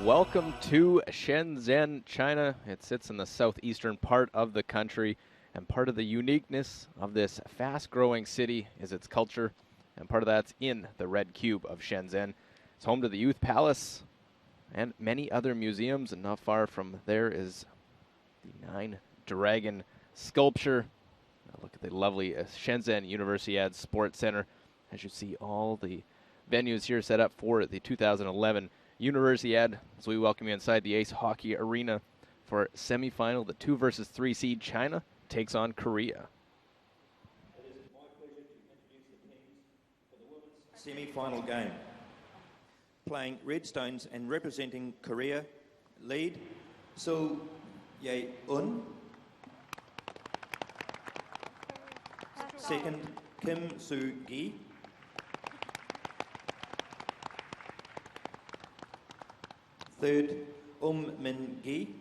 Welcome to Shenzhen, China. It sits in the southeastern part of the country, and part of the uniqueness of this fast-growing city is its culture, and part of that's in the Red Cube of Shenzhen. It's home to the Youth Palace and many other museums, and not far from there is the 9-dragon sculpture. Now look at the lovely Shenzhen Universiade Sports Center. As you see, all the venues here set up for the 2011 Universiade, as we welcome you inside the Ace Hockey Arena for semifinal. The 2 versus 3 seed China takes on Korea. It is my pleasure to introduce the teams for the women's semi-final game. Playing red stones and representing Korea, lead So Ye-un. Second, Kim Soo-gi. Third, Min-gi.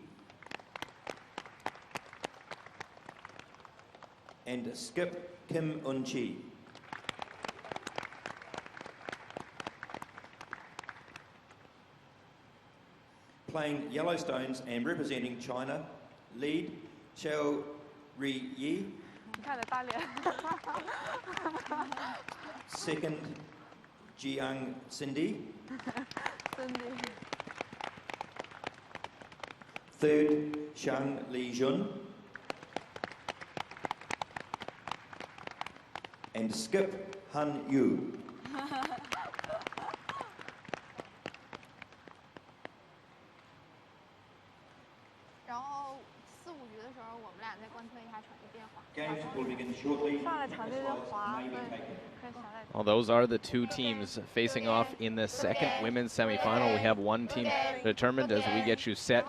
And skip Kim Un-chi. Playing Yellowstones and representing China, lead Xiao Ri-yi. Second, Jiang Cindy. Third, Shang Li-jun. And skip Han Yu. Games will begin shortly. Well, those are the two teams facing off in the second women's semifinal. We have one team determined as we get you set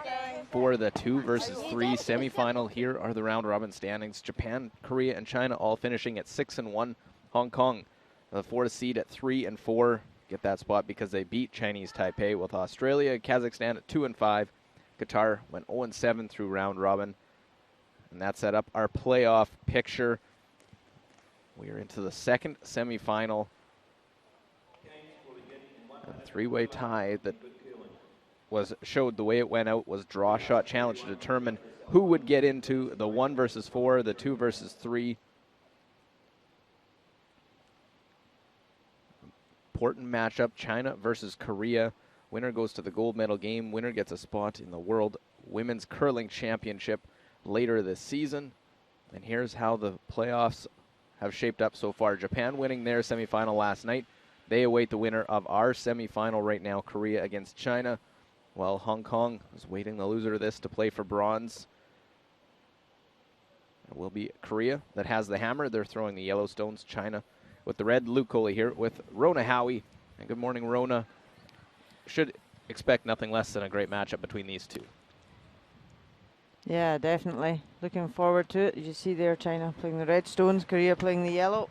for the 2 versus 3 semifinal. Here are the round robin standings. Japan, Korea, and China all finishing at 6 and 1. Hong Kong, the 4th seed at 3 and 4. Get that spot because they beat Chinese Taipei, with Australia, Kazakhstan at 2 and 5. Qatar went 0 and 7 through round robin. And that set up our playoff picture. We are into the second semifinal. A 3-way tie that showed the way it went out was draw shot challenge to determine who would get into the 1 versus 4, the 2 versus 3. Important matchup, China versus Korea. Winner goes to the gold medal game. Winner gets a spot in the World Women's Curling Championship later this season. And here's how the playoffs have shaped up so far. Japan winning their semifinal last night. They await the winner of our semifinal right now, Korea against China, while Hong Kong is waiting the loser of this to play for bronze. It will be Korea that has the hammer. They're throwing the Yellowstones. China with the red. Luke Coley here with Rona Howie. And good morning, Rona. Should expect nothing less than a great matchup between these two. Yeah, definitely. Looking forward to it. You see there, China playing the red stones, Korea playing the yellow.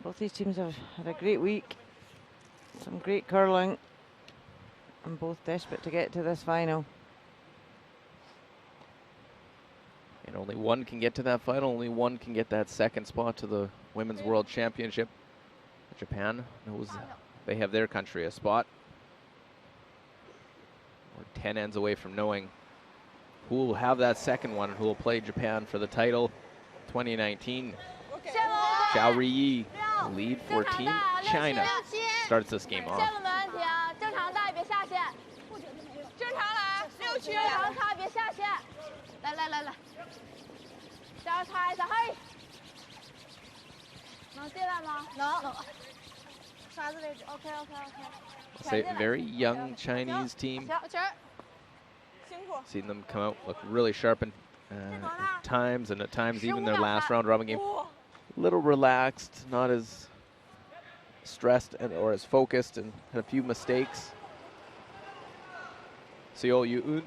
Both these teams have had a great week. Some great curling. And both desperate to get to this final. And only one can get to that final. Only one can get that second spot to the Women's World Championship. Japan knows they have their country a spot. We're 10 ends away from knowing who will have that second one and who will play Japan for the title 2019. Xiao Ri-yi, lead for Team China, starts this game off. It's a very young Chinese team. Seen them come out, look really sharp at times, and at times even their last round robin game, a little relaxed, not as stressed or as focused, and had a few mistakes. Seo Yu-un,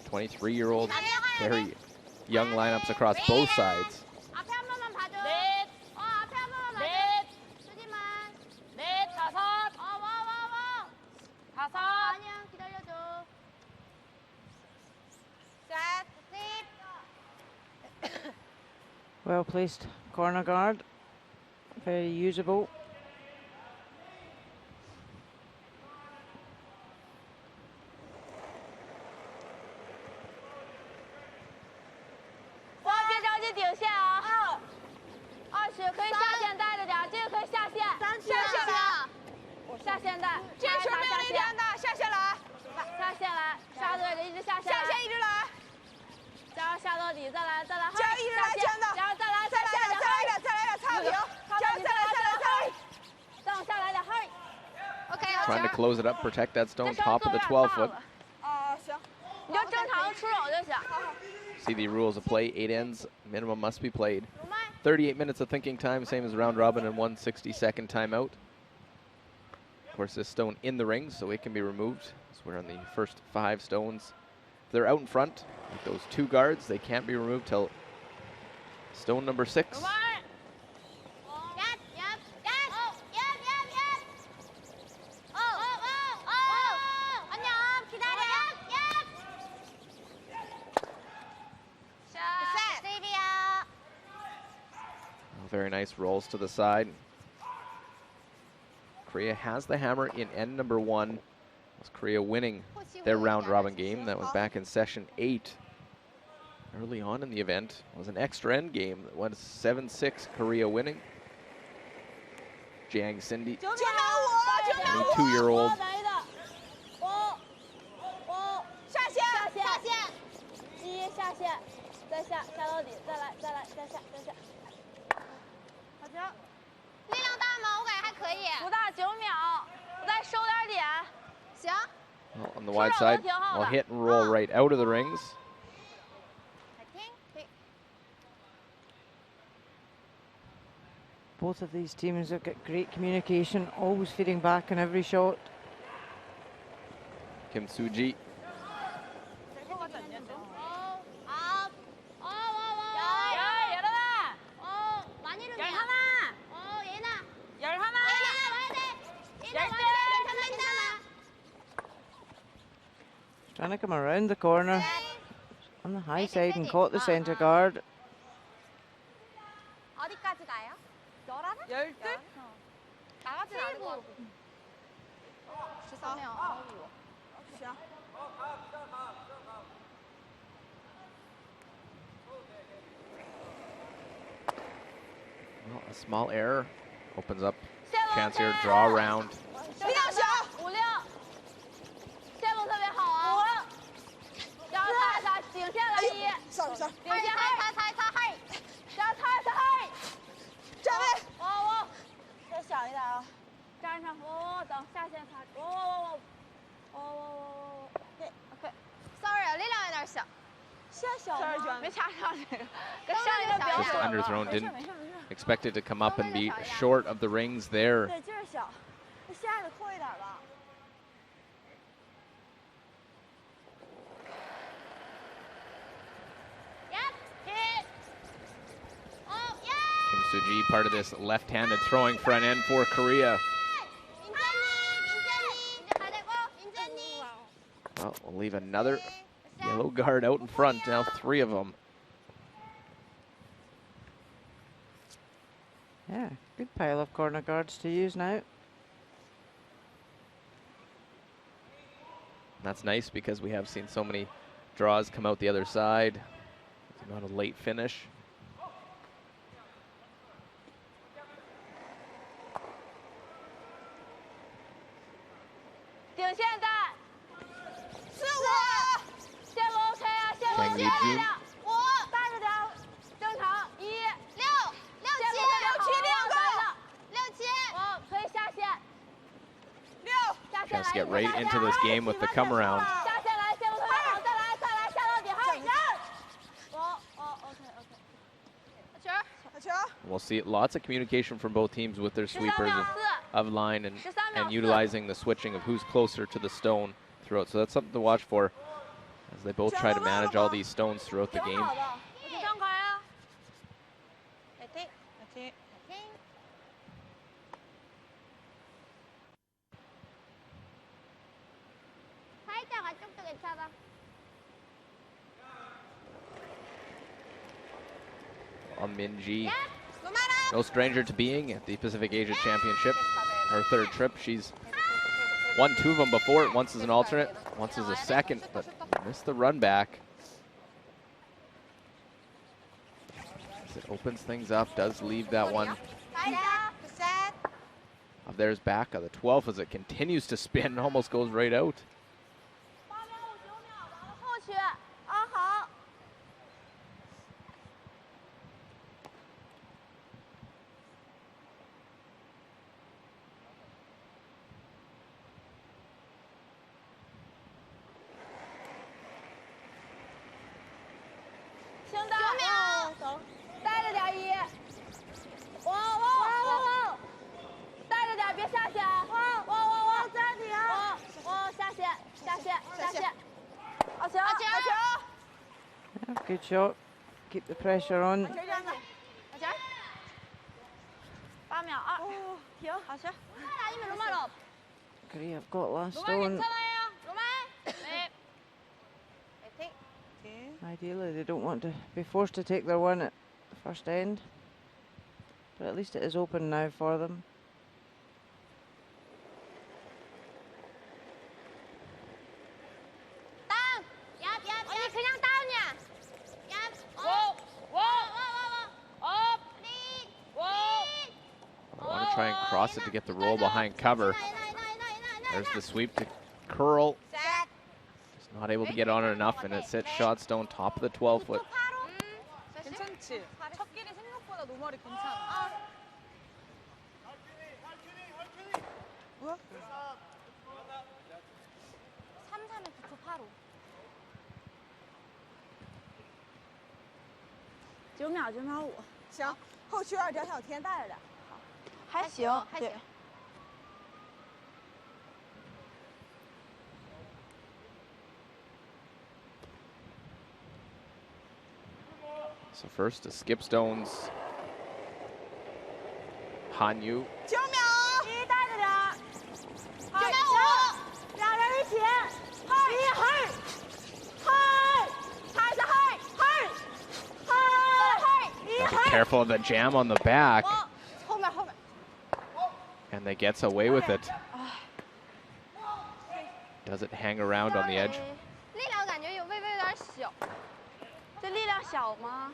23-year-old, very young lineups across both sides. Well placed corner guard, very usable. 下线带，这球没有雷点的，下线来，下线来，沙子位置一直下线，下线一直来，加油下到底，再来，加油一直来，真的，加油再来，再来一点，差评，加油再来，再往下来点，hurry。OK。 Trying to close it up, protect that stone, top of the 12-foot. 行，你就正常出手就行。 See the rules of play, 8 ends, minimum must be played. 38 minutes of thinking time, same as round robin, and 1 60-second timeout. Of course, this stone in the ring, so it can be removed. So we're on the first 5 stones. If they're out in front, with those 2 guards, they can't be removed till stone number 6. Very nice rolls to the side. Korea has the hammer in end number 1. Was Korea winning their round robin game? That was back in session 8. Early on in the event, it was an extra end game that went 7-6, Korea winning. Jiang Cindy, 22-year-old. 下线，一下线，再下到底，再来，再下。好球！力量大吗？我感觉还可以。不大，9秒，我再收点点。行。 Well, on the wide side, we'll hit and roll right out of the rings. Both of these teams have got great communication, always feeding back on every shot. Kim Soo-ji. Trying to come around the corner on the high side and caught the centre guard. 어디까지 가요? 12? 나가진 않을 것 같고. 13명.行。 Well, a small error opens up chance here, draw around. 力量小，5、6，线路特别好啊。然后擦，顶线来1，顶线擦，嘿，然后擦，嘿，站位，我，再小一点啊，站上，等下线擦，对 ，sorry， 力量有点小。 线小吗？没掐上这个，跟上一个比较 Just underthrown, didn't expect it to come up and be short of the rings there. 对，劲儿小，这线还得扣一点吧。 Kim Soo-ji, part of this left-handed throwing front end for Korea. Well, we'll leave another yellow guard out in front, now 3 of them. Yeah, good pile of corner guards to use now. That's nice because we have seen so many draws come out the other side. Not a late finish. Chang Yijun. ，Chance to get right into this game with the come around. We'll see lots of communication from both teams with their sweepers of line and utilizing the switching of who's closer to the stone throughout. So that's something to watch for as they both try to manage all these stones throughout the game. Minji, no stranger to being at the Pacific Asia Championship. Her 3rd trip. She's won 2 of them before. Once as an alternate, once as a second, but missed the run back. As it opens things up, does leave that one a of theirs back of the 12th as it continues to spin, almost goes right out. 8秒59秒，打到后区。啊，好。轻的。9秒。走。带着点一。往往往。带着点，别下线。往暂停。往下线，下线，下线。好球，好球。 Yeah, good shot. Keep the pressure on. 好球。8秒2。停，好球。快点，1秒로만 업。 Korea have got last 로만 stone. 괜찮아요. 로만. 네. 파이팅. Ideally, they don't want to be forced to take their one at the first end. But at least it is open now for them. 다운. 얍. 언니 그냥 다운이야. 얍. 업. I want to try and cross it to get the roll behind cover. There's the sweep to curl. Just not able to get on it enough, and it sits shot stone top of the 12-foot. 괜찮지? 첫 길이 생각보다 노멀이 괜찮아. 뭐야? 3-3에 9초 8호. 9秒9秒5。行，后区2条小天带着点。还行，还行。 So first to skip stones. Hanyu. 9秒。一带着点。9秒5。俩人一起。嗨。踩着嗨。Be careful of the jam on the back. 后面。 And they gets away with it. Doesn't hang around on the edge. 力量感觉有微微有点小，这力量小吗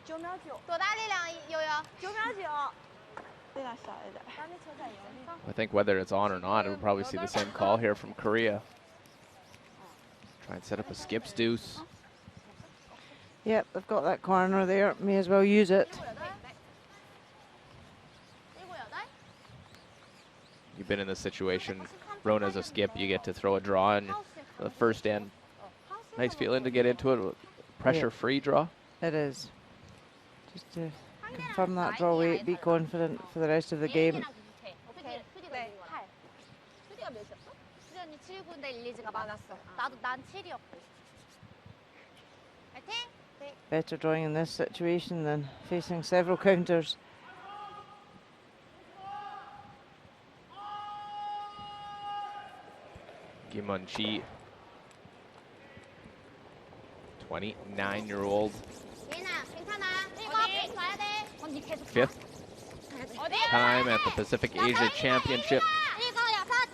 ？9秒9。多大力量？悠悠9秒9。力量小一点。咱这球在油里。 I think whether it's on or not, we'll probably see the same call here from Korea. Try and set up a skips deuce. Yep, they've got that corner there. May as well use it. You've been in this situation. Rona's a skip. You get to throw a draw in the first end. Nice feeling to get into it. Pressure-free draw. It is. Just to confirm that draw weight, be confident for the rest of the game. 수련이 7구인데 릴리즈가 많았어. 난 7이었고. 파이팅! Better drawing in this situation than facing several counters. Kim Mun-chi, 29-year-old. 예나, 괜찮아. 이거 봐야 돼. 언니 계속. Fifth time at the Pacific Asia Championship. 이거 여섯.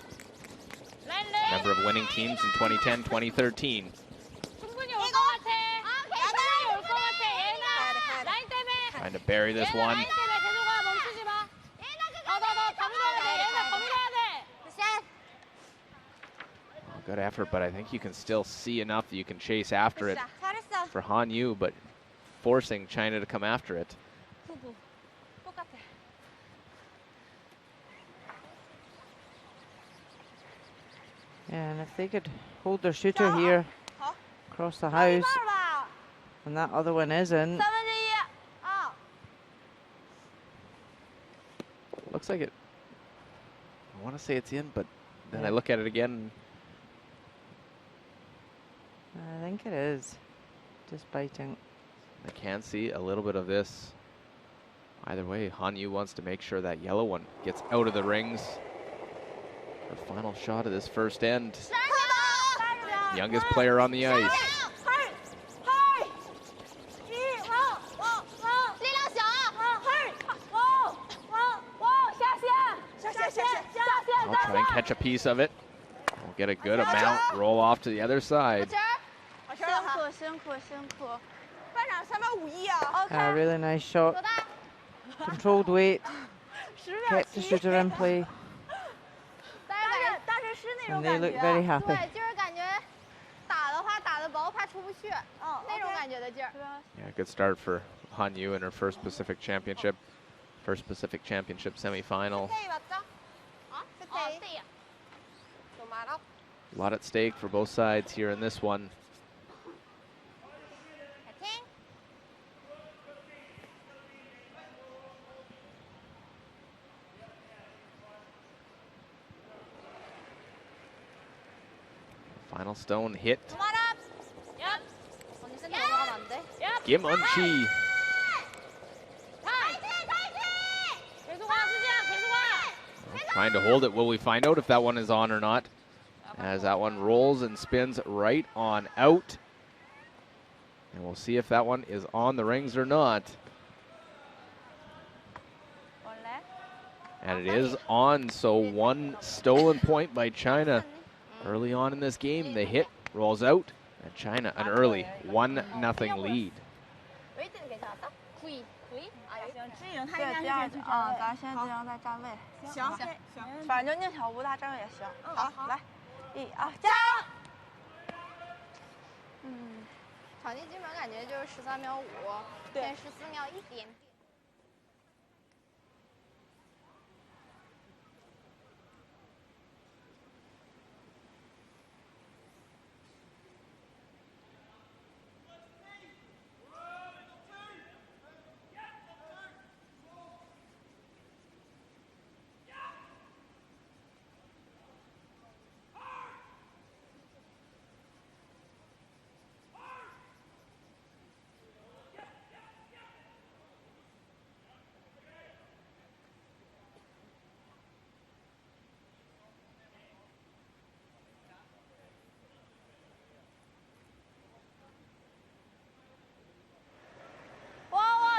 Member of winning teams in 2010, 2013. 충분히 올 것 같아. 충분히 올 것 같아. 예나. 라인 때문에. Trying to bury this one. 라인 때문에 계속 가. 멈추지 마. 더 밀어야 돼. 예나 더 밀어야 돼. Good effort, but I think you can still see enough that you can chase after it 잘했어. for Hanyu, but forcing China to come after it. 후구. 똑같아. Yeah, and if they could hold their shooter here across the house, and that other one is in. 1/3. Looks like it. I want to say it's in, but then I look at it again. I think it is. Just biting. I can see a little bit of this. Either way, Hanyu wants to make sure that yellow one gets out of the rings. The final shot of this first end. Youngest player on the ice. 力量小。 I'll try and catch a piece of it. We'll get a good amount, roll off to the other side. 辛苦。班长3秒51啊。 A really nice shot. Controlled weight. kept the shooter in play, 但是是那种 and they 感 look 觉。 very happy. 对，就是感觉打的话打的薄，怕出不去，那种感觉的劲儿。 Yeah, good start for Han Yu in her first Pacific Championship semifinal. 哦，对呀。 A lot at stake for both sides here in this one. 海听。 Final stone hit. 언니 센터 올라가면 안 돼? Kim Un-chi. 계속 와, 수지야, 계속 와. Trying to hold it. Will we find out if that one is on or not? As that one rolls and spins right on out. And we'll see if that one is on the rings or not. And it is on, so one stolen point by China. Early on in this game, the hit rolls out, and China an early 1-0 lead. 位置괜찮았다? 9위. 9위? 行，志颖他应该是先去站位。咱先志颖再站位。行，反正宁小吴他站位也行。好，来，1、2，加油！场地基本感觉就是13秒5，偏14秒一点点。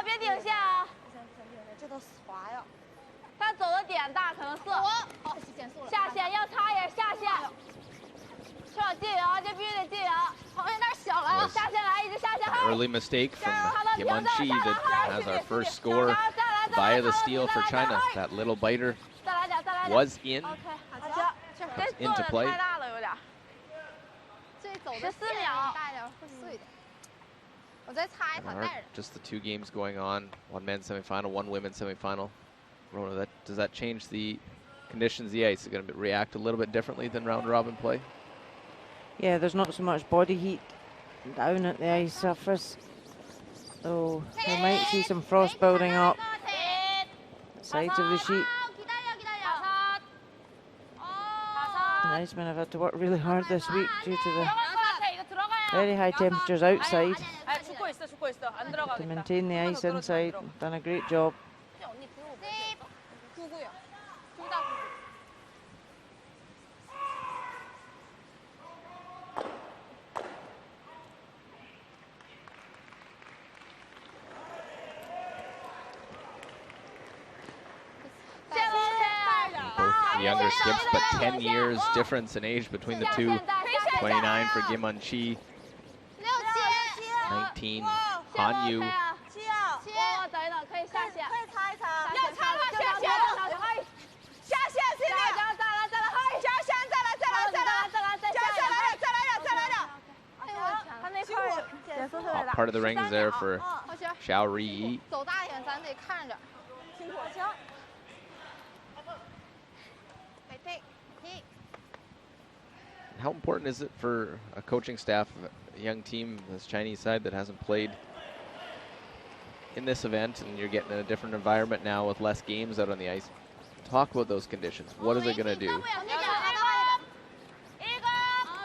别顶线啊！这都滑呀！他走的点大，可能是好，减速了。下线要擦一点下线，这要进油，这必须得进油。好像有点小了啊！下线来，一直下线。 Early mistake from Kim Un-chi that has our first score via the steal for China. That little biter 再来点，再来点。 was in. OK， 好球。 Comes 这 into 做的 play. 太大了，有点。这走的14秒，大一点会碎的。我再擦一 And 场 our- 带着。 just the two games going on, one men's semifinal, one women's semifinal. Rona, does that change the conditions of the ice? Is it going to react a little bit differently than round robin play? Yeah, there's not so much body heat down at the ice surface, so we might see some frost building up sides of the sheet. 기다려, 기다려. The icemen have had to work really hard this week due to the very high temperatures outside. To maintain the ice inside, done a great job. 99요. 둘다 99. Both younger skips, but 10 years difference in age between the two. 29 for Kim Un-chi, 19 Han Yu. 我等一等，可以下线。可以擦一擦。要擦他下线。下线 C 再来，再来，再来，加线，再来，再来，再来，再来，再加线来了，再来了，再来了。哎呦我的天！他那块儿减速特别 Top 大。 part of the rings there for 好行， Xiao Riyi. 走大一点，咱得看着。辛苦，行。得对，停。 How important is it for a coaching staff, a young team, this Chinese side that hasn't played in this event, and you're getting in a different environment now with less games out on the ice? Talk about those conditions. What is it going to do?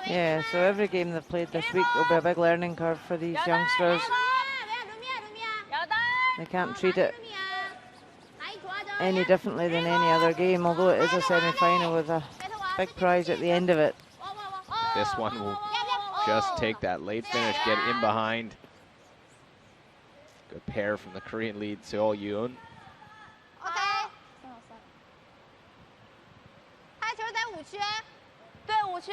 Yeah, so every game they've played this week will be a big learning curve for these youngsters. They can't treat it any differently than any other game, although it is a semi-final with a big prize at the end of it. This one will just take that late finish, get in behind. Good pair from the Korean lead, Seo Yoon. OK。拍球在5区。对5区。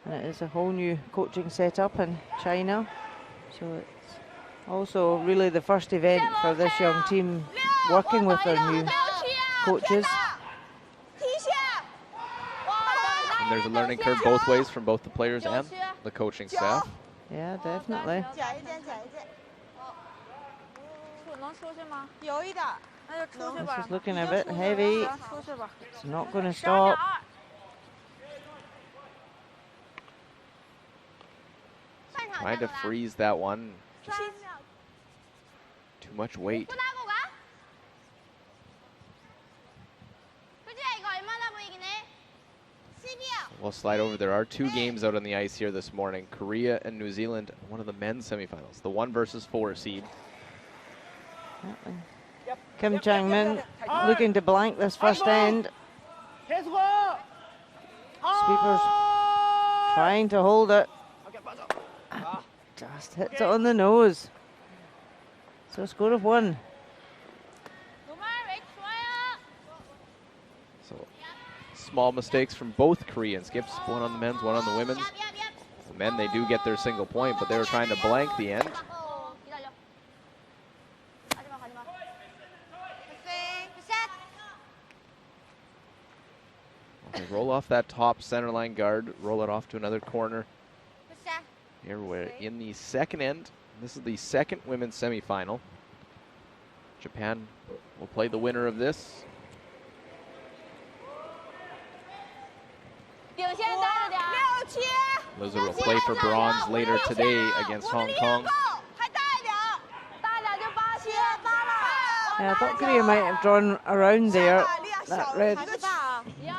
And it is a whole new coaching setup in China. So it's Also, really the first event for this young team, working with their new coaches. And there's a learning curve both ways from both the players and the coaching staff. Yeah, definitely. This is looking a bit heavy. It's not going to stop. Trying to freeze that one. Just too much weight. We'll slide over. There are 2 games out on the ice here this morning. Korea and New Zealand, one of the men's semifinals. The 1 versus 4 seed. Kim Chang-min looking to blank this first end. Sweepers trying to hold it. Just hits it on the nose. So a score of 1. So small mistakes from both Korean skips, one on the men's, one on the women's. The men, they do get their single point, but they were trying to blank the end. Okay, roll off that top center line guard, roll it off to another corner. Here we're in the second end. This is the second women's semifinal. Japan will play the winner of this. Loser will play for bronze later today against Hong Kong. Yeah, I thought Korea might have drawn around there. That red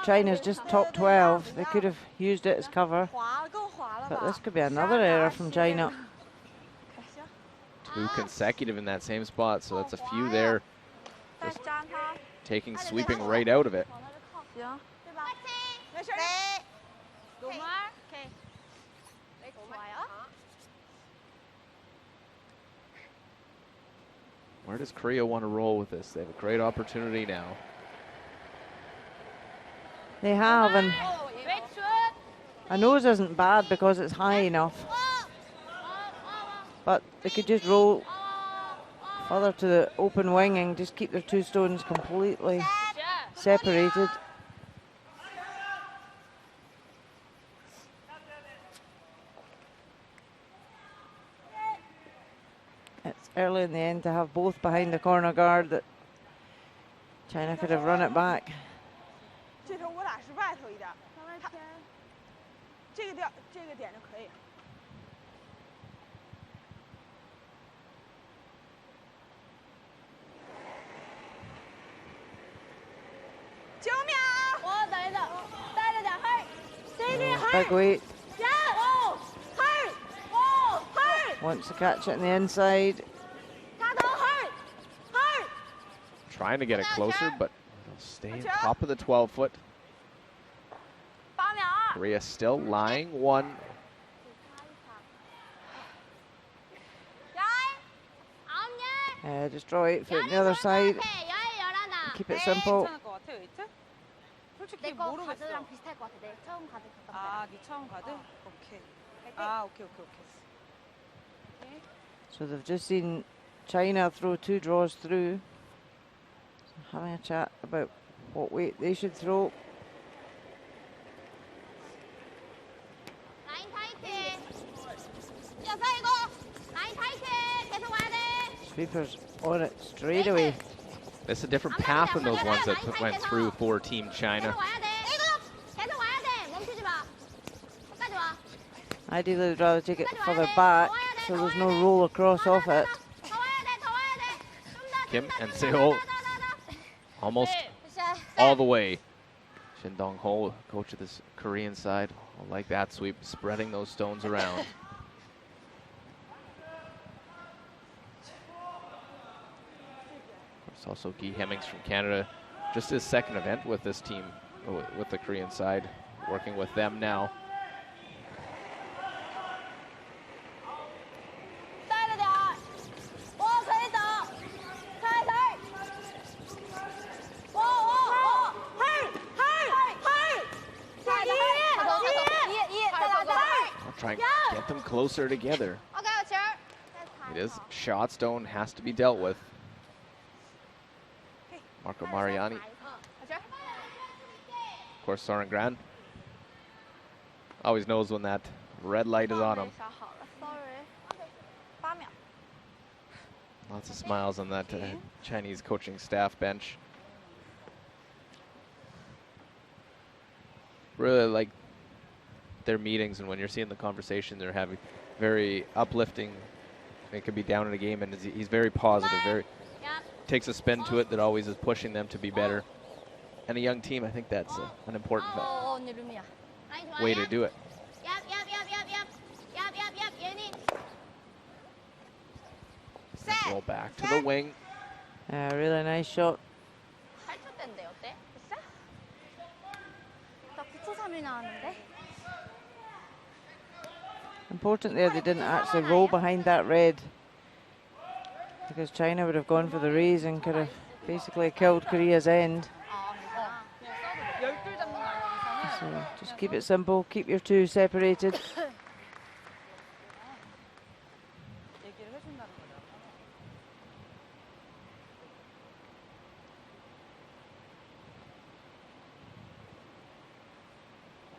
China's just top 12. They could have used it as cover. But this could be another error from China. 2 consecutive in that same spot, so that's a few there. Just sweeping right out of it. Where does Korea want to roll with this? They have a great opportunity now. They have, and a nose isn't bad because it's high enough. But they could just roll further to the open wing and just keep their 2 stones completely separated. It's early in the end to have both behind the corner guard that China could have run it back. Big weight. Wants to catch it on the inside. Trying to get it closer, but it'll stay on top of the 12-foot. Korea still lying 1. Just draw 8 foot on the other side. Keep it simple. 내 거 가드랑 비슷할 것 같아. 내 처음 가드 갔던 거. 아, 네 처음 가드? 오케이. 아, 오케이. So they've just seen China throw 2 draws through. So having a chat about what weight they should throw. 라인 타이트. 여서 이거 라인 타이트. 계속 와야 돼. Sweepers on it straight away. It's a different path than those ones that went through for Team China. Ideally, they'd rather take it further back so there's no roll across off it. Kim and Seo almost all the way. Shin Dong-ho, coach of this Korean side, will like that sweep, spreading those stones around. There's also Guy Hemmings from Canada, just his second event with this team, with the Korean side, working with them now. Try and get them closer together. It is shot stone, has to be dealt with. Marco Mariani. Of course, Soren Gran always knows when that red light is on him. Lots of smiles on that Chinese coaching staff bench. Really like their meetings, and when you're seeing the conversation they're having, very uplifting. It could be down in a game, and he's very positive, very takes a spin to it that always is pushing them to be better. And a young team, I think that's an important way to do it. And roll back to the wing. Really nice shot. Important there, they didn't actually roll behind that red, because China would have gone for the raise and could have basically killed Korea's end. So just keep it simple, keep your two separated.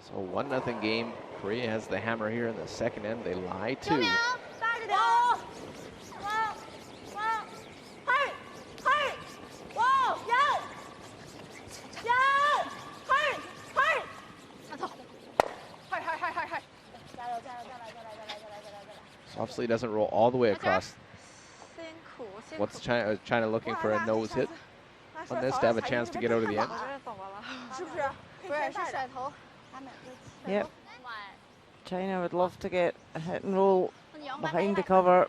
So 1-0 game. Korea has the hammer here in the second end. They lie too. So obviously doesn't roll all the way across. What's China looking for a nose hit on this to have a chance to get out of the end? Yep. China would love to get a hit and roll behind the cover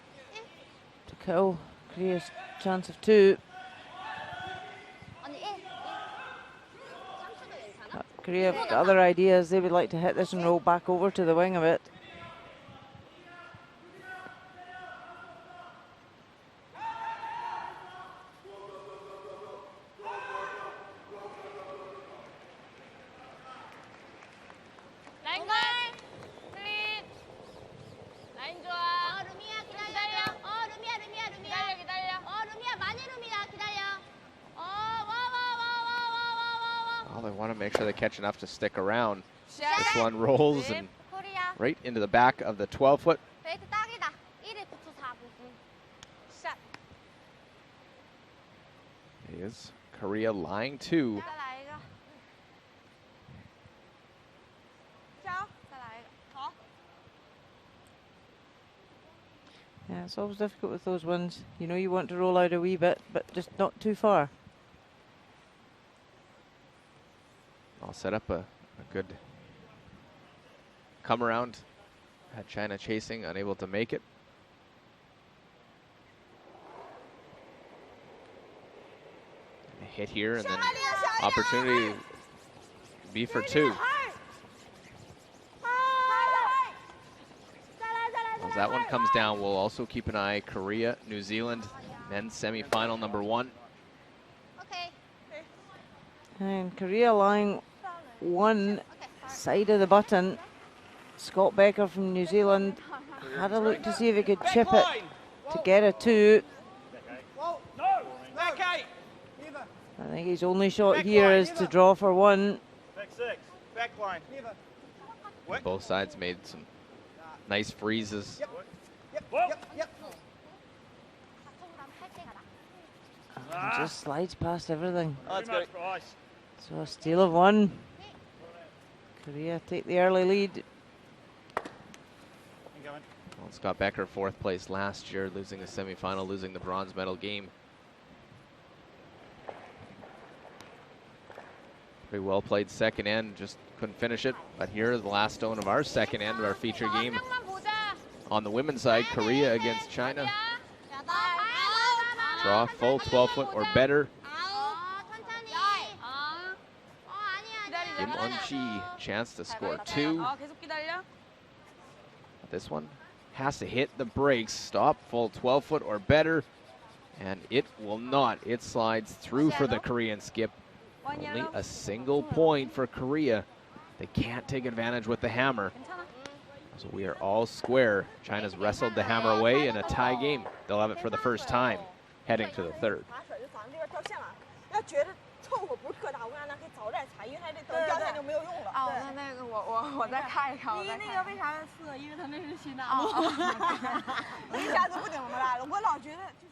to kill Korea's chance of two. But Korea have got other ideas. They would like to hit this and roll back over to the wing a bit. Well, they want to make sure they catch enough to stick around. This one rolls and right into the back of the 12-foot. Is Korea lying two. Yeah, it's always difficult with those ones. You know you want to roll out a wee bit, but just not too far. I'll set up a good come around. Had China chasing, unable to make it. A hit here, and then opportunity be for two. As that one comes down, we'll also keep an eye. Korea, New Zealand, men's semifinal number 1. And Korea lying one side of the button. Scott Becker from New Zealand had a look to see if he could chip it to get a 2. I think his only shot here is to draw for 1. Both sides made some nice freezes. Just slides past everything. Oh, that's good. So a steal of 1. Korea take the early lead. Well, Scott Becker, 4th place last year, losing the semifinal, losing the bronze medal game. Pretty well played second end, just couldn't finish it. But here, the last stone of our second end of our feature game. On the women's side, Korea against China. Draw full 12-foot or better. Kim Un-chi, chance to score 2. This one has to hit the brakes, stop full 12-foot or better, and it will not. It slides through for the Korean skip. Only a single point for Korea. They can't take advantage with the hammer. So we are all square. China's wrestled the hammer away in a tie game. They'll have it for the first time heading to the third. 要觉得凑合不是特大，我让他可以早点踩，因为他这等掉下就没有用了。哦，那个我再看一看。你那个为啥刺？因为他那是新大陆。我一下子不顶那么大了，我老觉得就是。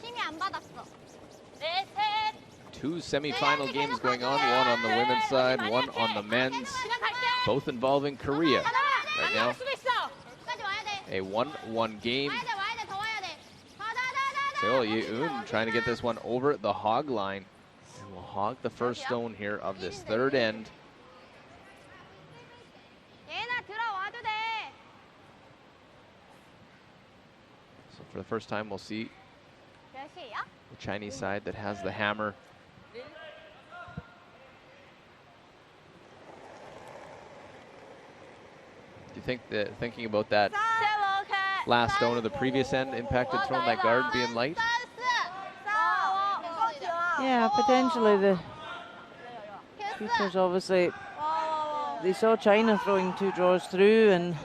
힘이 안 받았어. Two semi-final games going on, one on the women's side, one on the men's, both involving Korea right now. A 1-1 game. Seo Ye-eun trying to get this one over the hog line. And will hog the first stone here of this third end. So for the first time, we'll see the Chinese side that has the hammer. Do you think that, thinking about that last stone of the previous end impacted throwing that guard being light? Yeah, potentially. The keepers obviously, they saw China throwing 2 draws through, and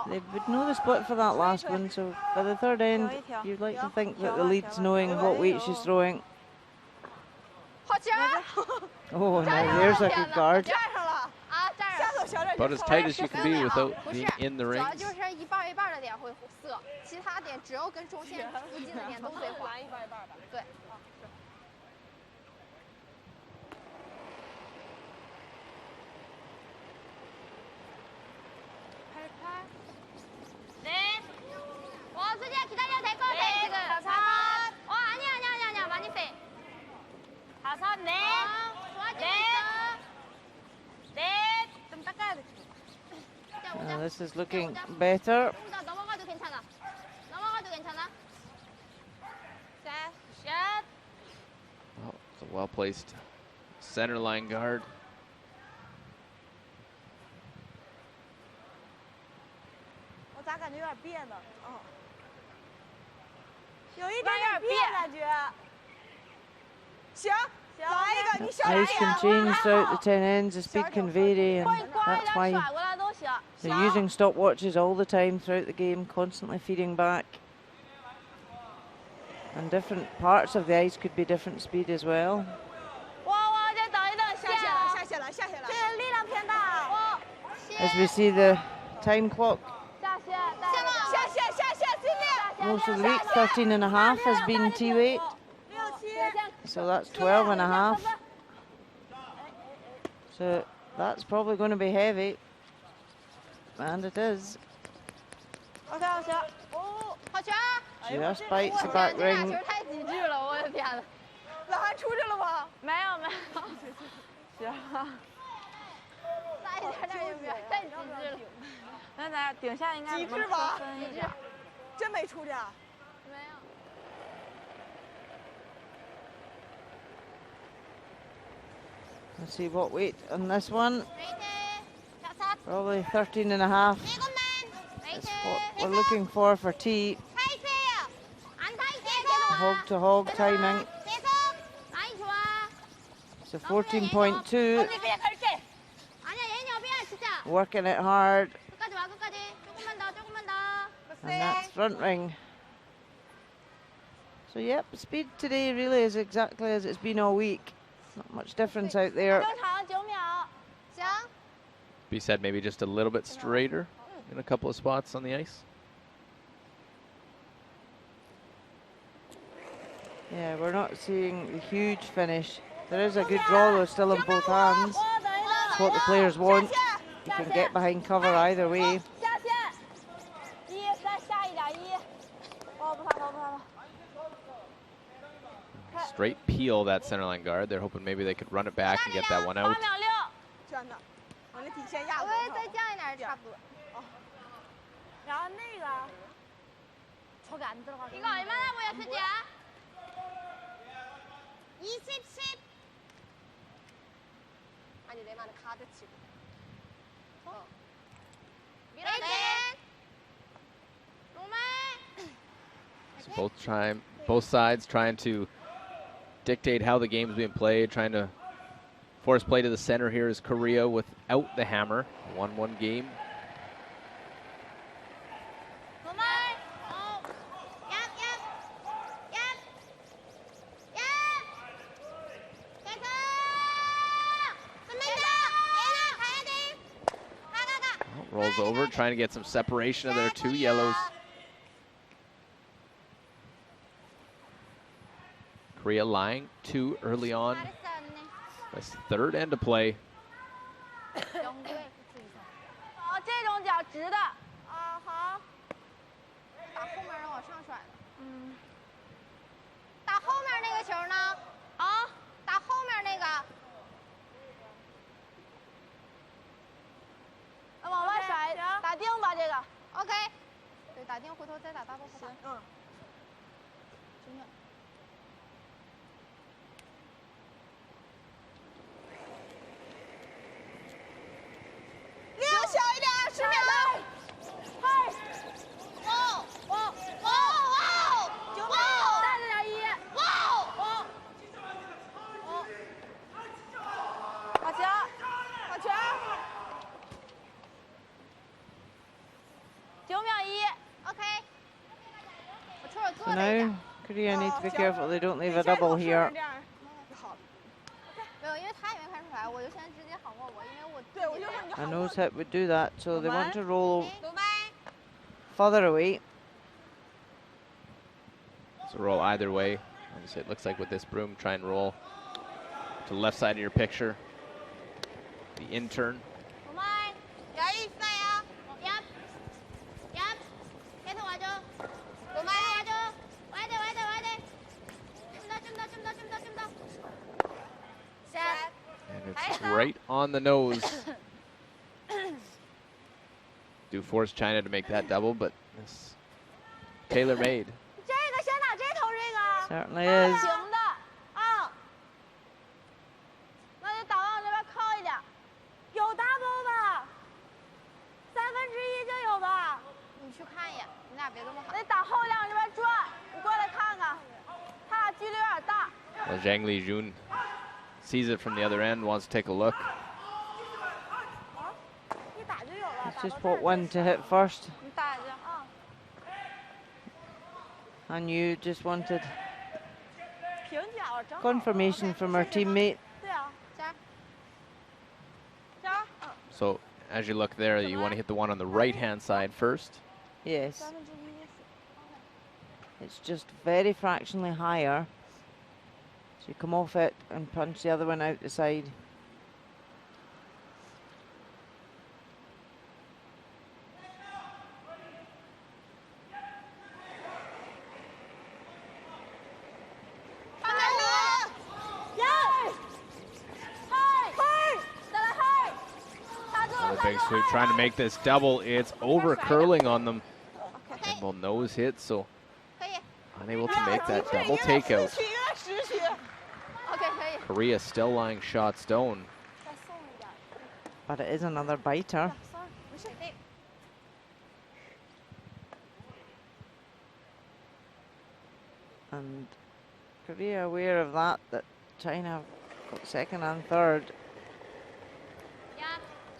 they would know the split for that last one. So by the third end, you'd like to think that the lead's knowing what weight she's throwing. Oh, now there's a good guard. About as tight as you can be without being in the ring. This is looking better. Oh, it's a well-placed center line guard. Ice can change throughout the 10 ends, the speed can vary, and that's why they're using stopwatches all the time throughout the game, constantly feeding back. And different parts of the ice could be different speed as well. As we see the time clock, most of the week, 13.5 has been T-weight. So that's 12.5. So that's probably going to be heavy. And it is. Just bites the back ring. Let's see what weight on this one. Probably 13.5. That's what we're looking for T. Hog to hog timing. So 14.2. Working it hard. And that's front ring. So yep, speed today really is exactly as it's been all week. Not much difference out there. Be said maybe just a little bit straighter in a couple of spots on the ice. Yeah, we're not seeing the huge finish There is a good draw though, still in both hands. It's what the players want. You can get behind cover either way. 下线，再下一点1。哦，不怕，不怕。 Straight peel that center line guard. They're hoping maybe they could run it back and get that one out. 8秒6。真的，我那底线压我也再降一点，差不多。哦。然后那个，抽杆子的话， 이거 얼마나 보였지? 27. 아니 내 말은 카드 치고. 밀어내. So both sides trying to dictate how the game's being played, trying to force play to the center. Here is Korea without the hammer. 1-1 game. Rolls over, trying to get some separation of their two yellows. Korea lying 2 early on. That's third end to play. 哦，这种脚直的。啊，好。打后面让我上甩的。嗯。打后面那个球呢？啊，打后面那个。往外甩，打定吧这个。OK。对，打定，回头再打大波后打。嗯。9秒。 小一点，10秒钟。嗨，哇哇哇哇9秒，带着点1。哇哇。好球，好球。9秒1。OK。我瞅瞅 So 做的一 now 点。 Korea need to be careful they don't leave a double here. 没有，因为他也没看出来，我就先直接喊过我，因为我。对，我就说你就 A 喊 nose 我。 hit would do that, so they want to roll 走呗。 further away. So roll either way. Obviously, it looks like with this broom, try and roll to the left side of your picture. The intern. 我们有意思呀。Yep. Yep. 계속 와줘. 도마에 와줘. 와야 돼, 와야 돼, 와야 돼. 좀 더. Set. And it's right on the nose. Do force China to make that double, but it's tailor-made. 这个先打这头这个。 Certainly is. 行的，啊。那就打往这边靠一点。有 double 吧？1/3就有吧？你去看一眼，你俩别这么喊。得打后两这边转，你过来看看，他俩距离有点大。 Well, Zhang Lijun sees it from the other end, wants to take a look. 一打就有了。 It's just what one to hit first. 你打一下。 And you just wanted 平角正好。 confirmation from our teammate. 对啊。加。 So as you look there, you want to hit the one on the right-hand side first. Yes. It's just very fractionally higher. So you come off it and punch the other one out the side. Another big sweep, trying to make this double. It's over curling on them. And will nose hit, so unable to make that double takeout. Korea still lying shot stone. But it is another biter. And Korea aware of that China got second and third.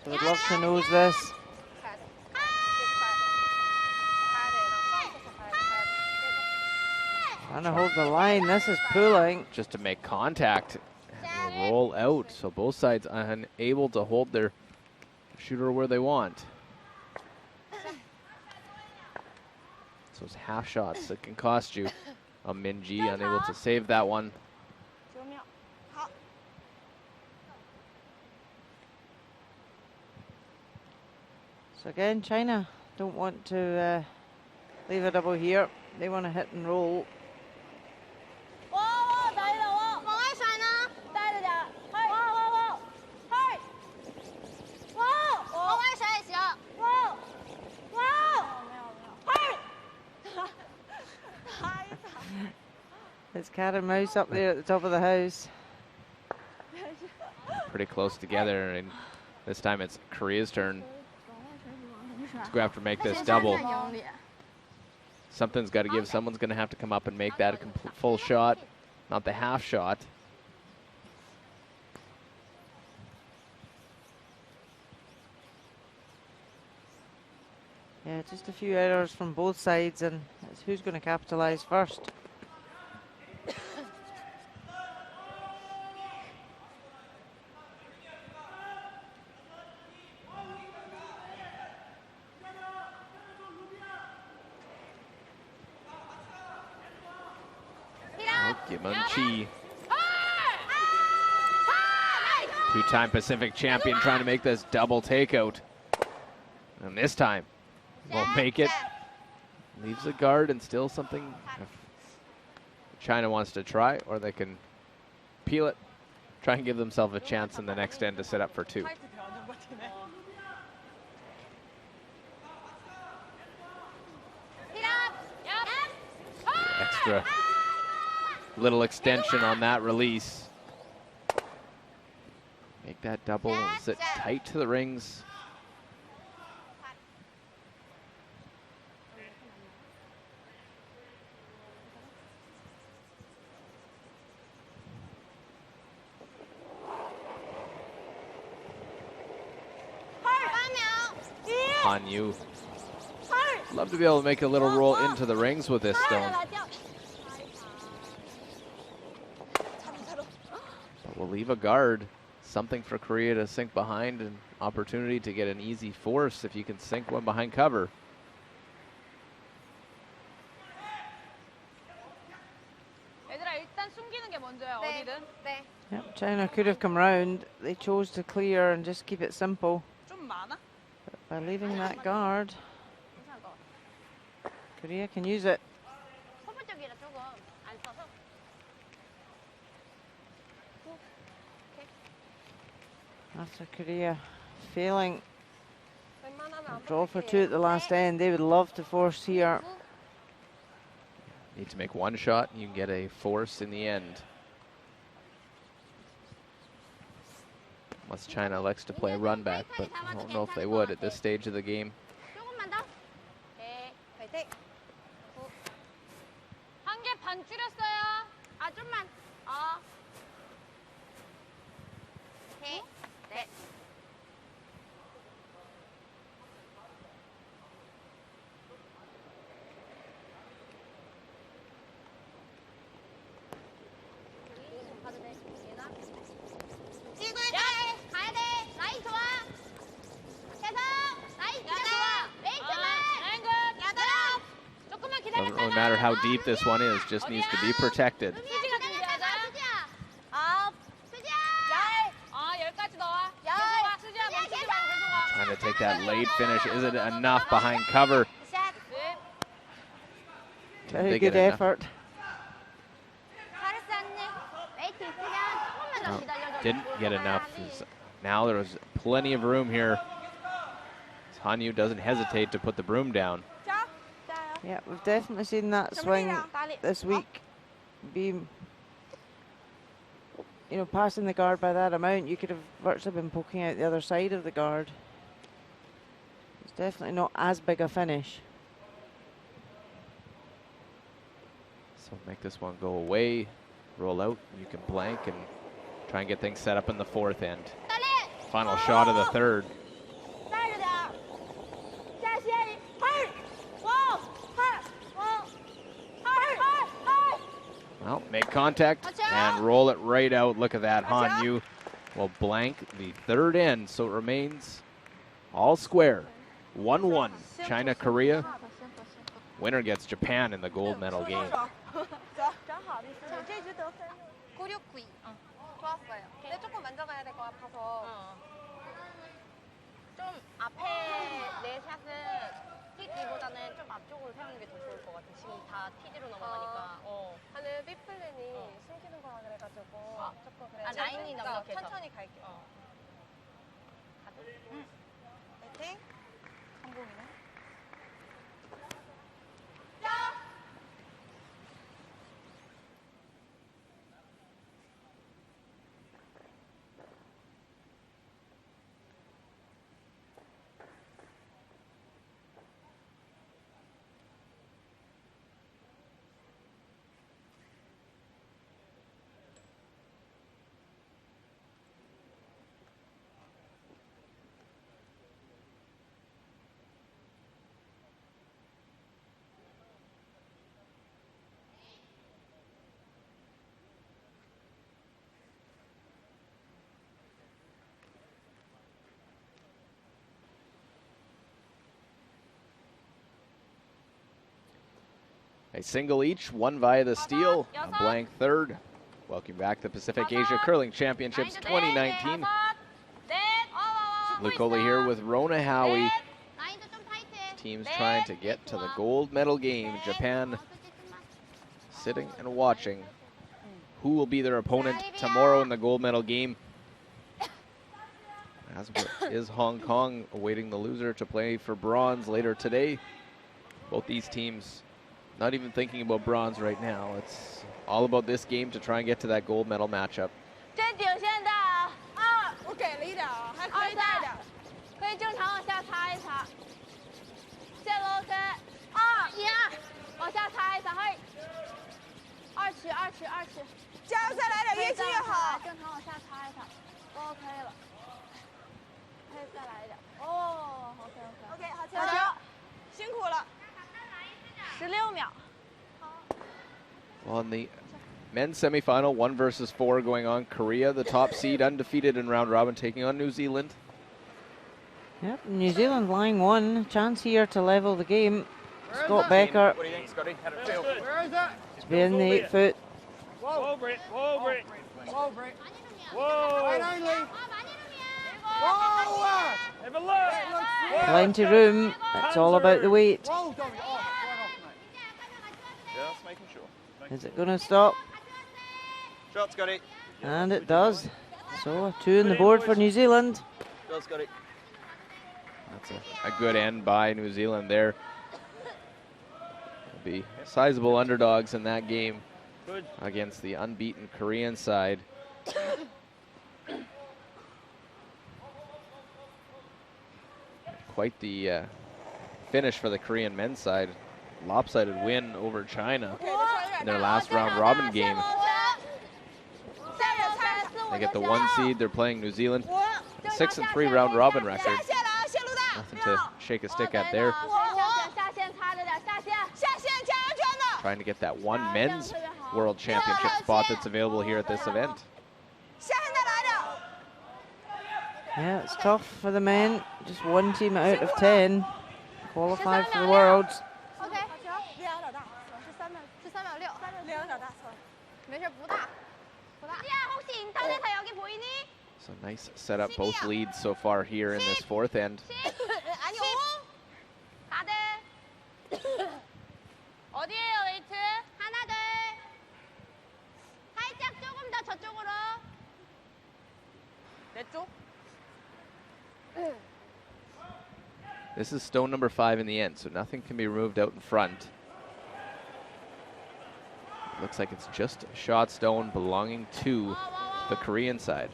So we'd love to nose this. Trying to hold the line, this is pulling. Just to make contact and will roll out. So both sides unable to hold their shooter where they want. So it's half shots that can cost you. A Minji unable to save that one. So again, China don't want to leave a double here. They want to hit and roll. 往小一点，往往外甩呢？带着点，往，嘿，往外甩也行。往，嘿。 It's cat and mouse up there at the top of the house. Pretty close together, and this time it's Korea's turn to go after make this double. Something's got to give. Someone's going to have to come up and make that a full shot, not the half shot. Yeah, just a few errors from both sides, and it's who's going to capitalize first. Chi, two-time Pacific champion, trying to make this double takeout. And this time, won't make it. Leaves a guard and still something China wants to try, or they can peel it, try and give themselves a chance in the next end to set up for two. Extra little extension on that release. Make that double sit tight to the rings. Han Yu. Love to be able to make a little roll into the rings with this stone. But we'll leave a guard. Something for Korea to sink behind, an opportunity to get an easy force if you can sink one behind cover. Yep, China could have come round. They chose to clear and just keep it simple. But by leaving that guard, Korea can use it. After Korea failing a draw for two at the last end, they would love to force here. Need to make one shot, you can get a force in the end. Unless China elects to play a run back, but I don't know if they would at this stage of the game. Doesn't really matter how deep this one is, just needs to be protected. Trying to take that late finish. Is it enough behind cover? Very good effort. Oh, didn't get enough. Now there's plenty of room here. Han Yu doesn't hesitate to put the broom down. Yeah, we've definitely seen that swing this week. Be, passing the guard by that amount, you could have virtually been poking out the other side of the guard. It's definitely not as big a finish. So make this one go away, roll out, you can blank and try and get things set up in the fourth end. Final shot of the third. Well, make contact and roll it right out. Look at that. Han Yu will blank the third end, so it remains all square. 1-1, China, Korea. Winner gets Japan in the gold medal game. 좋았어요. 근데 조금 만져가야 될 것 같아서 좀 앞에 내 라인이 너무 계속. 천천히 갈게. 파이팅. 성공이네. A single each, one via the steal, a blank third. Welcome back to Pacific Asia Curling Championships 2019. Luke Coley here with Rona Howie. Teams trying to get to the gold medal game. Japan sitting and watching who will be their opponent tomorrow in the gold medal game. As is Hong Kong awaiting the loser to play for bronze later today. Both these teams not even thinking about bronze right now. It's all about this game to try and get to that gold medal matchup. 这顶线大啊！我给了一点啊，还可以大一点。可以正常往下擦一擦。线路 OK。往下擦一擦，嘿。2尺，加油，再来点，越近越好。正常往下擦一擦，都 OK 了。可以再来一点。哦 ，OK， 好，加油，辛苦了。16秒。 Well, in the men's semifinal, 1 versus 4 going on. Korea, the top seed, undefeated in round robin, taking on New Zealand. Yep, New Zealand lying 1. Chance here to level the game. Scott Becker. What do you think, Scotty? How'd it feel? Where is it? To be in the 8 foot. Whoa, Britt. Whoa, Britt. Whoa, Britt. Whoa. Right only. Whoa. Have a look. Plenty room. It's all about the weight. Whoa, Dobby. Oh, right off, mate. Just making sure. Is it going to stop? Shot, Scotty. And it does. So 2 on the board for New Zealand. Shot, Scotty. That's a good end by New Zealand there. They'll be sizable underdogs in that game against the unbeaten Korean side. Quite the finish for the Korean men's side. Lopsided win over China in their last round robin game. They get the 1 seed. They're playing New Zealand. 6-3 round robin record. Nothing to shake a stick at there. Trying to get that 1 men's world championship spot that's available here at this event. Yeah, it's tough for the men. Just 1 team out of 10 qualified for the Worlds. 没事，不大。 So nice setup, both leads so far here in this 4th end. 어디에요, 웨이트? 하나, 둘. 살짝 조금 더 저쪽으로. 내 쪽? This is stone number 5 in the end, so nothing can be removed out in front. Looks like it's just a shot stone belonging to the Korean side.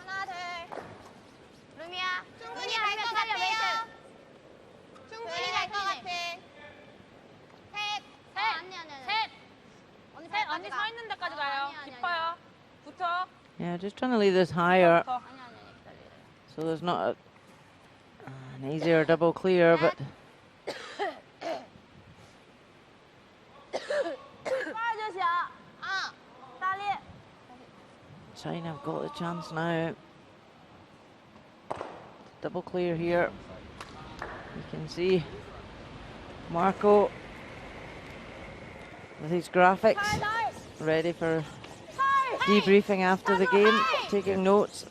하나, 둘. 루미야. 충분히 갈 것 같아요. 충분히 갈 것 같아. 셋. 셋. 언니 서 있는 데까지 가요. 깊어요. 붙어. Yeah, just trying to leave this higher so there's not an easier double clear, but China have got the chance now. Double clear here. You can see Marco with his graphics ready for debriefing after the game, taking notes.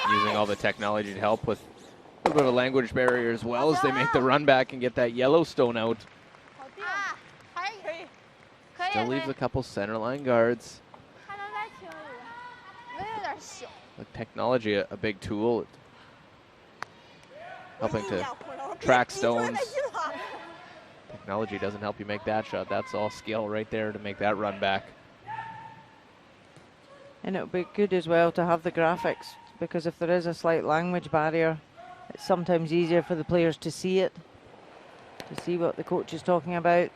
Using all the technology to help with a little bit of a language barrier as well as they make the run back and get that Yellowstone out. Still leaves a couple center line guards. The technology a big tool, helping to track stones. Technology doesn't help you make that shot. That's all skill right there to make that run back. And it'll be good as well to have the graphics, because if there is a slight language barrier, it's sometimes easier for the players to see it, to see what the coach is talking about.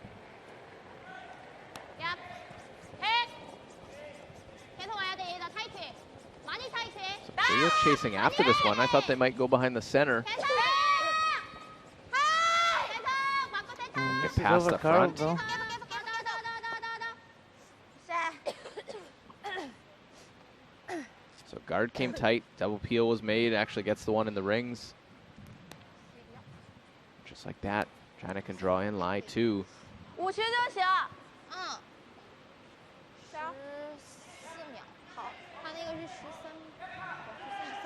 So Korea chasing after this one. I thought they might go behind the center. Get past the front. Though. So guard came tight, double peel was made, actually gets the one in the rings. Just like that, China can draw in lie two. 5球就行。嗯。14秒，好，他那个是13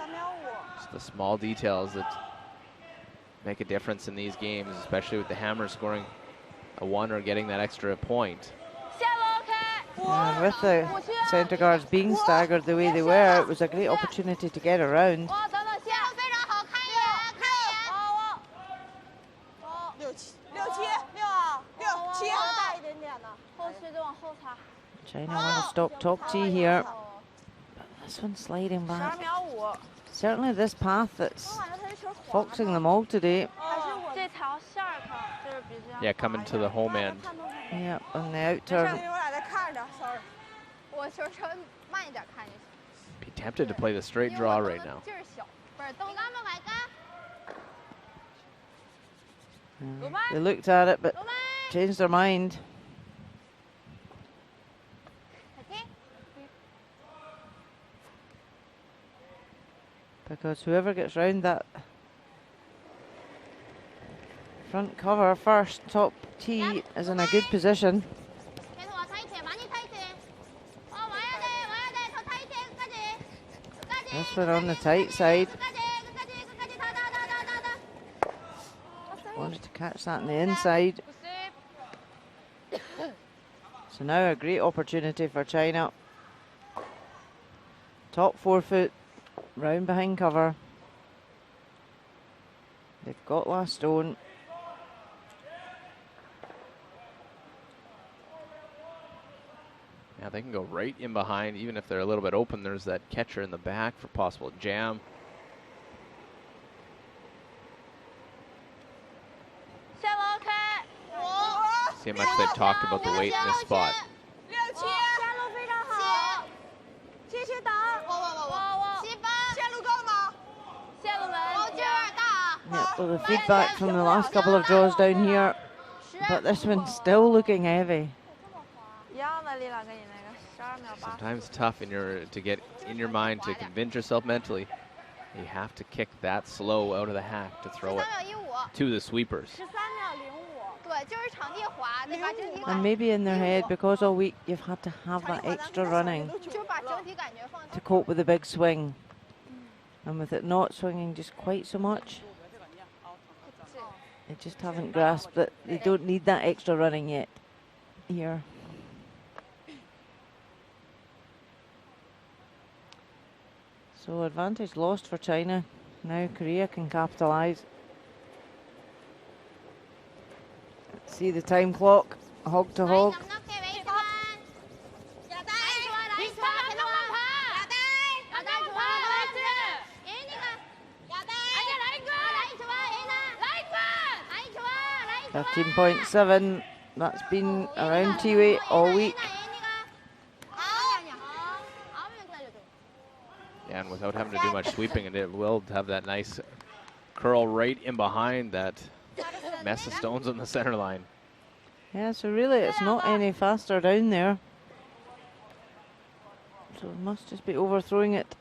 秒5。 It's the small details that make a difference in these games, especially with the Hammer scoring a one or getting that extra point. And with the centre guards being staggered the way they were, it was a great opportunity to get around. ，China want to stop top tee here. But this one's sliding back. Certainly this path that's foxing them all today. Yeah, coming to the home end. Yep, on the out turn. Be tempted to play the straight draw right now. They looked at it, but changed their mind. Because whoever gets round that front cover first, top tee, is in a good position. This one on the tight side. Wanted to catch that on the inside. So now a great opportunity for China. Top 4 foot, round behind cover. They've got last stone. Yeah, they can go right in behind, even if they're a little bit open. There's that catcher in the back for possible jam. See how much they've talked about the weight in this spot. Yeah, well, the feedback from the last couple of draws down here, but this one's still looking heavy. Sometimes tough to get in your mind to convince yourself mentally. You have to kick that slow out of the hack to throw it to the sweepers. And maybe in their head, because all week you've had to have that extra running to cope with the big swing. And with it not swinging just quite so much, they just haven't grasped that they don't need that extra running yet here. So advantage lost for China. Now Korea can capitalise. See the time clock, hog to hog. .7. That's been around T-weight all week. Yeah, and without having to do much sweeping, and it will have that nice curl right in behind that mess of stones on the center line. Yeah, so really it's not any faster down there. So it must just be overthrowing it.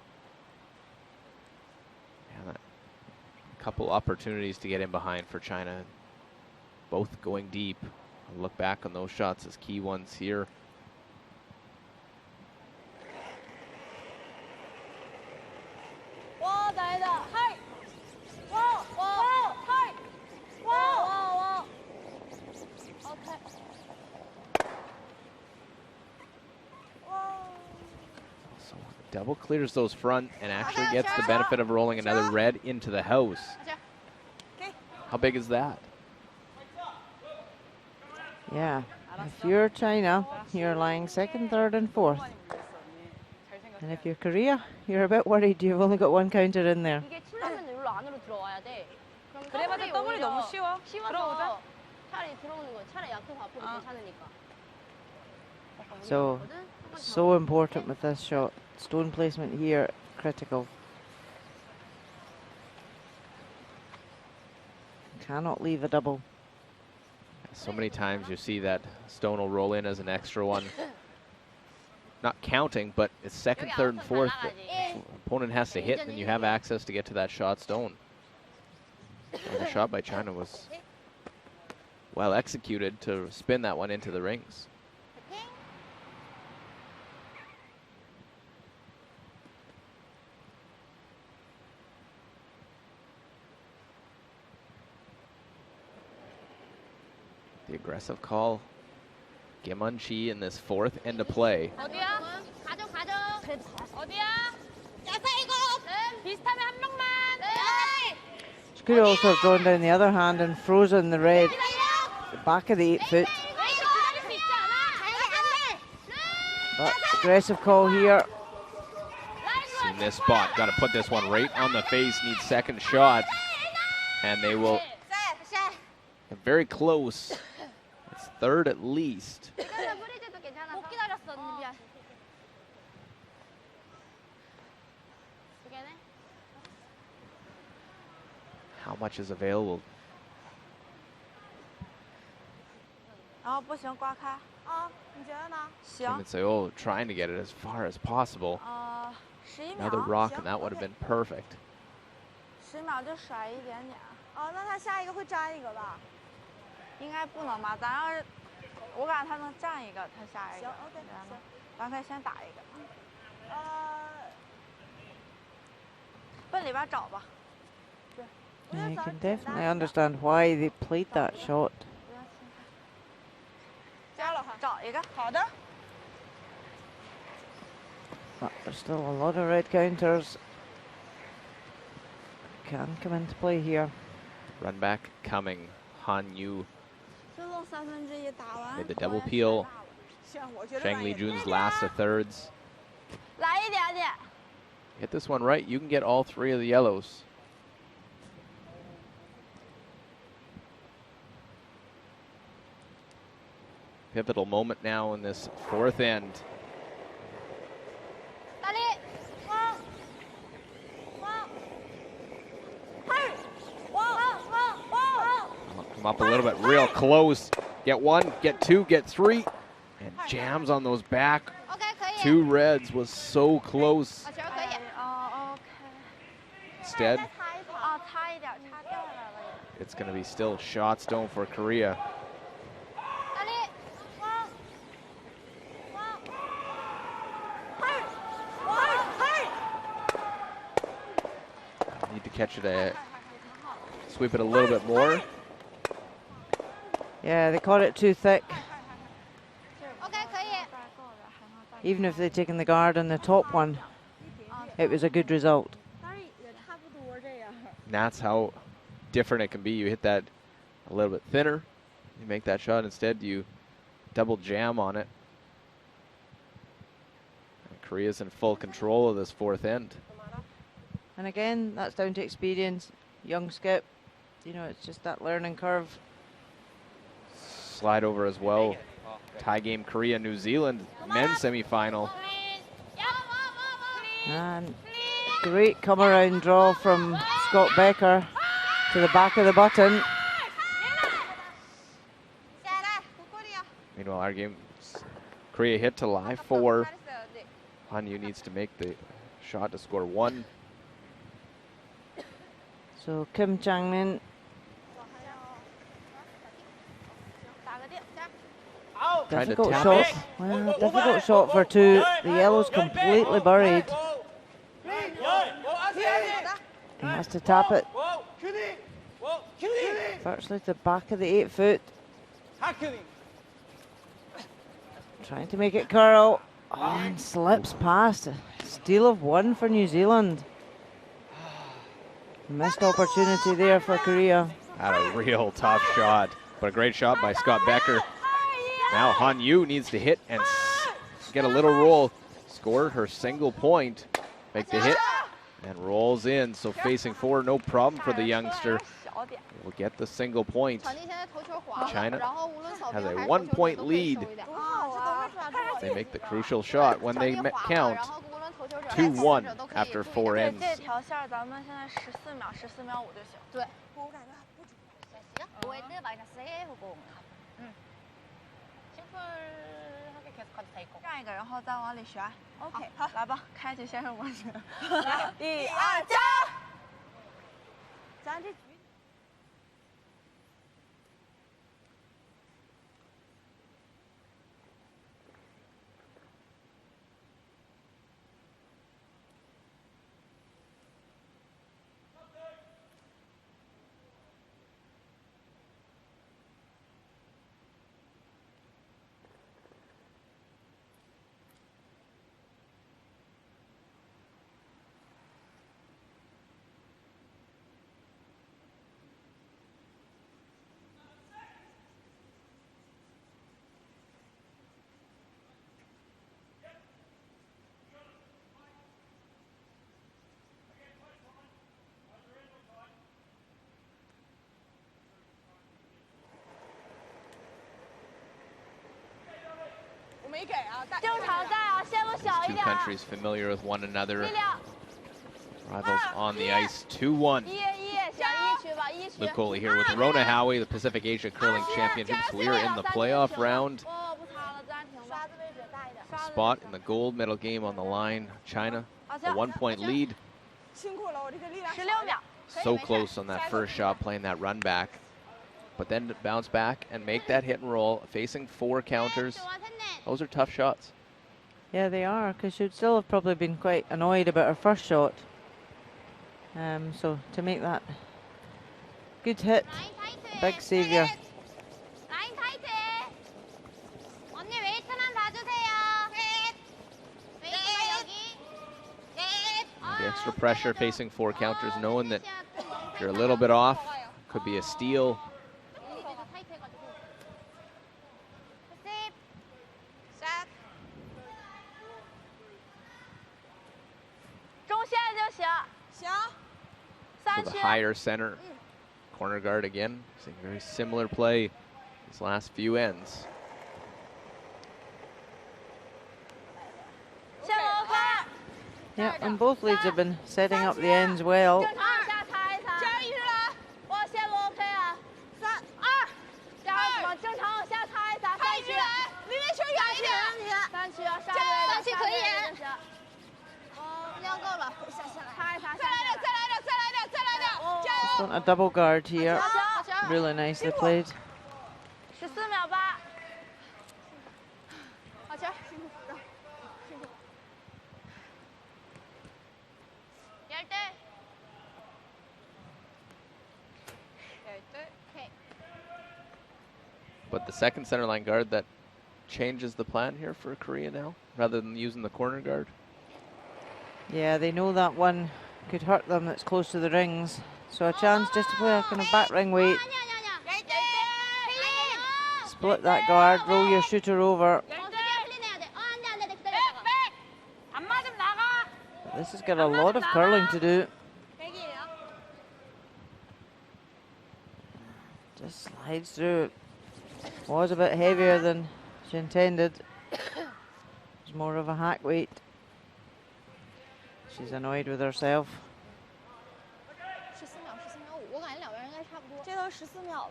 Yeah, a couple opportunities to get in behind for China. Both going deep. I'll look back on those shots as key ones here. double clears those front and actually gets the benefit of rolling another red into the house. How big is that? Yeah, if you're China, you're lying second, third, and fourth. And if you're Korea, you're a bit worried you've only got one counter in there. 이게 치려면 여기로 안으로 들어와야 돼. 그럼 그래봤자 더블이 너무 쉬워. 쉬워서 들어오자. 차라리 들어오는 거 차라리 약해서 앞으로 괜찮으니까. So important with this shot. Stone placement here, critical. Cannot leave a double. So many times you see that stone will roll in as an extra one. Not counting, but it's second, third, and fourth. The opponent has to hit, and you have access to get to that shot stone. And the shot by China was well executed to spin that one into the rings. The aggressive call. Kim Un-chi in this fourth end of play. 어디야? 가져. 어디야? 야, 이거. 비슷하면 한 명만. She could also have drawn down the other hand and frozen the red, the back of the 8 foot. But aggressive call here. Seen this spot. Got to put this one right on the face. Needs second shot. And they will get very close. It's third at least. 못 기다렸어. 미안. How much is available? 不行，刮开。你觉得呢？ Kim 行。 Un-seol trying to get it as far as possible. 11秒。 Another rock and that would have been perfect. 10秒就甩一点点。那他下一个会粘一个吧？应该不能吧？咱要是，我感觉他能占一个，他下一个。行 ，OK， 行。咱可以先打一个。奔里边找吧。 Yeah, you can definitely understand why they played that shot. 找一个。好的。 But there's still a lot of red counters. Can come into play here. Run back coming. Han Yu 最后1/3打完。 made the double peel. Zhang Lijun's last of thirds. 来一点点。 Hit this one right, you can get all three of the yellows. Pivotal moment now in this fourth end. Come up a little bit, real close. Get one, get two, get three. And jams on those back. Two reds was so close. Instead, it's going to be still shot stone for Korea. Need to catch it, sweep it a little bit more. Yeah, they caught it too thick. Even if they'd taken the guard on the top one, it was a good result. And that's how different it can be. You hit that a little bit thinner, you make that shot. Instead, you double jam on it. And Korea's in full control of this fourth end. And again, that's down to experience. Young skip, you know, it's just that learning curve. Slide over as well. Tie game Korea, New Zealand, men's semifinal. And great come around draw from Scott Becker to the back of the button. Meanwhile, our game, Korea hit to lie 4. Han Yu needs to make the shot to score 1. So Kim Chang-min. Difficult shot. Well, difficult shot for 2. The yellow's completely buried. He has to tap it. Virtually to the back of the 8 foot. Trying to make it curl. Oh, and slips past. steal of one for New Zealand. Missed opportunity there for Korea. Had a real tough shot, but a great shot by Scott Becker. Now Han Yu needs to hit and get a little roll. Scored her single point. Make the hit and rolls in. So facing forward, no problem for the youngster. Will get the single point. China has a 1 point lead. They make the crucial shot when they count 2-1 after 4 ends. 让一个，然后再往里旋。OK， 好，来吧，开启先生模式。来，1、2，加！咱这局。 Two countries familiar with one another. Rivals on the ice, 2-1. Luke Coley here with Rona Howie, the Pacific Asia Curling Championships. We're in the playoff round. A spot in the gold medal game on the line. China, a 1 point lead. So close on that first shot, playing that run back. But then to bounce back and make that hit and roll, facing 4 counters. Those are tough shots. Yeah, they are, because she'd still have probably been quite annoyed about her first shot. So to make that good hit, big saviour. The extra pressure facing 4 counters, knowing that if you're a little bit off, could be a steal. So the higher center, corner guard again. Seeing very similar play these last few ends. Yeah, and both leads have been setting up the ends well. Just want a double guard here. Really nicely played. But the second center line guard, that changes the plan here for Korea now, rather than using the corner guard. Yeah, they know that one could hurt them that's close to the rings. So a chance just to play a kind of back ring weight. Split that guard, roll your shooter over. This has got a lot of curling to do. Just slides through. Was a bit heavier than she intended. It's more of a hack weight. She's annoyed with herself.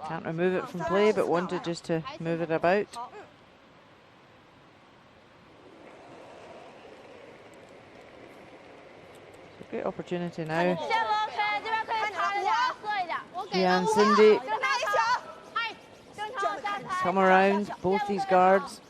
Can't remove it from play, but wanted just to move it about. Great opportunity now. Yeah, and Cindy come around both these guards.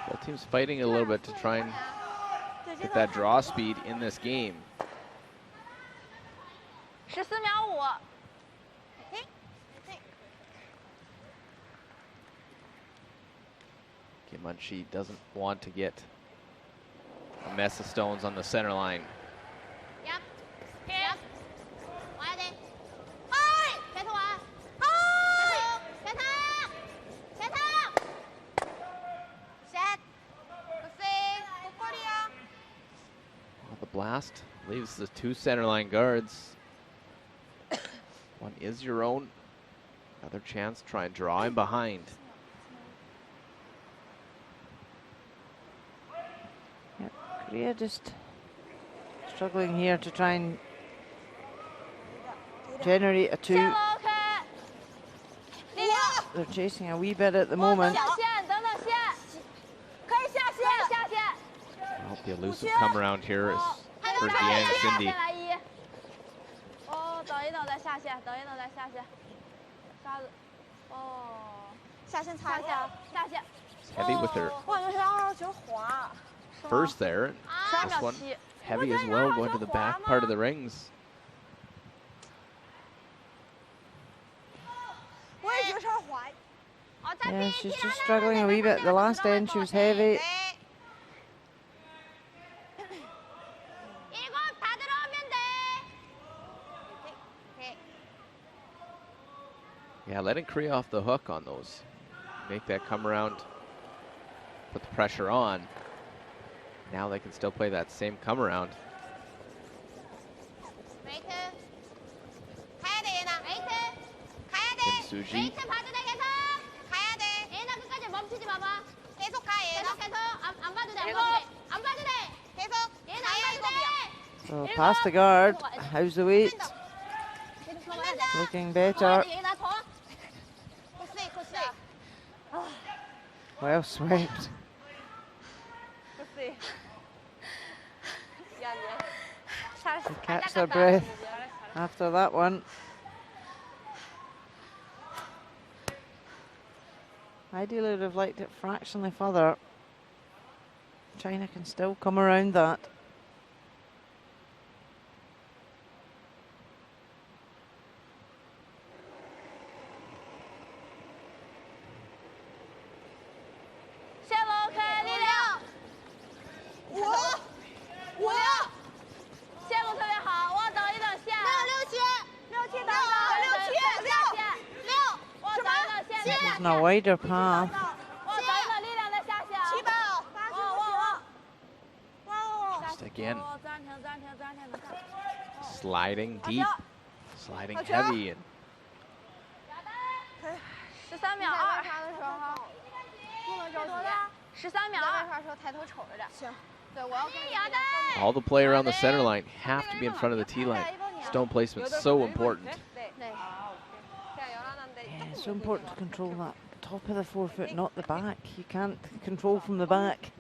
Both teams fighting a little bit to try and get that draw speed in this game. 14秒5。Munchie doesn't want to get a mess of stones on the center line. Yep. Yep. 快啲。開。騎圖啊。開。騎圖。騎圖。Set. good Korea. Well, the blast leaves the 2 center line guards. One is your own. Another chance to try and draw him behind. Korea just struggling here to try and generate a 2. They're chasing a wee bit at the moment. Well, The elusive come around here is for Deang Cindy. 哦，等一等再下线，等一等再下线。沙子，哦，下线擦一下，下线。 Heavy with her 我感觉是229滑。 first there. And this one heavy as well, going to the back part of the rings. 我也觉得稍微滑。 Yeah, she's just struggling a wee bit. The last end she was heavy. 이거 다 들어오면 돼. Yeah, letting Korea off the hook on those. Make that come around, put the pressure on. Now they can still play that same come around. 웨이트. 가야 돼 얘나. 웨이트. 가야 돼. 김수지. 웨이트 봐도 돼 계속. 가야 돼. 얘나 끝까지 멈추지 마봐. 계속 가 얘나. 계속 안 봐도 돼. 안 봐도 돼. 안 봐도 돼. 계속. 얘나 안 봐도 돼. So past the guard. How's the weight? 계속 들어가야 돼. Looking 들어가야 better. 돼. 얘나 더. 코스. Well swept. They catch their breath after that one. Ideally would have liked it fractionally further. China can still come around that. On a wider path. Just again. Sliding deep. Sliding heavy. And 13秒2。13秒2。抬头瞅着点。行。对，我要跟你。 all the play around the center line have to be in front of the tee line. Stone placement so important. Yeah, it's so important to control that top of the 4 foot, not the back. You can't control from the back.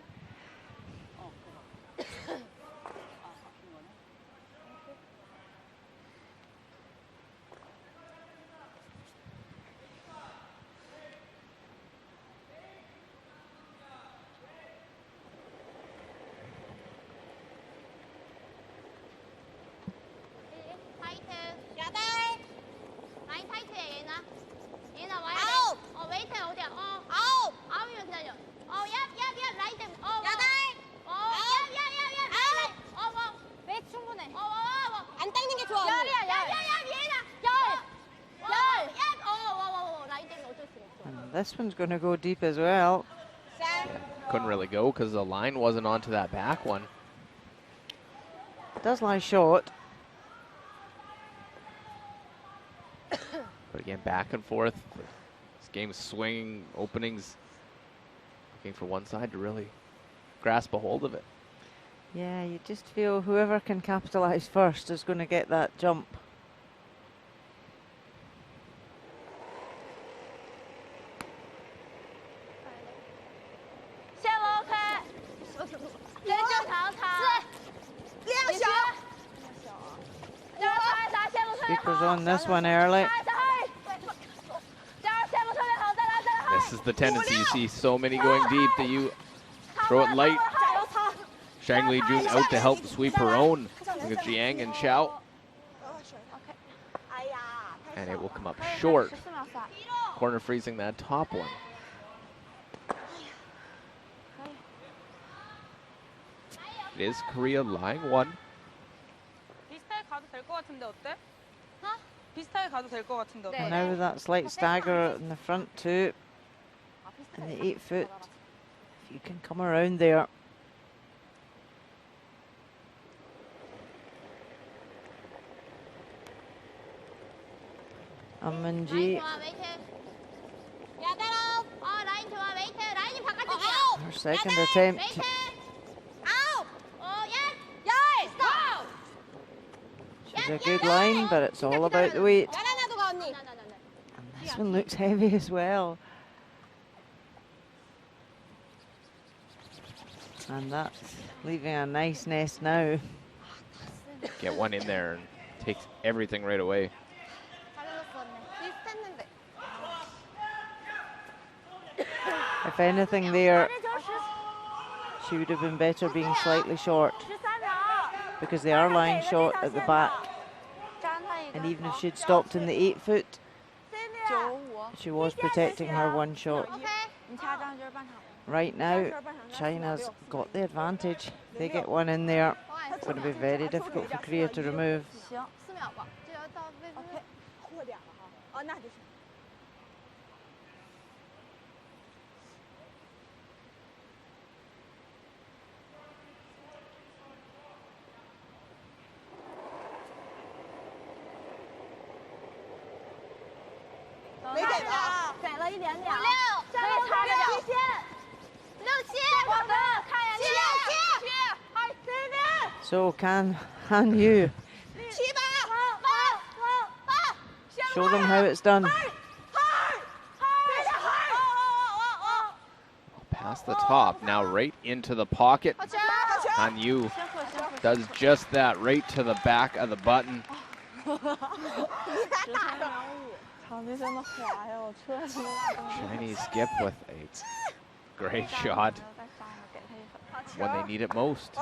This one's going to go deep as well. Couldn't really go because the line wasn't onto that back one. It does lie short. But again, back and forth. This game's swinging, openings. Looking for one side to really grasp a hold of it. Yeah, you just feel whoever can capitalize first is going to get that jump. Speakers on this one early. This is the tendency. You see so many going deep that you throw it light, Shang Li Jun out to help sweep her own. Look at Jiang and Xiao. And it will come up short. Corner freezing that top one. It is Korea lying 1. 비슷하게 가도 될 것 같은데 어때? 비슷하게 가도 될 것 같은데 어때? And now with that slight stagger in the front too. And the 8 foot. If you can come around there. Amanji. Her second attempt. She's a good line, but it's all about the weight. And this one looks heavy as well. And that's leaving a nice nest now. Get one in there and takes everything right away. If anything there, she would have been better being slightly short, because they are lying short at the back. And even if she'd stopped in the 8 foot, she was protecting her 1 shot. Right now, China's got the advantage. They get one in there. It's going to be very difficult for Korea to remove. So can Han Yu show them how it's done? Past the top, now right into the pocket. Han Yu does just that, right to the back of the button. Chinese skip with a great shot when they need it most.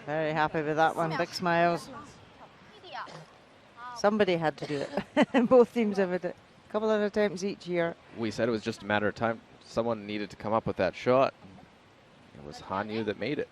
Very happy with that one, big smiles. Somebody had to do it. Both teams have had a couple of attempts each year. We said it was just a matter of time. Someone needed to come up with that shot. It was Han Yu that made it.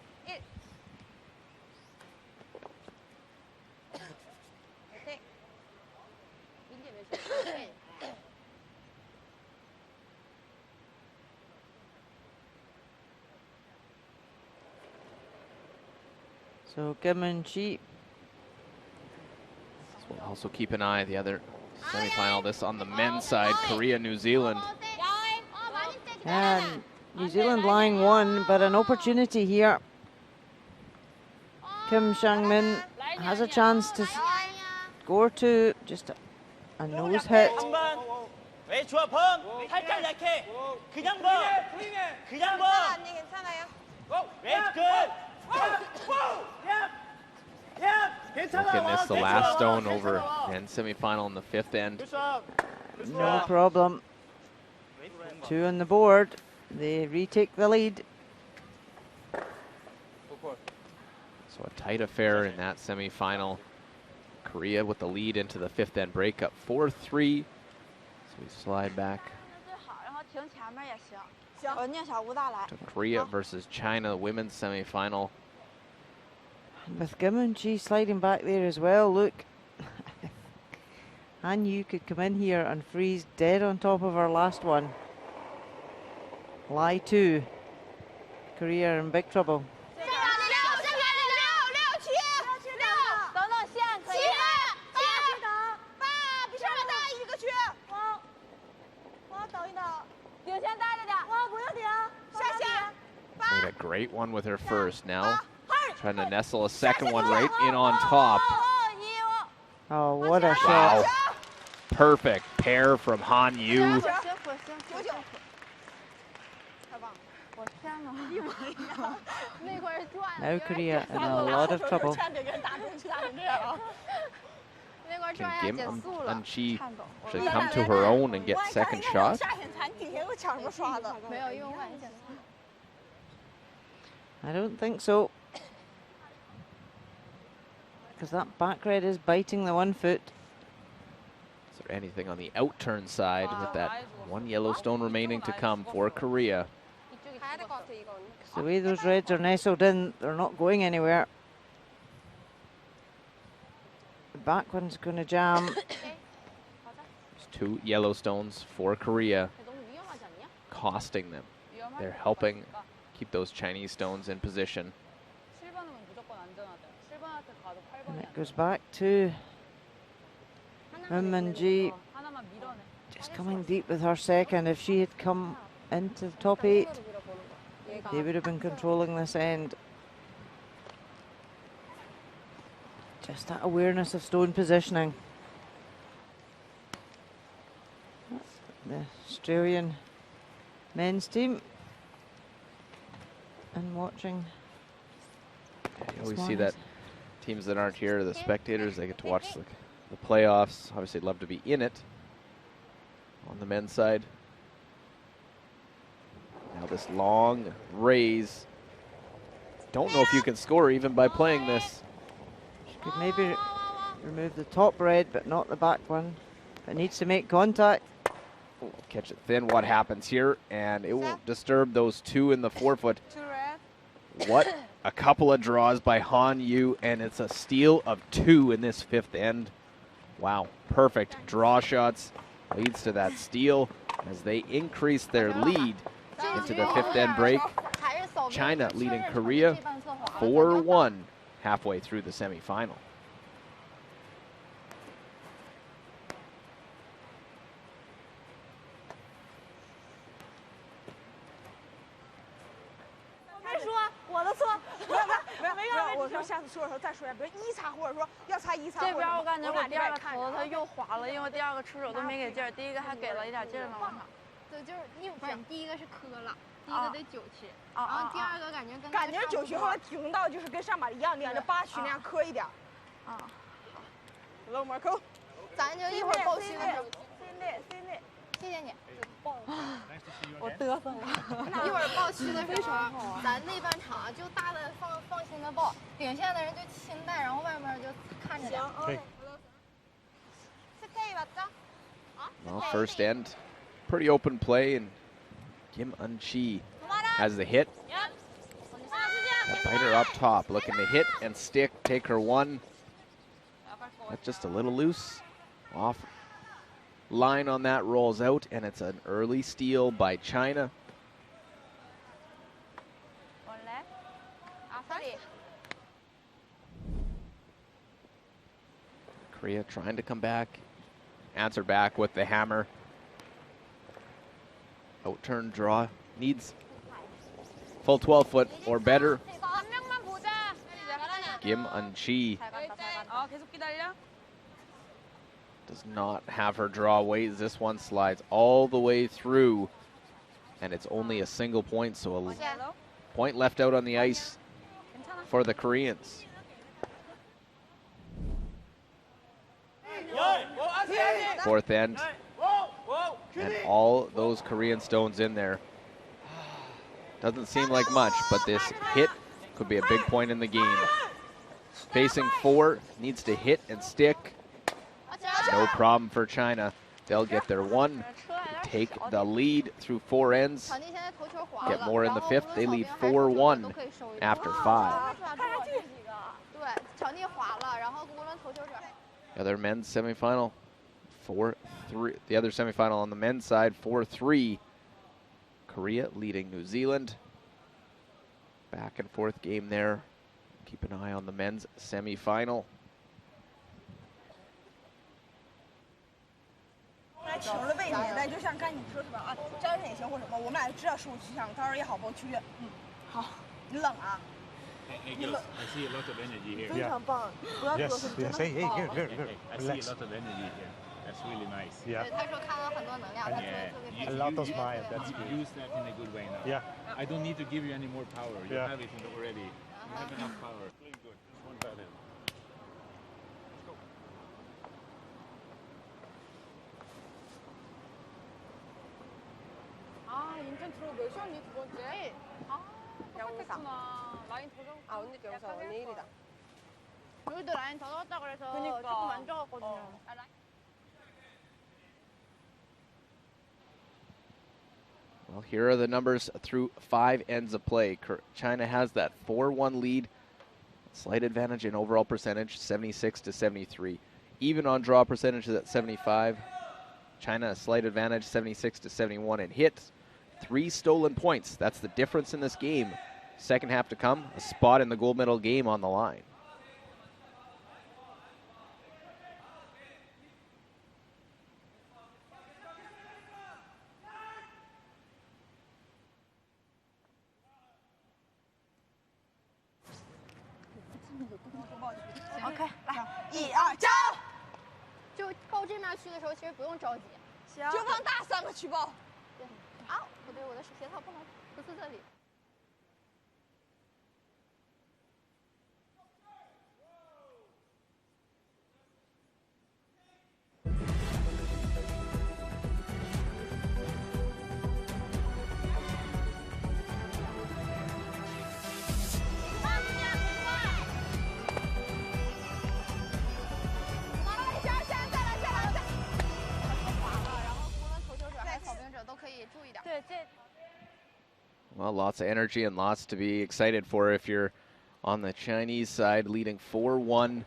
So Kim and Chi. So we'll also keep an eye the other semifinal. This on the men's side, Korea, New Zealand. And New Zealand lying 1, but an opportunity here. Kim Sang-min has a chance to score 2. Just a nose hit. Looking this the last stone over and semifinal in the 5th end. No problem. 2 on the board. They retake the lead. So a tight affair in that semifinal. Korea with the lead into the 5th end breakup, 4-3. So we slide back to Korea versus China, women's semifinal. With Kim and Chi sliding back there as well, look. Han Yu could come in here and freeze dead on top of her last one. Lie 2. Korea in big trouble. Made a great one with her first. Now trying to nestle a second one right in on top. Oh, what a Wow. shot. Perfect pair from Han Yu. Now Korea in a lot of trouble. Can Kim Un-chi actually come to her own and get second shot? I don't think so. Because that back red is biting the 1 foot. Is there anything on the outturn side with that one yellow stone remaining to come for Korea? 가야 될 것 같아 이건. 'Cause the way those reds are nestled in, they're not going anywhere. The back one's going to jam. There's 2 yellow stones for Korea, 너무 위험하지 않냐? costing them. They're helping keep those Chinese stones in position. 7번은 무조건 안전하대. 7번한테 가도 And 8번이 it goes back to Ji. 하나만 밀어내. Just coming deep with her second. If she had come into the top 8, they would have been controlling this end. Just that awareness of stone positioning. The Australian men's team. And watching. You always see that teams that aren't here, the spectators, they get to watch the playoffs. Obviously, love to be in it on the men's side. Now this long raise. Don't know if you can score even by playing this. She could maybe remove the top red, but not the back one. But needs to make contact. Catch it thin. What happens here? And it won't disturb those 2 in the 4 foot. What a couple of draws by Han Yu, and it's a steal of 2 in this 5th end. Wow, perfect draw shots leads to that steal as they increase their lead into the 5th end break. China leading Korea 4-1 halfway through the semifinal.我说下次说的时候再说一下，比如1擦或者说要擦1擦。这边我感觉我第2个投它又滑了，因为第2个出手都没给劲儿，第1个还给了一点劲儿呢往上。对，就是你不是第1个是磕了，第1个得9区，然后第2个感觉跟感觉9区后来停到就是跟上把一样，连着8区那样磕一点。啊，漏门扣。咱就一会儿报区的时候。C 内。谢谢你。我嘚瑟了。一会儿报区的时候，咱那半场就大的放心的报，领先的人就亲带，然后外面就看着点。行。스테이 맞죠? Well, first end, pretty open play, and Kim Un-chi has the hit. That biter up top, looking to hit and stick, take her 1. That's just a little loose. Off line on that, rolls out, and it's an early steal by China. Korea trying to come back. Answer back with the hammer. Outturn draw. Needs full 12 foot or better. Kim Un-chi does not have her draw ways. This one slides all the way through, and it's only a single point, so a point left out on the ice for the Koreans. Fourth end, and all those Korean stones in there. Doesn't seem like much, but this hit could be a big point in the game. Facing 4, needs to hit and stick. No problem for China. They'll get their 1, take the lead through 4 ends. Get more in the 5th. They lead 4-1 after 5. The other men's semifinal, 4-3. The other semifinal on the men's side, 4-3. Korea leading New Zealand. Back and forth game there. Keep an eye on the men's semifinal. 球的位置，那就像刚才你说是吧？啊，粘上也行或什么，我们俩知道15区项，到时候也好报区。好，你冷啊？ I see a lot of energy here. 非常棒，不要多说。Yes. Hey, good. I see a lot of energy here. That's really nice. Yeah. A lot of smile. That's good. Use that in a good way now. Yeah. I don't need to give you any more power. You Yeah. have it already. You have enough power. Playing good. One bad end. 아, 인천 들어 몇 시간이 2번째? 아. 아, 라인 더 잡고. 아 언니 여기서 언니 1이다. 여기도 라인 더 잡았다 그래서 그니까. 조금 안 좋았거든요. Well, here are the numbers through 5 ends of play. China has that 4-1 lead. Slight advantage in overall percentage, 76 to 73. Even on draw percentage at 75. China a slight advantage, 76 to 71 in hits. 3 stolen points. That's the difference in this game. Second half to come, a spot in the gold medal game on the line. OK，来，1、2，加油！就报这面去的时候，其实不用着急。行，就往大3个去报。对，啊，不对，我的鞋套不是这里。Well, lots of energy and lots to be excited for if you're on the Chinese side, leading 4-1.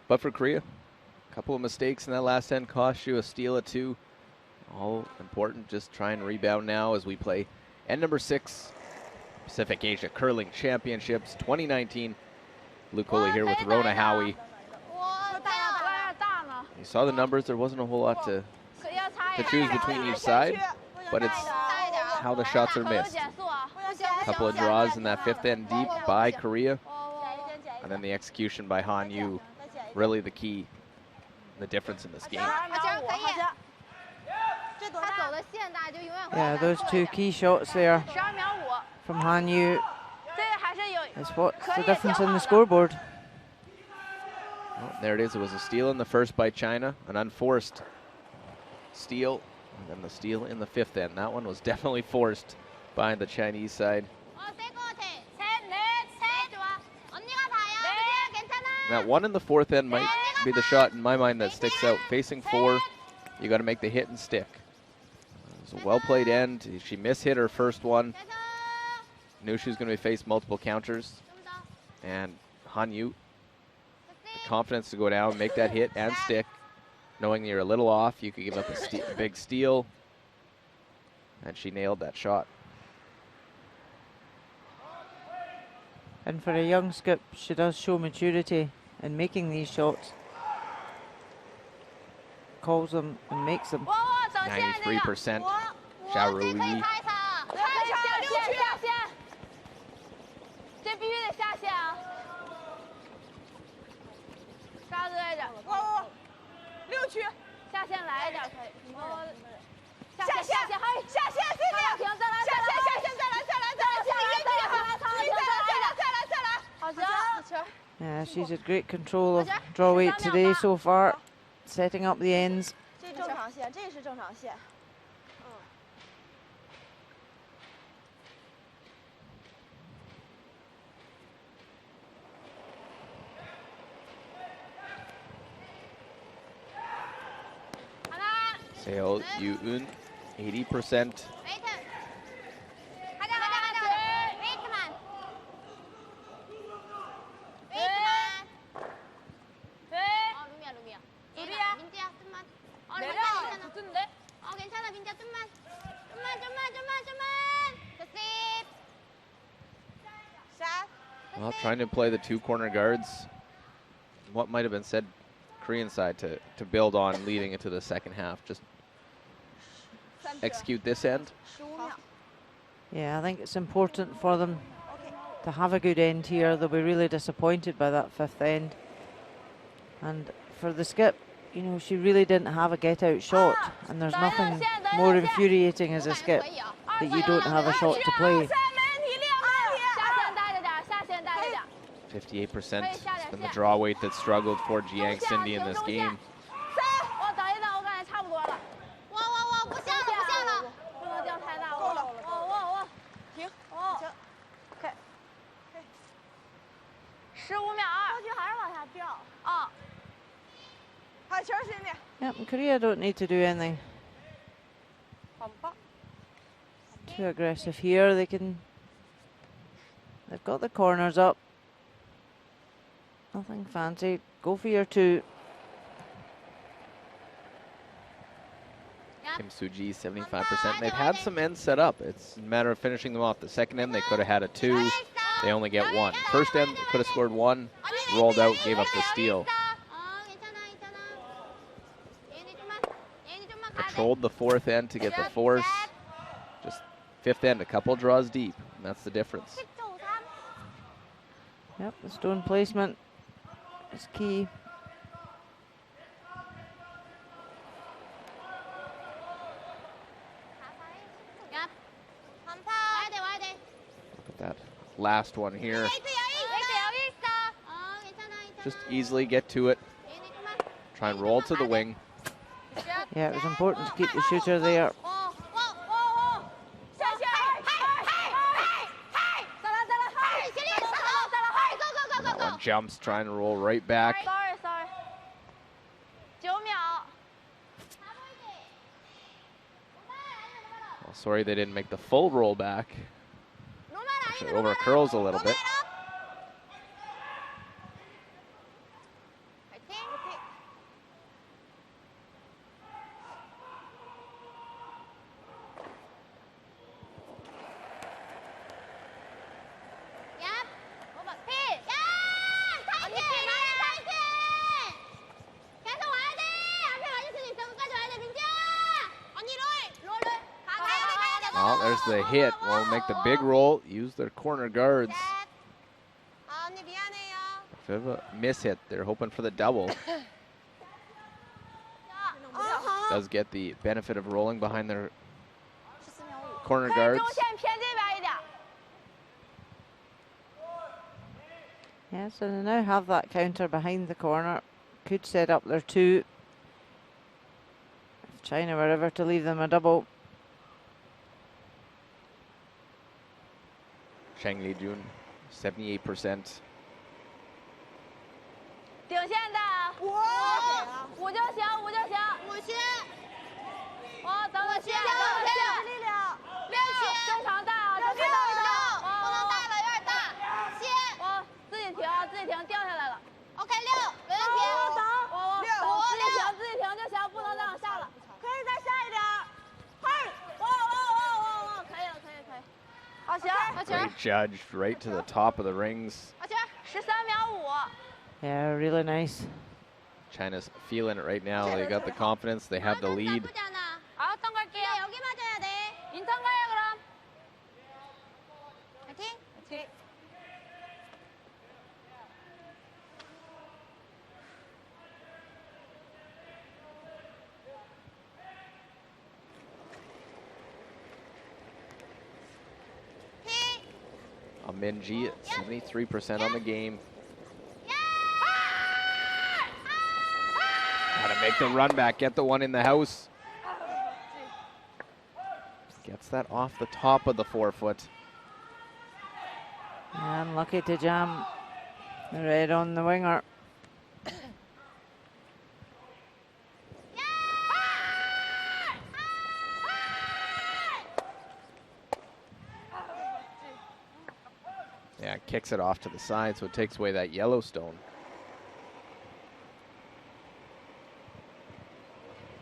But for Korea, a couple of mistakes in that last end cost you a steal of 2. All important. Just try and rebound now as we play end number 6, Pacific Asia Curling Championships 2019. Luke Coley here with Rona Howie. You saw the numbers. There wasn't a whole lot to choose between each side, but it's how the shots are missed. A couple of draws in that 5th end deep by Korea, and then the execution by Han Yu, really the key, the difference in this game. Yeah, those 2 key shots there from Han Yu is what's the difference in the scoreboard. Well, there it is. It was a steal in the first by China, an unforced steal, and then the steal in the 5th end. That one was definitely forced by the Chinese side. That one in the 4th end might be the shot in my mind that sticks out. Facing 4, you got to make the hit and stick. It was a well-played end. She mishit her first one. Knew she was going to face multiple counters. And Han Yu, the confidence to go down, make that hit and stick. Knowing you're a little off, you could give up a big steal. And she nailed that shot. And for a young skip, she does show maturity in making these shots. Calls them and makes them. 93%. Zhao Rui. 这必须得下线啊！沙子来点，6区，下线来一点可以。下线，下线，再来，Yeah, she's had great control of draw weight today so far, setting up the ends. 这正常线，这是正常线。Seo Yu-eun, 80%. Well, trying to play the 2 corner guards. What might have been said Korean side to build on leading into the second half. Just execute this end. Yeah, I think it's important for them to have a good end here. They'll be really disappointed by that 5th end. And for the skip, you know, she really didn't have a get-out shot. And there's nothing more infuriating as a skip that you don't have a shot to play. 58% has been the draw weight that struggled for Jiang Cindy in this game. Korea don't need to do anything too aggressive here. They've got the corners up. Nothing fancy. Go for your 2. Kim Soo-ji, 75%. They've had some ends set up. It's a matter of finishing them off. The second end, they could have had a 2. They only get 1. First end, they could have scored 1, rolled out, gave up the steal. Controlled the 4th end to get the force. Just 5th end, a couple draws deep, and that's the difference. Yep, the stone placement is key. Look at that last one here. Just easily get to it. Try and roll to the wing. Yeah, it was important to keep the shooter there. That one jumps, trying to roll right back. Sorry. 9 秒. Well, sorry they didn't make the full roll back. Actually over curls a little bit. Well, there's the hit. Won't make the big roll. Use their corner guards. Bit of a miss hit. They're hoping for the double. Does get the benefit of rolling behind their corner guards. Yeah, so they now have that counter behind the corner. Could set up their 2. If China were ever to leave them a double. Chang Li-jun, 78%. 顶线的5就行，5就行。5区。等我区，力量。6正常大啊，正常大。不能大了，有点大。7。自己停，掉下来了。OK 6，没问题。自己停就行，不能让下了。可以再下一点。嘿，可以了。好球，好球。 Great judge, right to the top of the rings. 好球，13秒5。 Yeah, really nice. China's feeling it right now. They got the confidence. They have the lead. 어떤 걸게요? 여기 맞아야 돼. 인턴 가요 그럼. 파이팅. 파이팅. Minji, 73% on the game. Gotta make the run back, get the one in the house. Gets that off the top of the 4-foot. Unlucky to jam the red on the winger. Yeah, kicks it off to the side, so it takes away that yellow stone.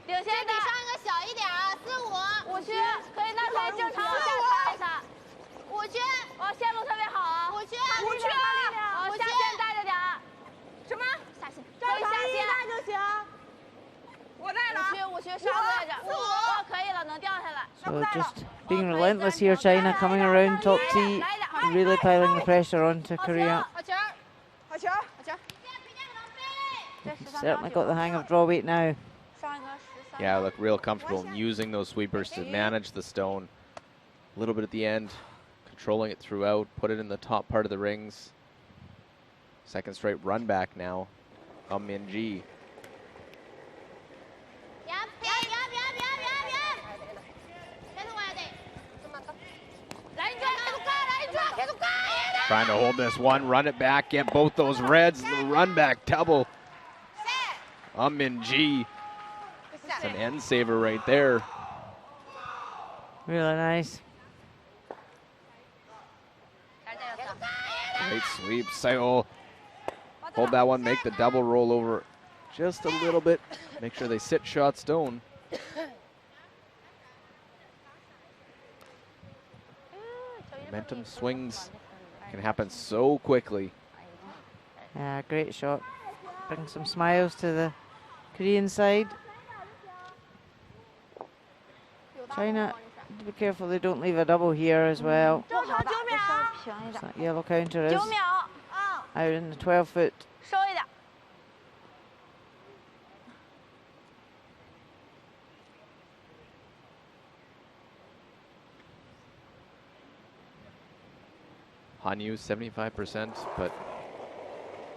顶线的上一个小一点啊，4、5。5区可以，那可以正常往下插一插。5区，线路特别好啊。5区，下线带着点儿。什么？下线。可以下线带就行。我带了。5区稍位置。可以了，能掉下来。 So just being relentless here, China coming around top tee, really piling the pressure onto Korea. Certainly got the hang of draw weight now. Yeah, look real comfortable using those sweepers to manage the stone. A little bit at the end, controlling it throughout, put it in the top part of the rings. Second straight run back now. Minji. Trying to hold this one, run it back, get both those reds, the run back double. Minji. It's an end saver right there. Really nice. Great sweep. Sayo. Hold that one, make the double roll over just a little bit. Make sure they sit shot stone. Momentum swings can happen so quickly. Yeah, great shot. Bring some smiles to the Korean side. China, be careful they don't leave a double here as well. That yellow counter is out in the 12-foot. Hanyu 75%, but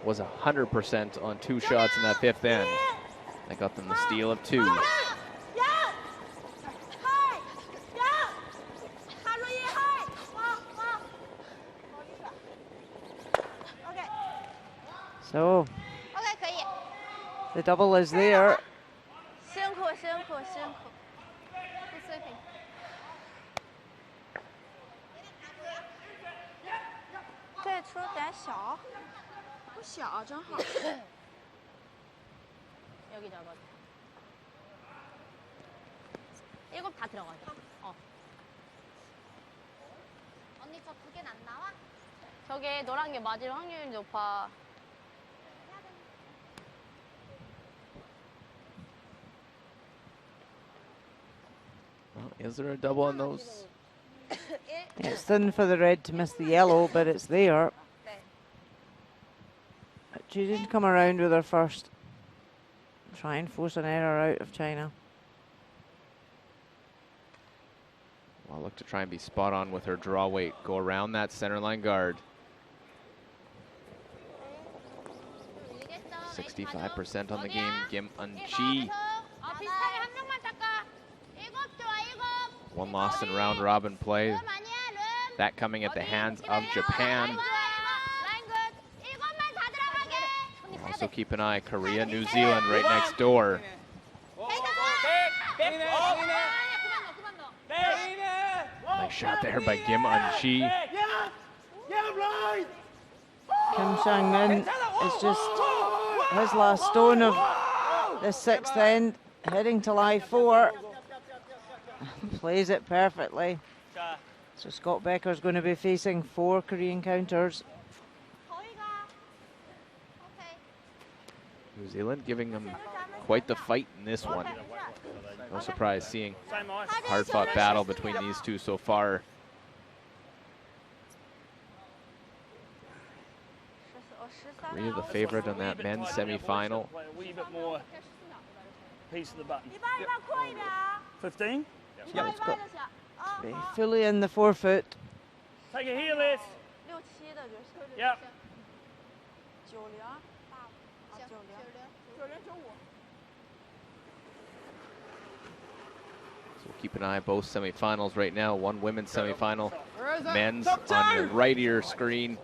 was 100% on 2 shots in that 5th end. That got them the steal of 2. So the double is there. 여기 잡아. 7 다 들어가죠. 언니 저 2개는 안 나와? 저게 노란 게 맞을 확률이 높아. Well, is there a double on those? It's thin for the red to miss the yellow, but it's there. But she didn't come around with her first. Try and force an error out of China. Well, look to try and be spot on with her draw weight. Go around that center line guard. 65% on the game. Kim Un-chi. One loss in round robin play. That coming at the hands of Japan. Also keep an eye, Korea, New Zealand right next door. Nice shot there by Kim Un-chi. Kim Sang-min is just his last stone of the 6th end, heading to lie 4. Plays it perfectly. So Scott Becker's going to be facing 4 Korean counters. New Zealand giving them quite the fight in this one. No surprise seeing a hard-fought battle between these two so far. Korea the favorite on that men's semi-final. A wee bit more piece of the button. 15? So it's got to be fully in the 4-foot. Take it here, Les. Yep. So keep an eye on both semi-finals right now. One women's semi-final, men's on your right ear screen.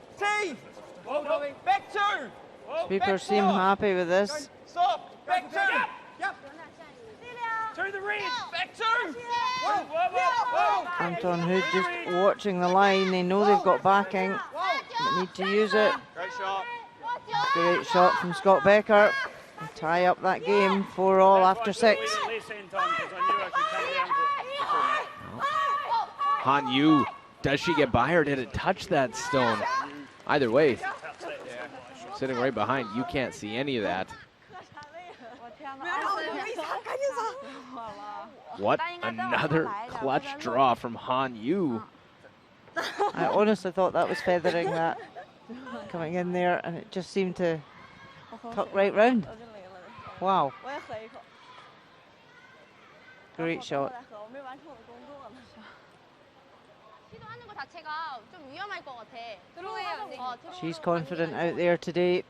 Back turn. Speakers seem happy with this. Stop. Back turn. Yep. To the red. Back turn. Whoa, whoa, whoa, whoa. Anton Hood just watching the line. They know they've got backing. They need to use it. Great shot. Great shot from Scott Becker. They tie up that game 4-all after 6. Han Yu, does she get by or did it touch that stone? Either way, sitting right behind, you can't see any of that. What another clutch draw from Han Yu. I honestly thought that was feathering that coming in there, and it just seemed to tuck right round. Wow. Great shot. She's confident out there today.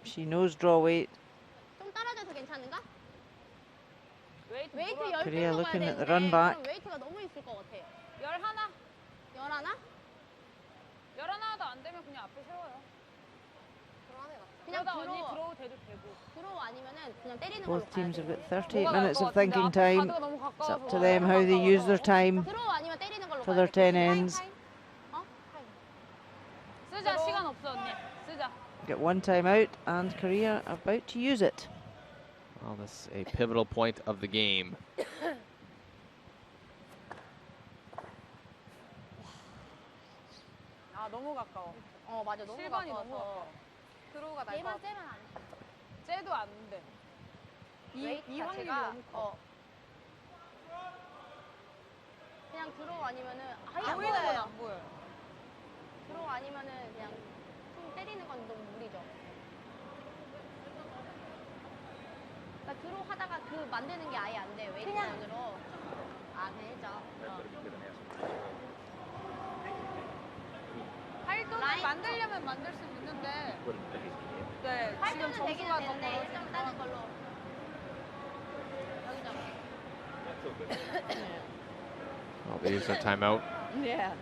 She knows draw weight. Korea looking at the run back. 그냥 들어오 아니면은 그냥 때리는 걸로 Both 가야 teams 돼. have got 38 minutes of thinking time. It's up to them how they use their time 들어오 아니면 때리는 걸로 for 가야 their 돼. 10 ends. 쓰자, 시간 없어, 언니. 쓰자. Get one time out, and Korea are about to use it. Well, this is a pivotal point of the game. 아, 너무 가까워. 맞아. 너무 실반이 너무 가까워서. 가까워. 들어오가 날것 얘만 같아. 째면 안 돼. 쟤도 안 돼. 이 확률이 너무 커. 그냥 들어오 아니면은 아예 안 안 보여요, 보여. 안 보여요. 들어오 아니면은 그냥 좀 때리는 건 너무 무리죠. 그러니까 들어오 하다가 그 만드는 게 아예 안 돼. 웨이트만으로. 아, 그냥 일점. 활동을 만들려면 만들 수 있는데 네, 지금 활동은 되기는 점수가 더 되는데 벌어지니까 1점 따는 걸로. 여기다. Well, they use their timeout. Yeah.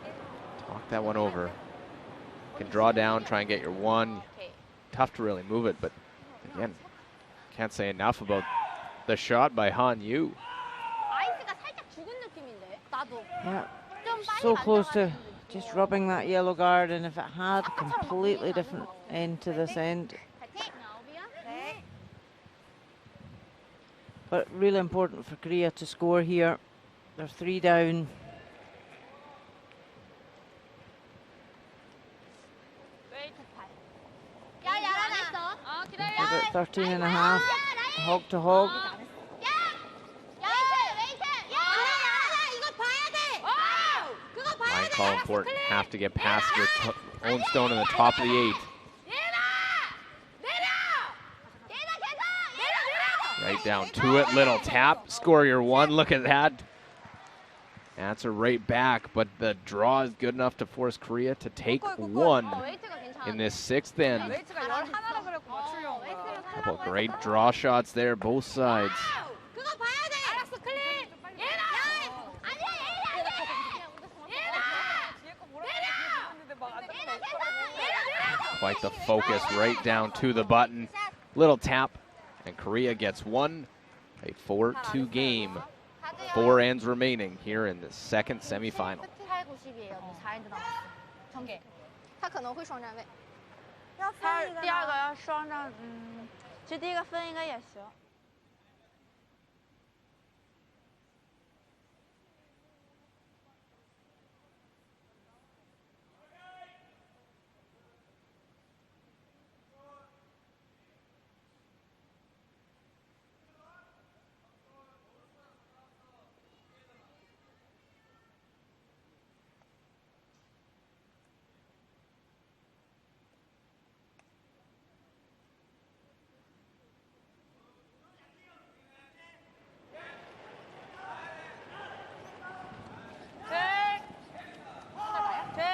Talk that one over. Can draw down, try and get your one. Tough to really move it, but again, can't say enough about the shot by Han Yu. 아이스가 살짝 죽은 느낌인데. 나도. Yeah. 좀 빨리 So close to 만져가지고. just rubbing that yellow guard, and if it had a completely different end to this end. But really important for Korea to score here. They're 3 down. 야, 잘하나? They've got 13 and a half. Hog to hog. Line call important. Have to get past your own stone in the top of the 8. Right down to it. Little tap. Score your one. Look at that. Answer right back, but the draw is good enough to force Korea to take one in this 6th end. 웨이트가 11하나 그랬고 맞추려고. Couple great draw shots there, both sides. 그거 봐야 돼. 알았어, 클릭. 얘나. 아니야, 얘나. Quite the focus right down to the button. Little tap, and Korea gets one. A 4-2 game. 4 ends remaining here in the 2nd semifinal. 8, 90이에요. 4엔드 남았어. 전개. 他可能会双站位。要分一个呢。第二个要双战，其实第一个分应该也行。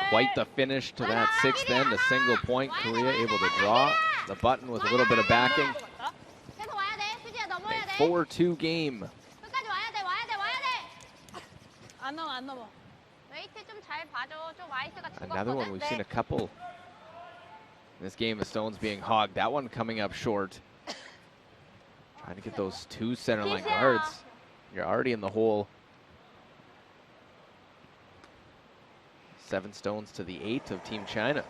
Quite the finish to that 6th end, a single point. Korea able to draw the button with a little bit of backing. 계속 와야 돼. 수지야 넘어야 A 돼. 4-2 game. 끝까지 와야 돼. 와야 돼. 와야 돼. 안 넘어, 안 넘어. 웨이트 좀 잘 봐줘. 좀 아이스가 Another one, we've 죽었거든. seen a couple in this game of stones being hogged. That one coming up short. Trying to get those 2 center line guards. You're already in the hole. 7 stones to the 8 of Team China.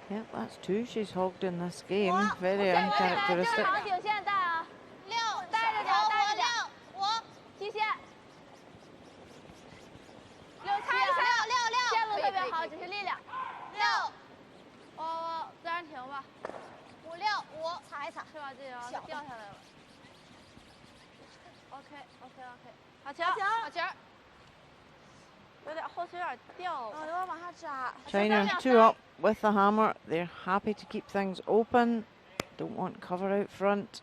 Yep, that's 2 she's hogged in this game. Very uncharacteristic. 好，底线带啊。6，带着点，带着点。5，极限。6，猜一猜。6，线路特别好，只是力量。6，自然停吧。5，6，踩一踩。是吧？这样掉下来了。OK。好球，好球。有点后期有点掉了。有点往下扎。 China 2 up with the hammer. They're happy to keep things open. Don't want cover out front.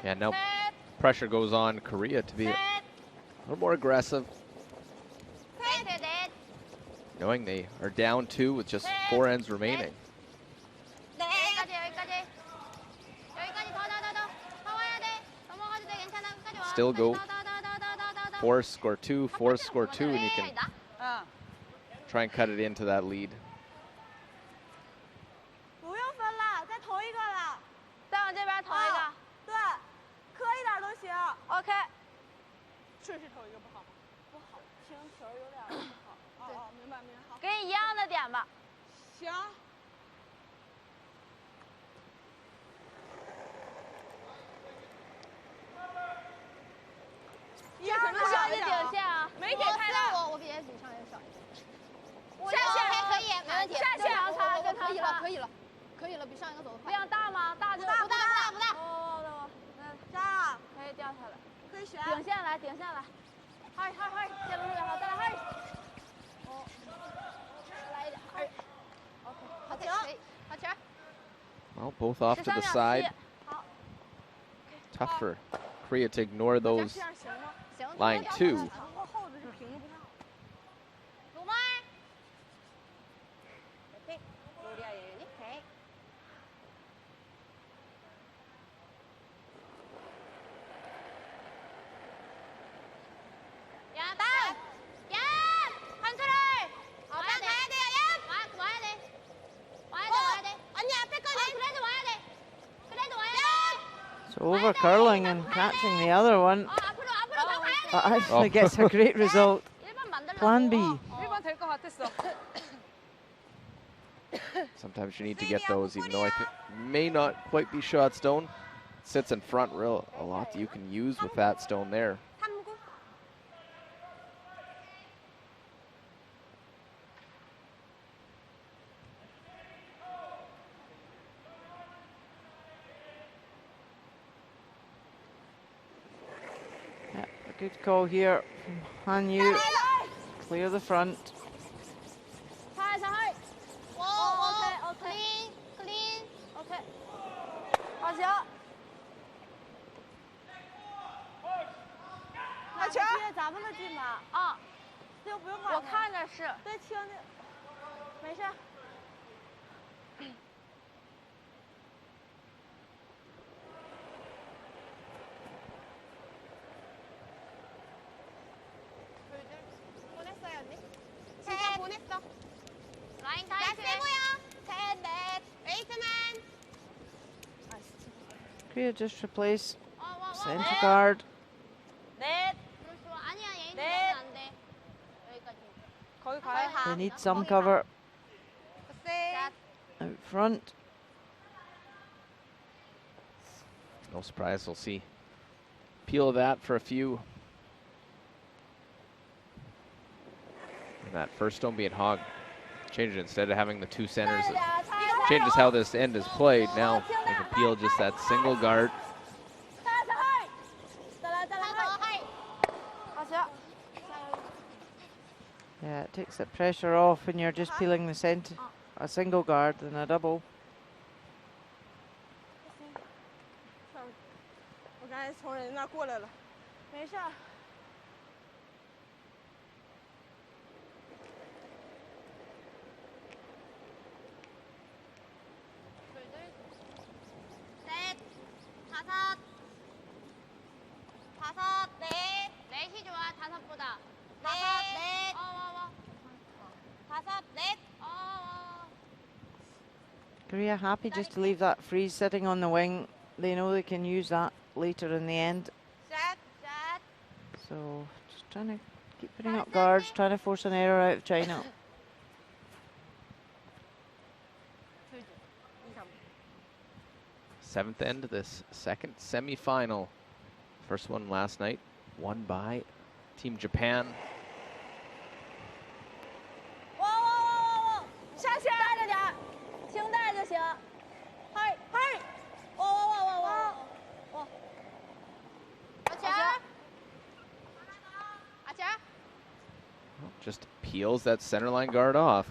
Yeah, no pressure goes on Korea to be a little more aggressive, knowing they are down 2 with just 4 ends remaining. Still go force, score two, force, score two, and you can try and cut it into that lead. 不用分了，再投一个了。再往这边投一个。对，磕一点都行。OK。顺势投一个不好吗？不好，停球有点不好。哦，明白明白，好。给你一样的点吧。行。不小心顶线啊！没给太大。我比也比上也少一点。下线可以，没问题。下线可以了，可以了，可以了，比上一个走得快。量大吗？大就不大。哦，这样可以掉下来，可以选。顶线来，顶线来。嗨，接住好，再来嗨。哦，再来一点，嗨。OK， 好停，好球。Well, both off to the side. Tough for Korea to ignore those line two. 做咩？So over curling and catching the other one. But actually gets a great result. Plan B. Sometimes you need to get those, even though I may not quite be shot stone. Sits in front, a lot that you can use with that stone there. Yeah, a good call here from Han Yu. Clear the front. OK， 好球！那球接咱们的进吧。啊，这就不用管。我看着是。对，轻的，没事。라인 다 세고요. 셋, 넷. 에이트맨. Korea just replace center guard. 넷. 아니야, 얘는 넷. 안 돼. 여기까지. 거기 가요. They need some cover 셋. out front. No surprise, we'll see. Peel that for a few. And that first stone being hog. Change it instead of having the two centers. It changes how this end is played. Now they can peel just that single guard. Yeah, it takes the pressure off when you're just peeling the center. A single guard than a double. 我刚才从人那过来了，没事。셋, 다섯, 다섯, 넷. 넷이 좋아, 다섯보다. 다섯, 넷. 다섯, 넷. Korea happy just to leave that freeze sitting on the wing. They know they can use that later in the end. 셋. So just trying to keep putting up guards, trying to force an error out of China. Seventh end of this second semi-final. First one last night, won by Team Japan. 下线带着点，轻带就行。嗨嗨，Just peels that center line guard off.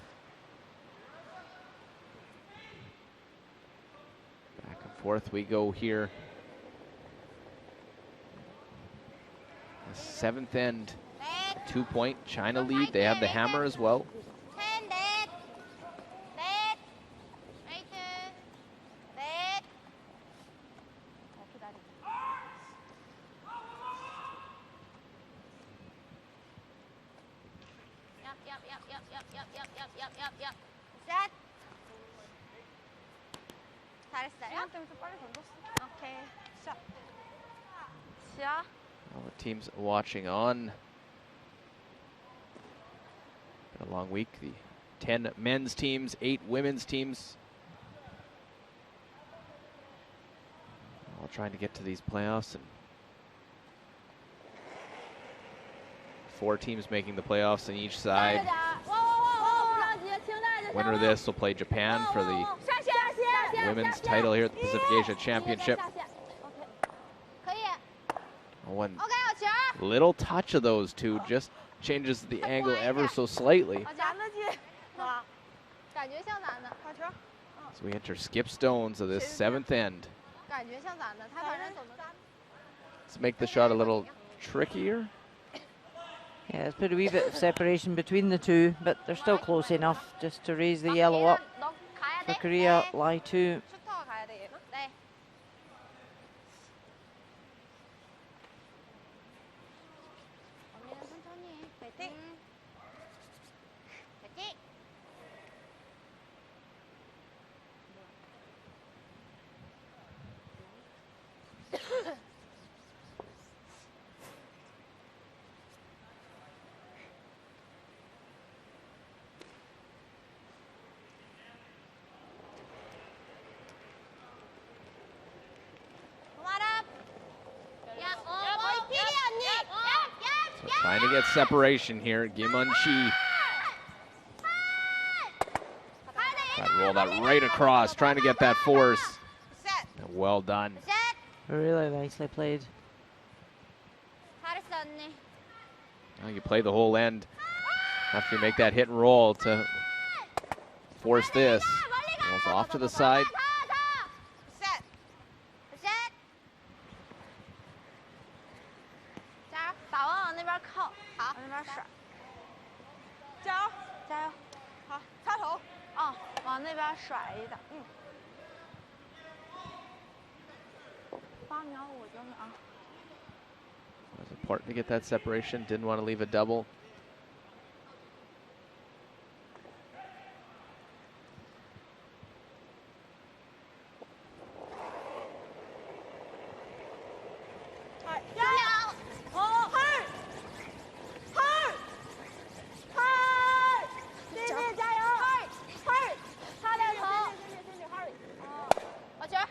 Back and forth we go here. The seventh end, 2-point China lead. They have the hammer as well. 셋, 넷. 넷. 에이트. 넷. Yep. Set. 잘했어요. Okay. All the teams watching on. Been a long week. The 10 men's teams, 8 women's teams. All trying to get to these playoffs, and 4 teams making the playoffs on each side. Winner of this will play Japan for the women's title here at the Pacific Asia Championship. One little touch of those two just changes the angle ever so slightly. So we enter skip stones of this 7th end. Let's make the shot a little trickier. Yeah, let's put a wee bit of separation between the two, but they're still close enough just to raise the yellow up for Korea. Lie 2. Trying to get separation here. Kim Un-chi. Try to roll that right across, trying to get that force. Well done. Really nicely played. Now you play the whole end after you make that hit and roll to force this. Rolls off to the side. It was important to get that separation. Didn't want to leave a double.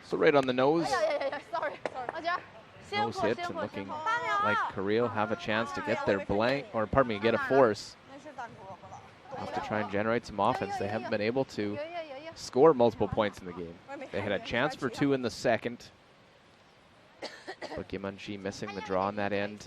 So right on the nose. Nose hit and looking like Korea will have a chance to get their blank, or pardon me, get a force. Have to try and generate some offense. They haven't been able to score multiple points in the game. They had a chance for 2 in the second, but Kim Un-chi missing the draw on that end.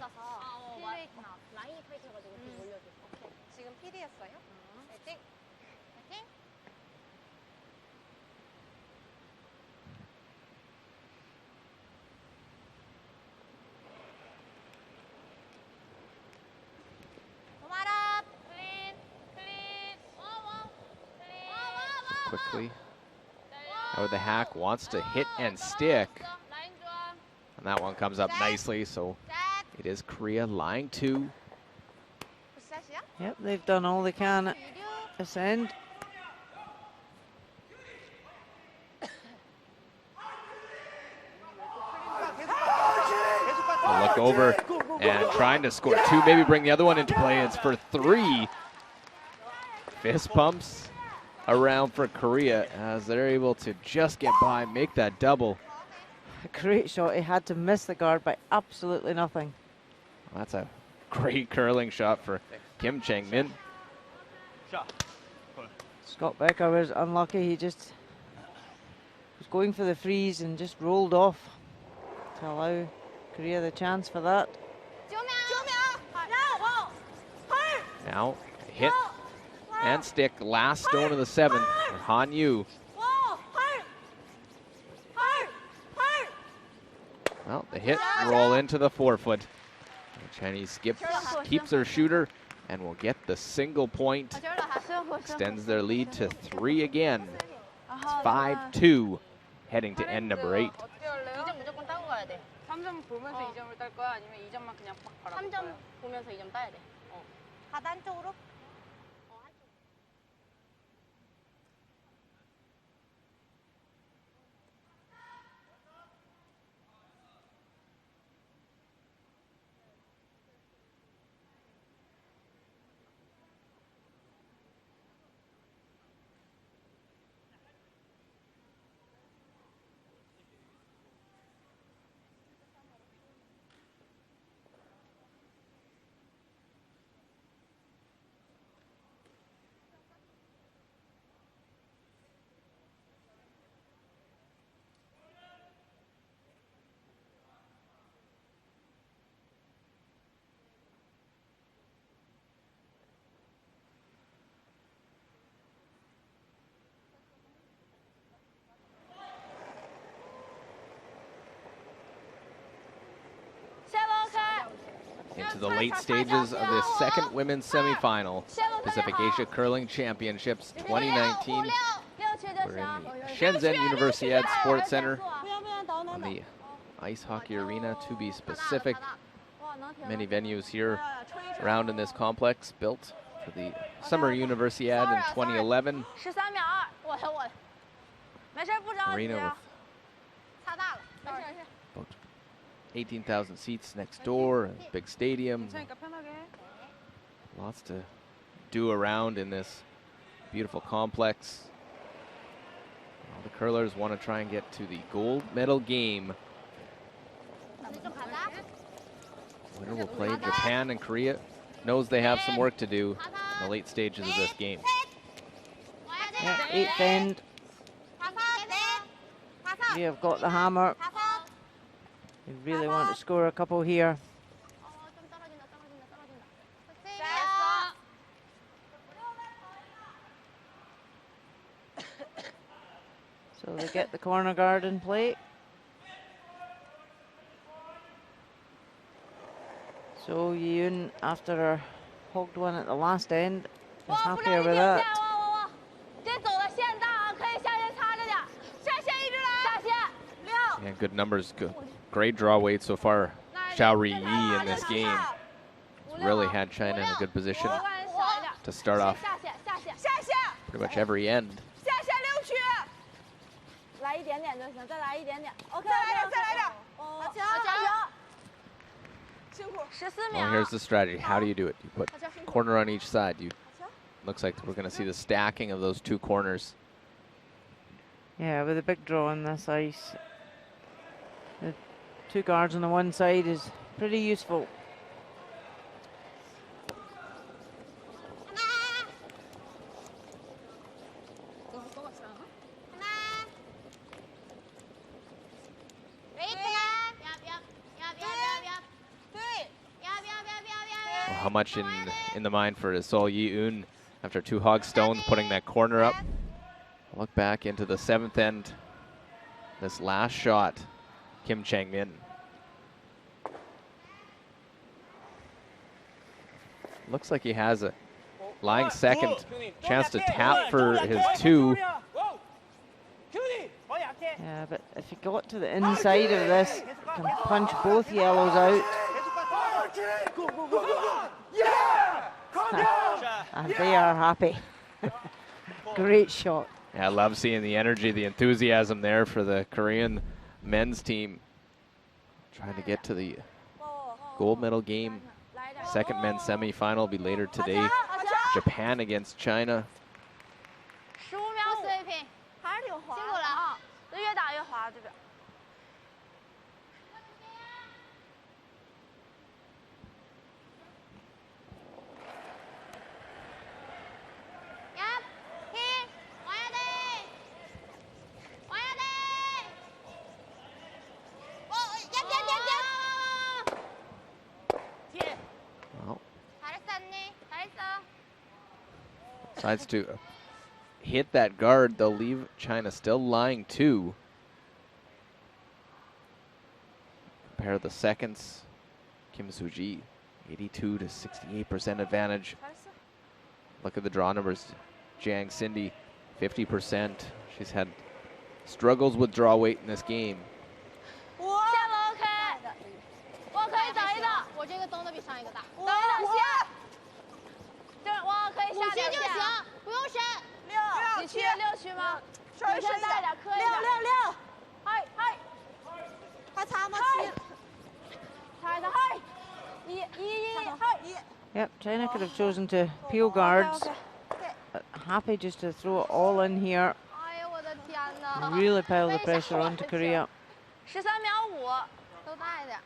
Quickly. Oh, the hack wants to hit and stick. And that one comes up nicely, so it is Korea line 2. Yep, they've done all they can at this end. A look over and trying to score 2, maybe bring the other one into play. It's for 3. Fist pumps around for Korea as they're able to just get by, make that double. A great shot. He had to miss the guard by absolutely nothing. Well, that's a great curling shot for Kim Chang-min. Scott Becker was unlucky. He just was going for the freeze and just rolled off to allow Korea the chance for that. Now Hit and stick, last stone of the 7th. Han Yu. Well, the hit and roll into the 4-foot. The Chinese keeps their shooter and will get the single point. Extends their lead to 3 again. It's 5-2 heading to end number 8. 3점 보면서 2점을 딸 거야? 아니면 2점만 그냥 팍 바라볼 거야? 3점 보면서 2점 따야 돼. 하단 쪽으로? into the late stages of this second women's semifinal, Pacific Asia Curling Championships 2019. We're in the Shenzhen Universiade Sports Center on the ice hockey arena, to be specific. Many venues here around in this complex, built for the Summer Universiade in 2011. Arena with about 18,000 seats next door, a big stadium. Lots to do around in this beautiful complex. All the curlers want to try and get to the gold medal game. Winner will play Japan and Korea. Knows they have some work to do in the late stages of this game. Yeah, 8th end. We have got the hammer. We really want to score a couple here. So they get the corner guard in play. So Yoon, after her hogged one at the last end, is happier with that. Yeah, good numbers, good, great draw weight so far. Xiao Riyi in this game has really had China in a good position to start off pretty much every end. Well, here's the strategy. How do you do it? You put corner on each side. Looks like we're going to see the stacking of those two corners. Yeah, with a big draw on this ice, the two guards on the one side is pretty useful. How much in the mind for Sol Yi-un after two hog stones, putting that corner up. Look back into the 7th end. This last shot, Kim Chang-min. Looks like he has a lying second chance to tap for his 2. Yeah, but if he got to the inside of this, he can punch both yellows out. And they are happy. Great shot. Yeah, I love seeing the energy, the enthusiasm there for the Korean men's team. Trying to get to the gold medal game. Second men's semifinal will be later today. Japan against China. 15秒水平，还是挺滑，辛苦了啊！这越打越滑，这边。Decides to hit that guard. They'll leave China still lying 2. Compare the seconds. Kim Soo-ji, 82 to 68% advantage. Look at the draw numbers. Jiang Cindy, 50%. She's had struggles with draw weight in this game. ？Yep, China could have chosen to peel guards. But happy just to throw it all in here. Really pile the pressure onto Korea. 13秒5，都大一点。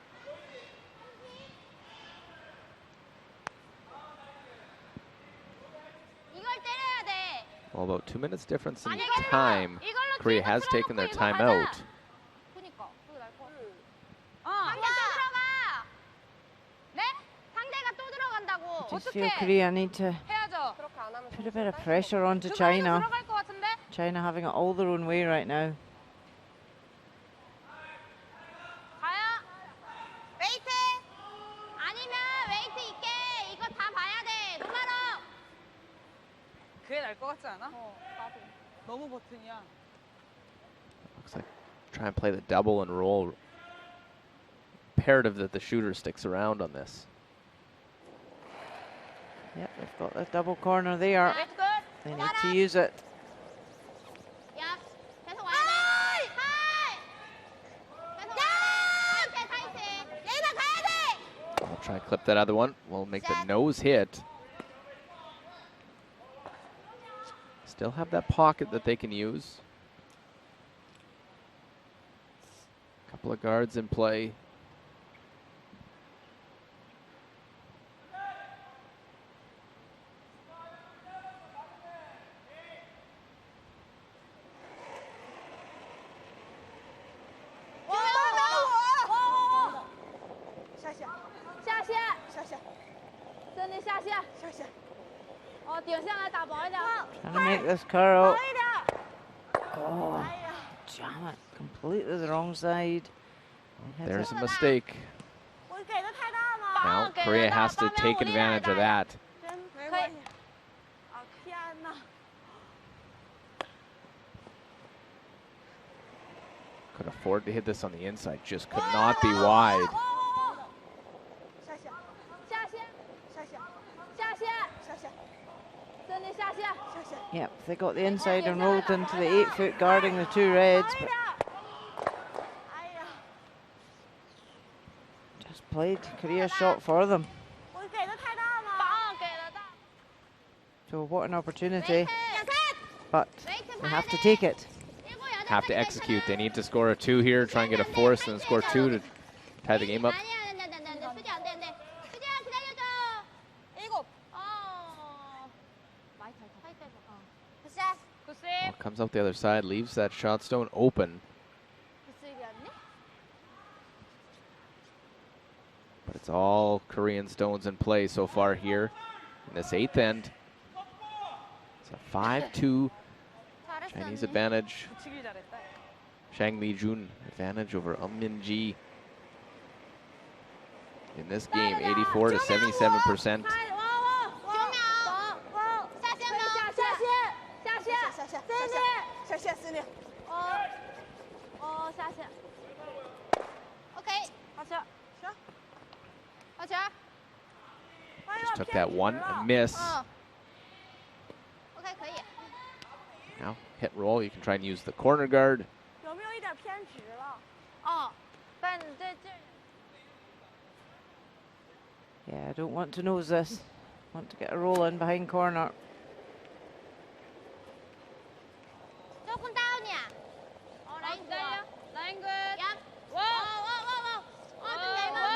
Well, about 2 minutes difference in time. Korea has taken their timeout. I just feel Korea need to put a bit of pressure onto China. China having it all their own way right now. Looks like try and play the double and roll. Imperative that the shooter sticks around on this. Yep, they've got the double corner there. That's good. They need to use it. Yep. 계속 와야 돼. 하이. 계속 와야 돼. 타이트. 레이나 가야 돼. I'll try and clip that other one. We'll make the nose hit. Still have that pocket that they can use. Couple of guards in play. Trying to make this curl. Oh, jam it. Completely the wrong side. There's a mistake. Now Korea has to take advantage of that. Could afford to hit this on the inside, just could not be wide. Yep, they got the inside and rolled into the 8-foot guarding the two reds, but just played Korea's shot for them. So what an opportunity, but they have to take it. Have to execute. They need to score a 2 here, try and get a force, and score 2 to tie the game up. Well, comes out the other side, leaves that shot stone open. But it's all Korean stones in play so far here in this 8th end. It's a 5-2 Chinese advantage. Shang Li-jun advantage over Min-ji in this game, 84 to 77%. Just took that one, a miss. Now hit roll, you can try and use the corner guard. Yeah, I don't want to nose this. Want to get a roll in behind corner. 조금 다운이야. 라인 기다려. 라인 굿. 얍. 와. 좀 얇아.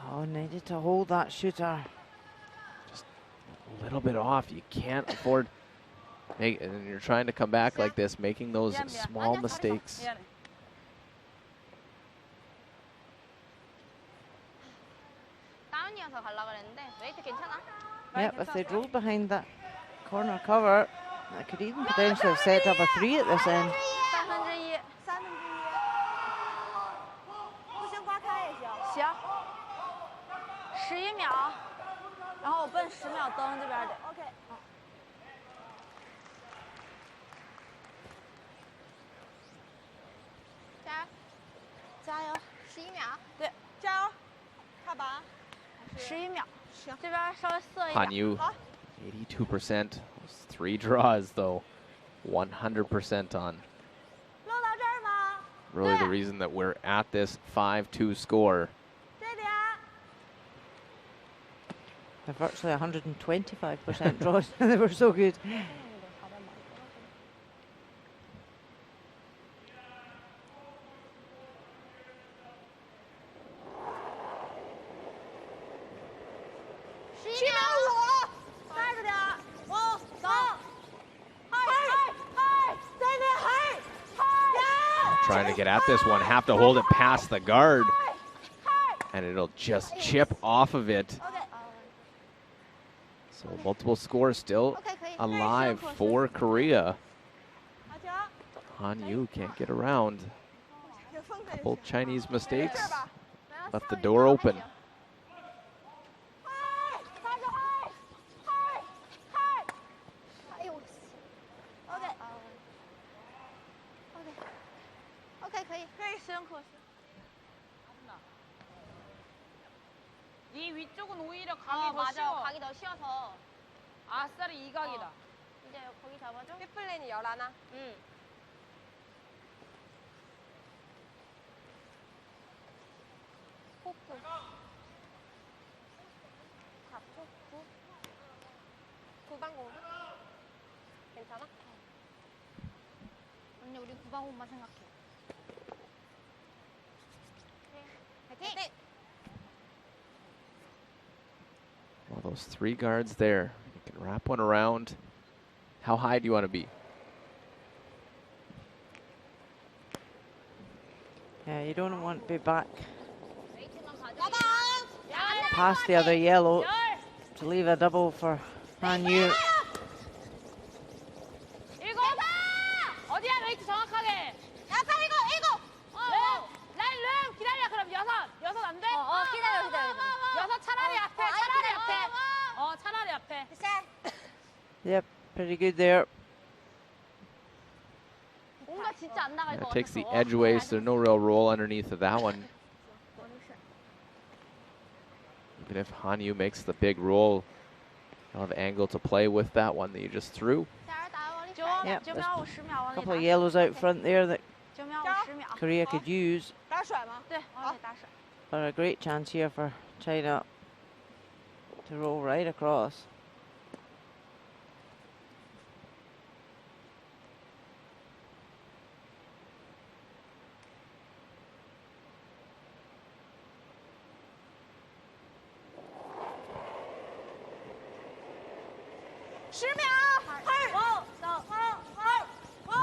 Oh, needed to hold that shooter. Just a little bit off. You can't afford, and you're trying to come back like this, making those small mistakes. Yep, if they'd rolled behind that corner cover, I could even potentially have set up a 3 at this end. 11秒，然后我奔10秒灯这边得。OK。加油！11秒。对，加油！踏板。11秒。行，这边稍微涩一点。Han Yu, 82%. Those 3 draws though, 100% on. Really the reason that we're at this 5-2 score. They're virtually 125% draws. They were so good. Trying to get at this one, have to hold it past the guard, and it'll just chip off of it. So multiple scores still alive for Korea. Han Yu can't get around. Couple Chinese mistakes, left the door open. 辛苦. 네 위쪽은 오히려 가기 더 맞아. 쉬워. 가기 더 쉬워서. 아싸리 이각이다. 이제 거기 잡아줘. 피플랜이 11. 응. 포크. 잡초? 9방 공부? 괜찮아? 언니 우리 구방호만 생각해. 파이팅! Well, those 3 guards there. You can wrap one around. How high do you want to be? Yeah, you don't want to be back 야, past the other yellow to leave a double for Han Yu. 7. 어디야 웨이트 정확하게. 야, 이거. 라인 기다려. 그럼 6 안 돼? 기다려. 6 차라리 앞에. 차라리 앞에. Yep, pretty good there. 뭔가 진짜 안 나갈 Yeah, 것 takes the 같아서. edge away, so no real roll underneath of that one. Even if Hanyu makes the big roll, you'll have angle to play with that one that you just threw. Yep, there's 9秒5 10秒往里 couple of 打 yellows out front there that 9秒5 10秒 Korea could use. 打甩吗？对往里打水 But a great chance here for China to roll right across.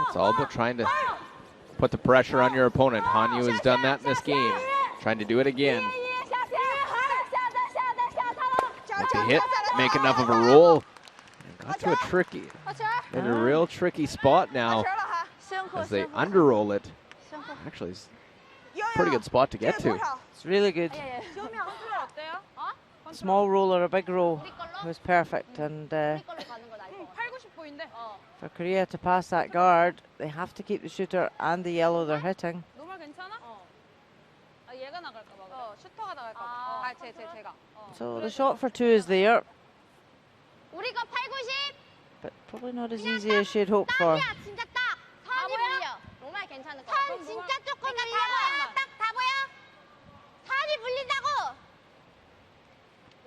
It's all about trying to put the pressure on your opponent. Hanyu has done that in this game. Trying to do it again. Make the hit, make enough of a roll. And got to in a real tricky spot now as they underroll it. Actually, it's a pretty good spot to get to. It's really good. Small roll or a big roll was perfect, and 우리 걸로 가는 거 나을 것 같아. 8, 90보인데. for Korea to pass that guard, they have to keep the shooter and the yellow they're hitting. 노말 괜찮아? 아, 얘가 나갈까 봐. 슈터가 나갈까 봐. 제가. So the shot for 2 is there, 우리 거 8, 90. but probably not as easy as she'd hoped for. 야, 진짜 딱. 턴이 불려. 노말 괜찮을 것 같아. 턴 진짜 조금 불려. 딱 다 보여? 턴이 불린다고.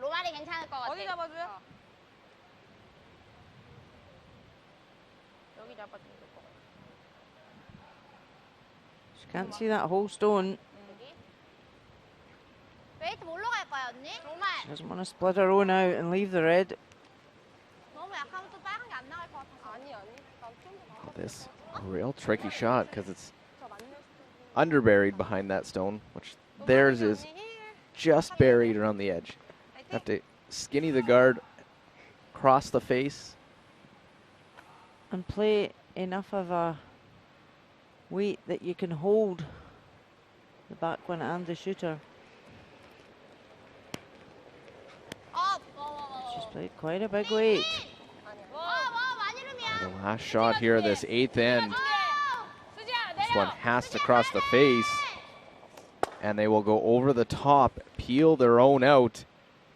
로말이 괜찮을 것 같아. 어디 잡아줘요? 여기 잡아주면 될 것 같아. She can't see that whole stone. 여기. 웨이트 뭘로 갈 거야, 언니? 로말. She doesn't want to split her own out and leave the red. 너무 약하면 또 빨간 게 안 나갈 것 같아서. 아니. 난좀더 나가. This real tricky shot because it's underburied behind that stone, which theirs is just buried around the edge. Have to skinny the guard, cross the face. And play enough of a weight that you can hold the back one and the shooter. She's played quite a big weight. The last shot here, this 8th end. This one has to cross the face. And they will go over the top, peel their own out.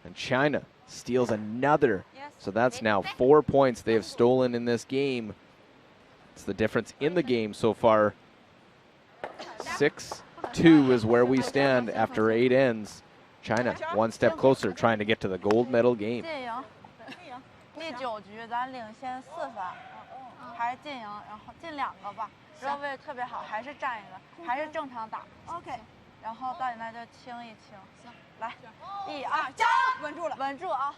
And China steals another. So that's now 4 points they have stolen in this game. It's the difference in the game so far. 6-2 is where we stand after 8 ends. China one step closer, trying to get to the gold medal game. 进营，第9局咱领先4分，还是进营，然后进2个吧，知道位置特别好，还是占一个，还是正常打。OK，然后到你那就清一清。行，来，1、2，加油！稳住了，稳住啊！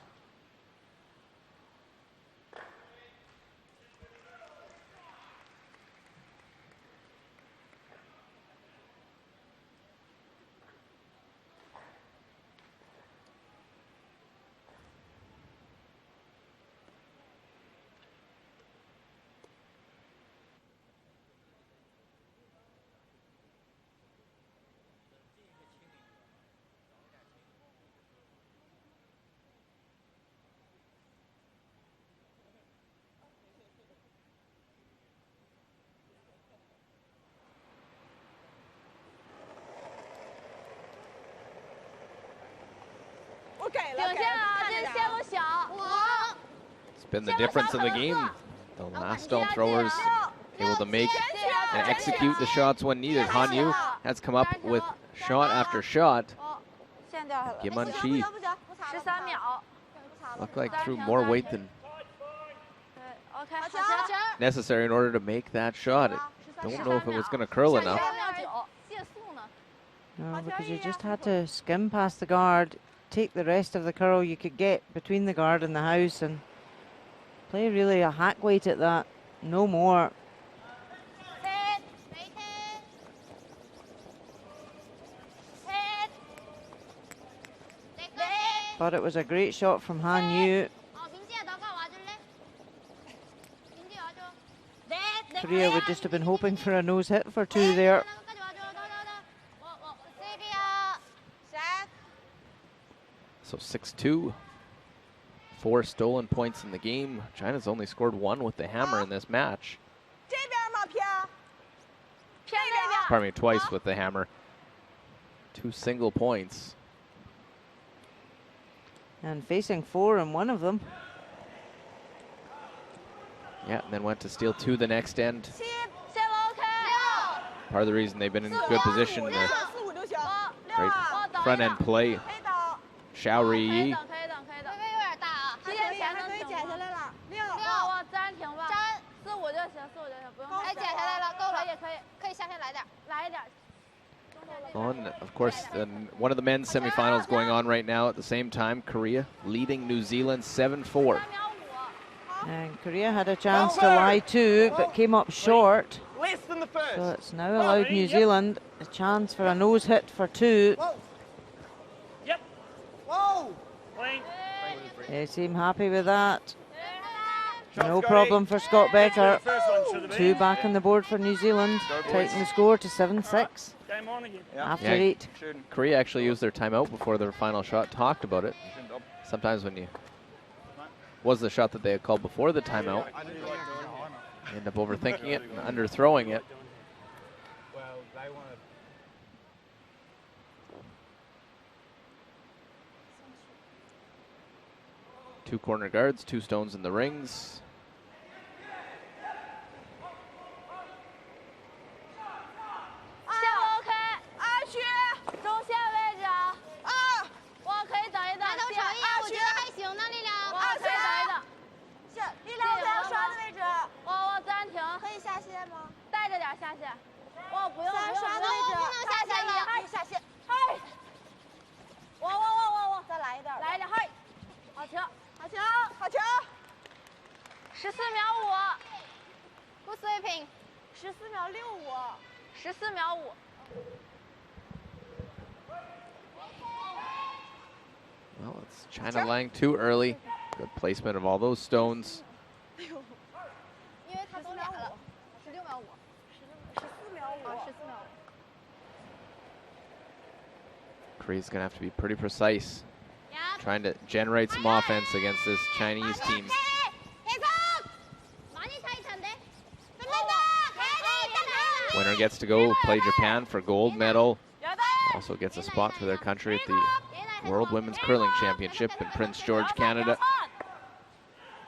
给了，顶线啊，这线路小。It's been the difference in the game. The last stone throwers able to make and execute the shots when needed. Han Yu has come up with shot after shot. 线掉下来了。 Kim An-chi 13秒。 looked like threw more weight than 对 ，OK， 好球。 necessary in order to make that shot. I don't know if it was going to curl enough. No, because you just had to skim past the guard, take the rest of the curl you could get between the guard and the house, and play really a hack weight at that. No more. But it was a great shot from Han Yu. Korea would just have been hoping for a nose hit for 2 there. So 6-2. 4 stolen points in the game. China's only scored 1 with the hammer in this match. Pardon me, twice with the hammer. 2 single points. And facing 4 in one of them. Yeah, and then went to steal 2 the next end. Part of the reason they've been in good position. Great front end play. Xiao Riyi. 4、5、6、7、8、9、10、11、12、13、14、15、16、17、18、19、20、21、22、23、24、25、26、27、28、29、30、31、32、33、34、35、36、37、38、39、40、41、42、43、44、45、46、47、48、49、50、51、52、53、54、55、56、57、58、59、60、61、62、63、64、65、66、67、68、69、70、71、72、73、74、75、76、77、78、79、80、81、82、83、84、85、86、87、88、89、90、91、92、93、94、95、96、97、98、99、100、101、102、103、104、 New Zealand 7-4. And Korea had a chance to lie too, but came up short. Less than the first. So it's now allowed New Zealand a chance for a nose hit for 2. Yep. Whoa. Clean. They seem happy with that. No problem for Scott Becker. 2 back on the board for New Zealand, taking the score to 7-6 Game on again. after 8. Korea actually used their timeout before their final shot, talked about it. Sometimes when you was the shot that they had called before the timeout, you end up overthinking it and underthrowing it. Two corner guards, 2 stones in the rings. Well, it's China lying too early. Good placement of all those stones. Korea's gonna have to be pretty precise, trying to generate some offense against this Chinese team. Winner gets to go play Japan for gold medal. Also gets a spot for their country at the World Women's Curling Championship in Prince George, Canada.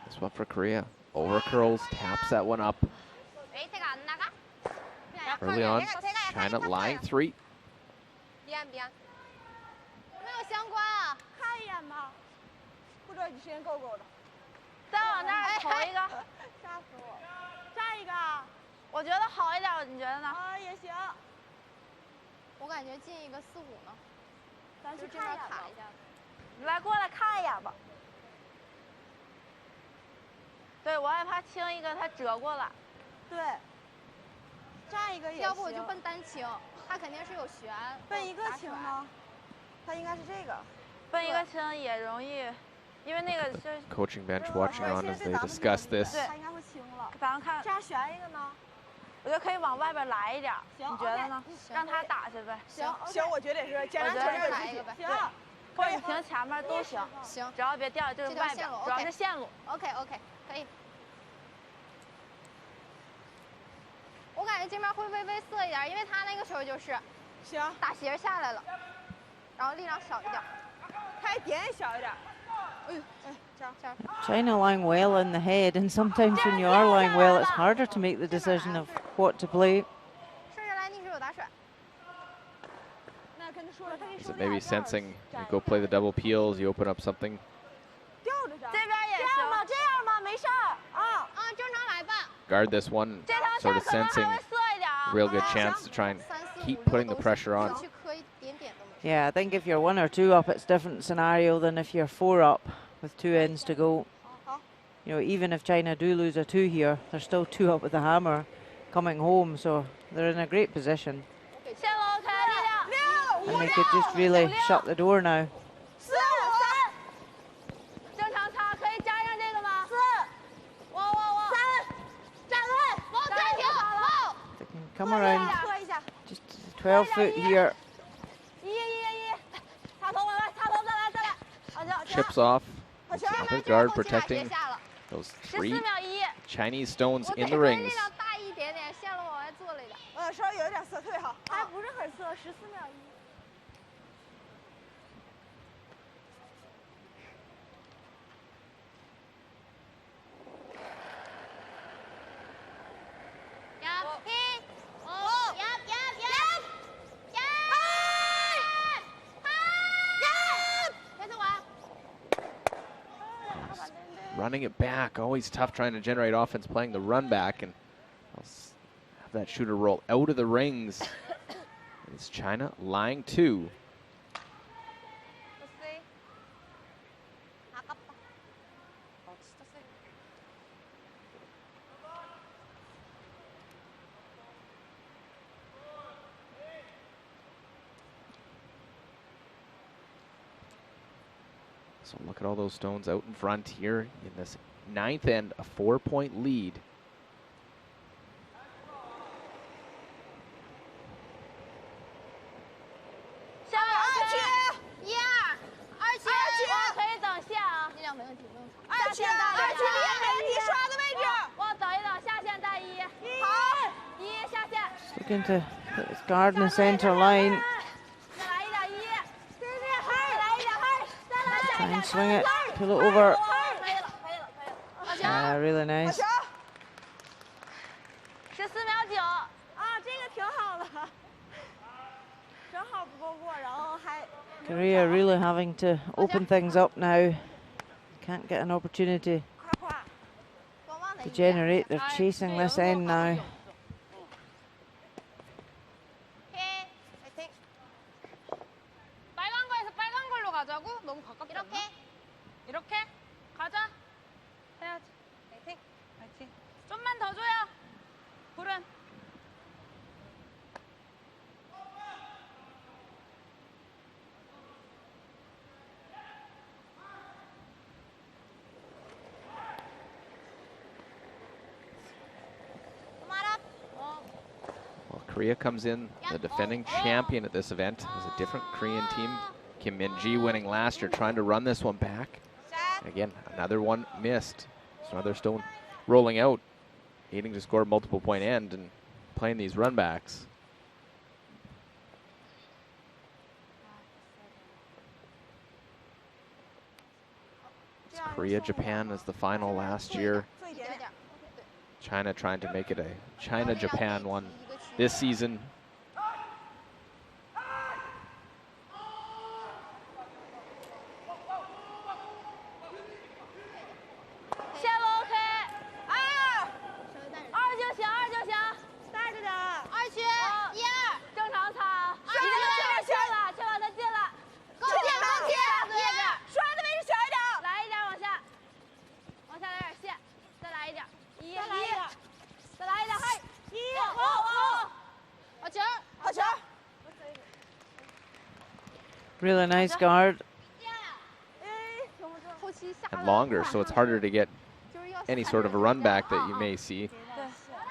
This one for Korea. Over curls, taps that one up. Early on, China lying 3. Coaching bench watching on as they discuss this. 我觉得可以往外边来一点，你觉得呢？让他打去呗。行，我觉得也是，简单就是来一个呗。行，或者你停前面都行。行，只要别掉，就是外边，主要是线路。OK， 可以。我感觉这边会微微涩一点，因为他那个时候就是，行，打斜下来了，然后力量少一点。开点小一点。哎呦，哎，这样。 China lying well in the head, and sometimes when you are lying well, it's harder to make the decision of what to play. 顺着来逆水手打水。 Is it maybe sensing you go play the double peels, you open up something? 这边也行。这样吗？这样吗？没事儿。啊，正常来吧。 Guard this one, sort of sensing real good chance to try and keep putting the pressure on. Yeah, I think if you're 1 or 2 up, it's a different scenario than if you're 4 up with 2 ends to go. You know, even if China do lose a 2 here, they're still 2 up with the hammer coming home, so they're in a great position. And they could just really shut the door now. They can come around just 12 foot here. Chips off. Other guard protecting those 3 Chinese stones in the rings. 稍微有点色退哈，还不是很色，14秒1。 Running it back, always tough trying to generate offense, playing the run back, and have that shooter roll out of the rings. It's China lying 2. So look at all those stones out in front here in this 9th end, a 4-point lead. Looking to put his guard in the center line. Try and swing it, pull it over. Yeah, really nice. Korea really having to open things up now. Can't get an opportunity to generate. They're chasing this end now. 이렇게 가자. 해야지. 파이팅. 파이팅. 좀만 더 줘요. 불은. Well, Korea comes in, the defending champion at this event. It was a different Korean team. Kim Min-ji winning last year, trying to run this one back. Again, another one missed. So another stone rolling out, needing to score a multiple point end and playing these run backs. It's Korea, Japan as the final last year. China trying to make it a China-Japan one this season. Really nice guard. And longer, so it's harder to get any sort of a run back that you may see.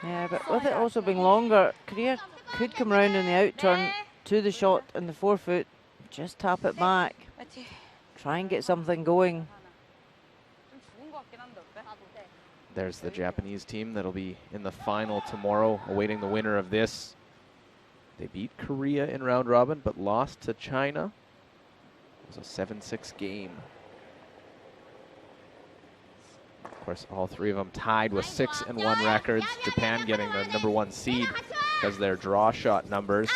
Yeah, but with it also being longer, Korea could come around in the out turn to the shot in the 4 foot, just tap it back, try and get something going. There's the Japanese team that'll be in the final tomorrow, awaiting the winner of this. They beat Korea in round robin, but lost to China. It was a 7-6 game. Of course, all three of them tied with 6-1 records. Japan getting the #1 seed because of their draw shot numbers.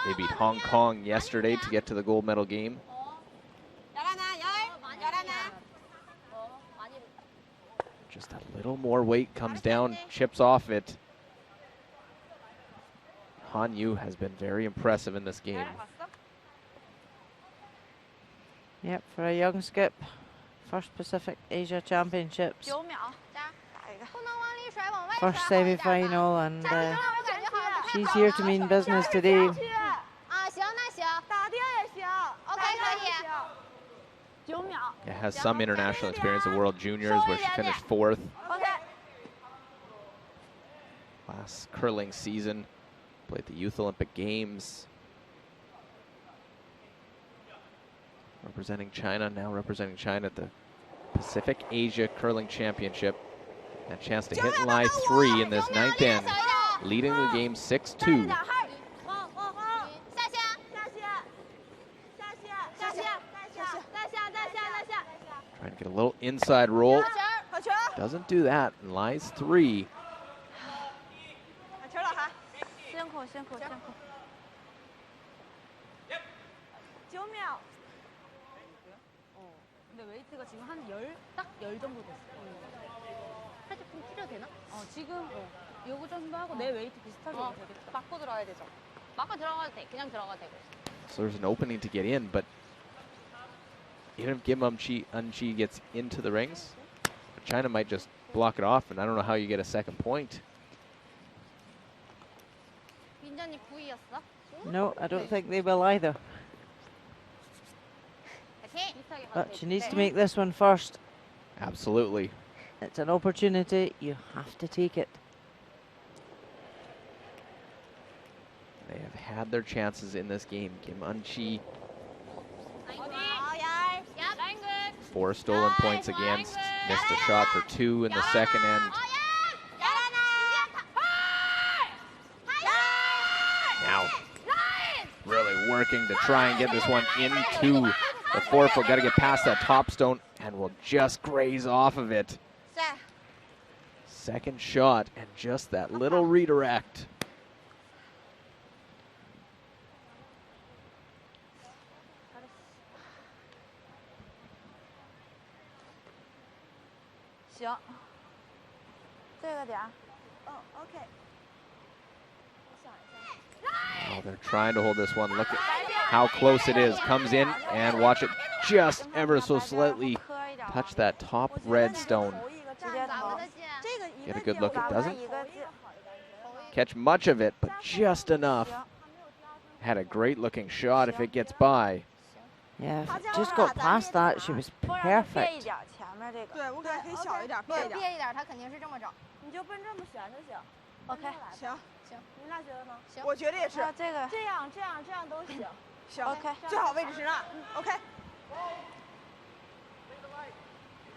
They beat Hong Kong yesterday to get to the gold medal game. Just a little more weight comes down, chips off it. Han Yu has been very impressive in this game. Yep, for a young skip, first Pacific Asia Championships. First semi-final, and she's here to mean business today. It has some international experience at World Juniors where she finished 4th. Last curling season, played the Youth Olympic Games. Representing China, now representing China at the Pacific Asia Curling Championship. A chance to hit line 3 in this 9th end, leading the game 6-2. Trying to get a little inside roll. Doesn't do that, and lies 3. 근데 웨이트가 지금 한 딱 10 정도 됐어. 살짝 좀 줄여도 되나? 지금 요거 정도 하고 내 웨이트 비슷하게 해도 되겠다. 맞고 들어가야 되죠? 맞고 들어가도 돼. 그냥 들어가도 되고. So there's an opening to get in, but even if Kim Un-chi gets into the rings, China might just block it off, and I don't know how you get a second point. 민전이 9위였어? No, I don't think they will either. But she needs to make this one first. Absolutely. It's an opportunity. You have to take it. They have had their chances in this game. Kim Un-chi, 4 stolen points against. Missed a shot for 2 in the second end. Now, really working to try and get this one into the forefoot. Got to get past that top stone, and will just graze off of it. Second shot, and just that little redirect. Oh, they're trying to hold this one. Look at how close it is. Comes in, and watch it just ever so slightly touch that top red stone. Get a good look. It doesn't catch much of it, but just enough. Had a great looking shot if it gets by. Yeah, if it just got past that, she was perfect. 对，我感觉可以小一点，别一点。别一点，他肯定是这么整。你就奔这么选就行。OK， 行行，你俩觉得呢？行，我觉得也是。这个这样都行。行 OK， 最好位置是那。OK。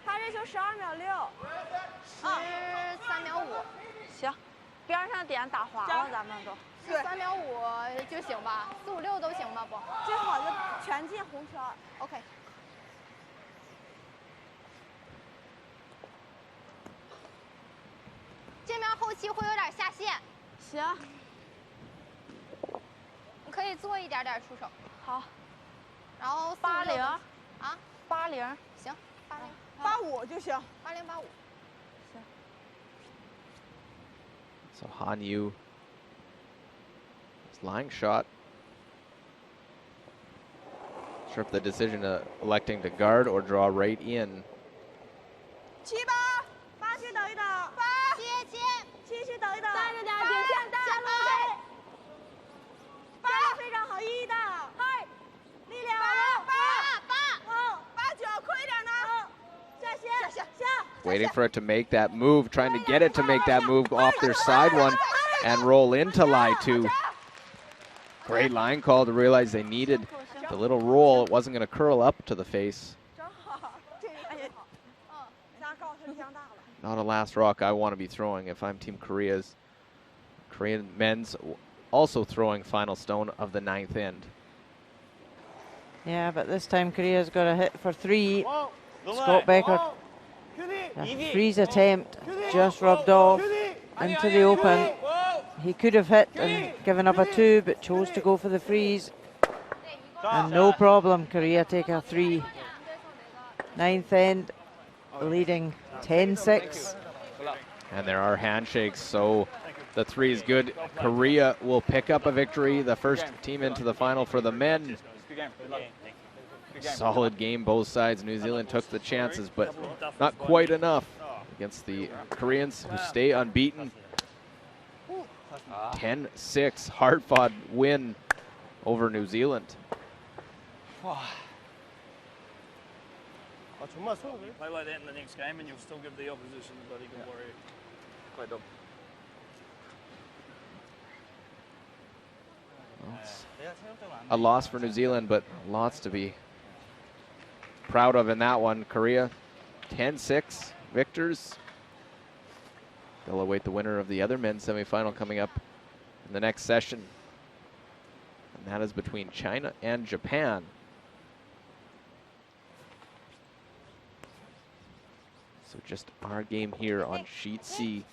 他这球12秒6。13秒5。行，边上点打滑了，咱们都。13秒5就行吧，4、5、6都行吧不？最好就全进红圈。OK。这面后期会有点下线。行。你可以做一点点出手。好。然后80。啊？80。行，85就行。8085。行。So Han Yu, his lying shot. Sure if the decision of electing to guard or draw right in. 7、8， 8去等一等，8、7去等一等，站着点，顶线带，线路给。8非常好，1的，嗨，力量8，8，8、9亏点呢，下线，下。 Waiting for it to make that move, trying to get it to make that move off their side one and roll into lie 2. Great line call to realize they needed the little roll. It wasn't going to curl up to the face. Not a last rock I want to be throwing if I'm Team Korea's. Korean men's also throwing final stone of the 9th end. Yeah, but this time Korea's got a hit for 3. Scott Becker, a freeze attempt just rubbed off into the open. He could have hit and given up a 2, but chose to go for the freeze. And no problem, Korea take a 3. 9th end leading 10-6. And there are handshakes, so the 3 is good. Korea will pick up a victory, the first team into the final for the men. Solid game, both sides. New Zealand took the chances, but not quite enough against the Koreans, who stay unbeaten. 10-6, hard-fought win over New Zealand. You play like that in the next game and you'll still give the opposition a bloody good warrior. Quite dumb. Well, it's a loss for New Zealand, but lots to be proud of in that one. Korea, 10-6 victors. They'll await the winner of the other men's semifinal coming up in the next session. And that is between China and Japan. So just our game here on Sheet C.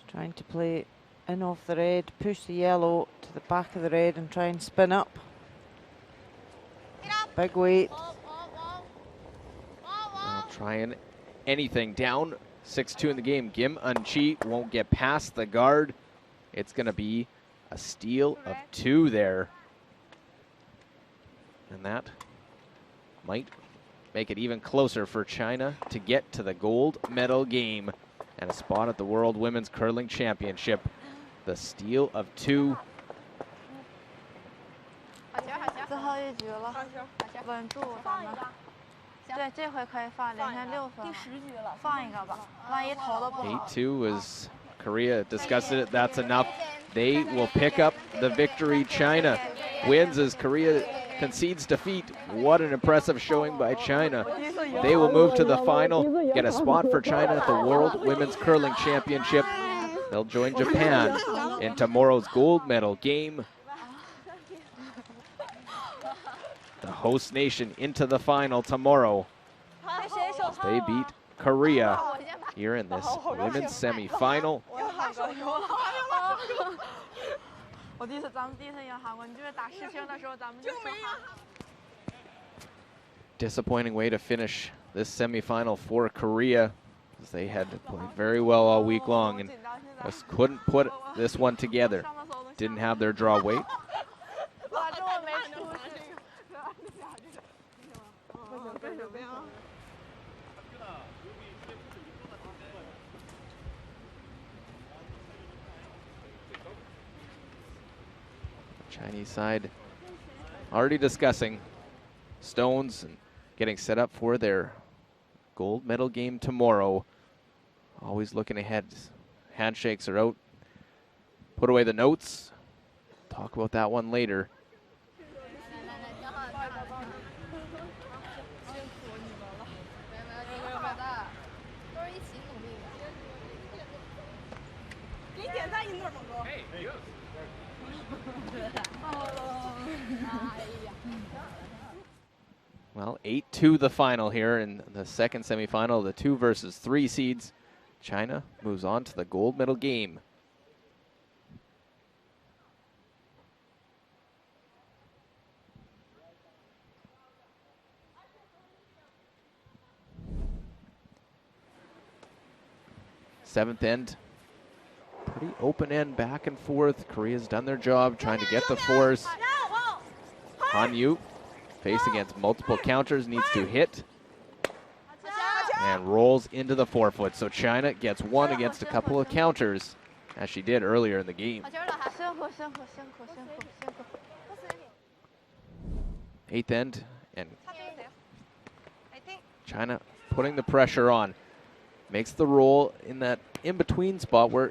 Trying to play in off the red, push the yellow to the back of the red and try and spin up. Big weight. Now trying anything down. 6-2 in the game. Kim Un-chi won't get past the guard. It's going to be a steal of 2 there. And that might make it even closer for China to get to the gold medal game and a spot at the World Women's Curling Championship. The steal of 2. 最后一局了，稳住咱们。对，这回可以放，连线6分。第10局了，放一个吧，万一投的不好。 8-2 as Korea discussed it. That's enough. They will pick up the victory. China wins as Korea concedes defeat. What an impressive showing by China. They will move to the final, get a spot for China at the World Women's Curling Championship. They'll join Japan in tomorrow's gold medal game. The host nation into the final tomorrow. They beat Korea here in this women's semifinal. 咱们第一次赢韩国，你就是打世青的时候，咱们就输韩。 Disappointing way to finish this semifinal for Korea, as they had played very well all week long and just couldn't put this one together. Didn't have their draw weight. Chinese side already discussing stones and getting set up for their gold medal game tomorrow. Always looking ahead. Handshakes are out. Put away the notes. Talk about that one later. Well, 8-2 the final here in the second semifinal, the 2 versus 3 seeds. China moves on to the gold medal game. Seventh end, pretty open end, back and forth. Korea's done their job trying to get the force. Han Yu, faced against multiple counters, needs to hit and rolls into the 4-foot. So China gets one against a couple of counters, as she did earlier in the game. 8th end, and China putting the pressure on. Makes the roll in that in-between spot where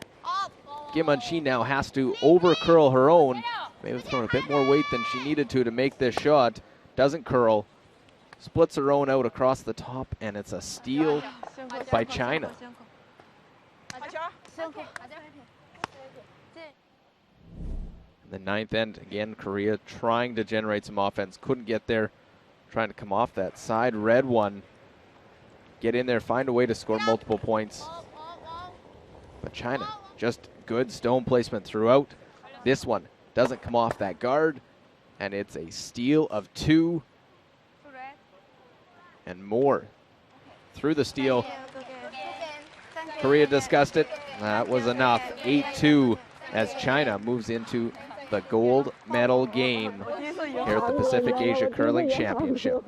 Kim Un-chi now has to over-curl her own. May have thrown a bit more weight than she needed to make this shot. Doesn't curl. splits her own out across the top, and it's a steal by China. In the ninth end, again, Korea trying to generate some offense. Couldn't get there. Trying to come off that side red one. Get in there, find a way to score multiple points. But China, just good stone placement throughout. This one doesn't come off that guard, and it's a steal of 2 and more. Through the steal, Korea discussed it. That was enough. 8-2 as China moves into the gold medal game here at the Pacific Asia Curling Championship.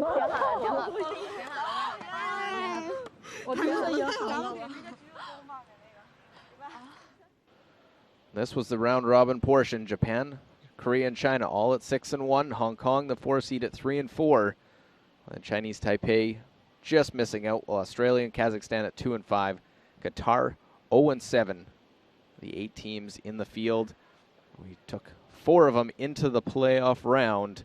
This was the round robin portion. Japan, Korea, and China all at 6-1. Hong Kong, the 4 seed, at 3-4. And Chinese Taipei just missing out, while Australia and Kazakhstan at 2-5. Qatar 0-7. The 8 teams in the field. We took 4 of them into the playoff round.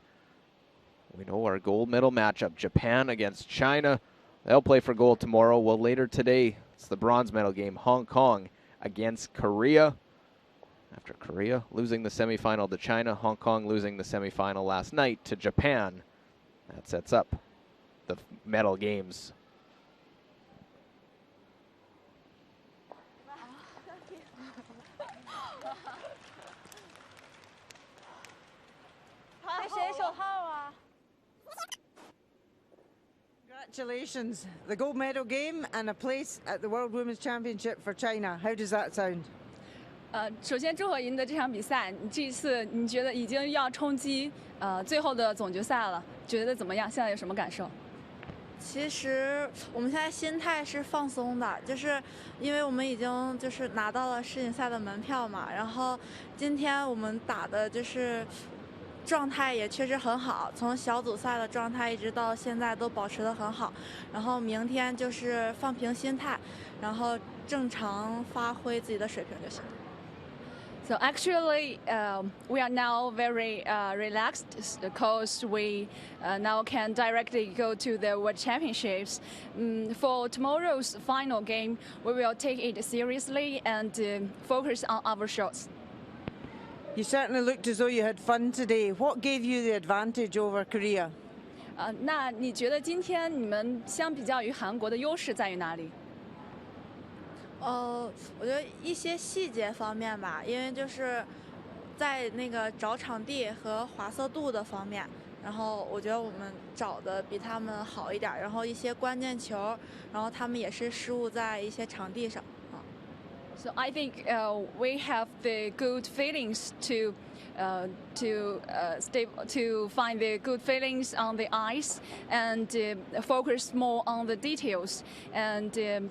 We know our gold medal matchup, Japan against China. They'll play for gold tomorrow. Well, later today, it's the bronze medal game, Hong Kong against Korea. After Korea losing the semifinal to China, Hong Kong losing the semifinal last night to Japan. That sets up the medal games. Congratulations, the gold medal game and a place at the World Women's Championship for China. How does that sound? 首先祝贺赢得这场比赛，这一次你觉得已经要冲击最后的总决赛了，觉得怎么样？现在有什么感受？其实我们现在心态是放松的，就是因为我们已经就是拿到了世锦赛的门票嘛，然后今天我们打的就是状态也确实很好，从小组赛的状态一直到现在都保持得很好，然后明天就是放平心态，然后正常发挥自己的水平就行。 So actually, we are now very relaxed because we now can directly go to the World Championships. For tomorrow's final game, we will take it seriously and focus on our shots. You certainly looked as though you had fun today. What gave you the advantage over Korea? 那你觉得今天你们相比较于韩国的优势在于哪里？ 我觉得一些细节方面吧，因为就是在那个找场地和滑色度的方面，然后我觉得我们找的比他们好一点，然后一些关键球，然后他们也是失误在一些场地上。So I think we have the good feelings to find the good feelings on the ice and focus more on the details and.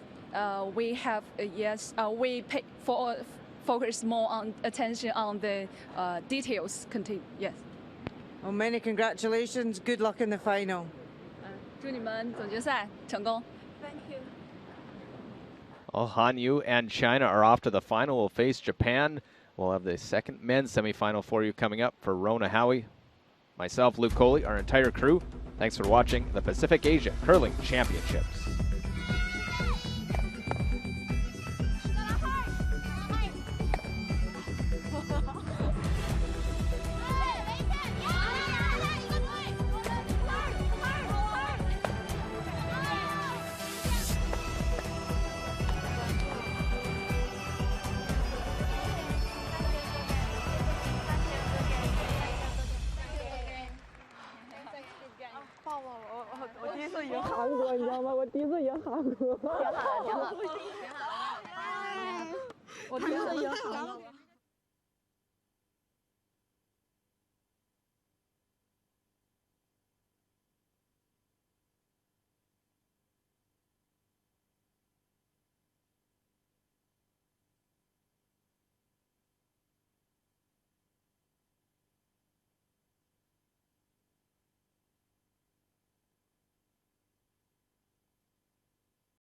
We have we pay focus more on attention on the details. Yes. Well, many congratulations. Good luck in the final. 祝你们总决赛成功。Thank you. Well, Hanyu and China are off to the final. We'll face Japan. We'll have the second men's semifinal for you coming up for Rona Howie. Myself, Luke Coley, our entire crew. Thanks for watching the Pacific Asia Curling Championships.我第一次赢韩国。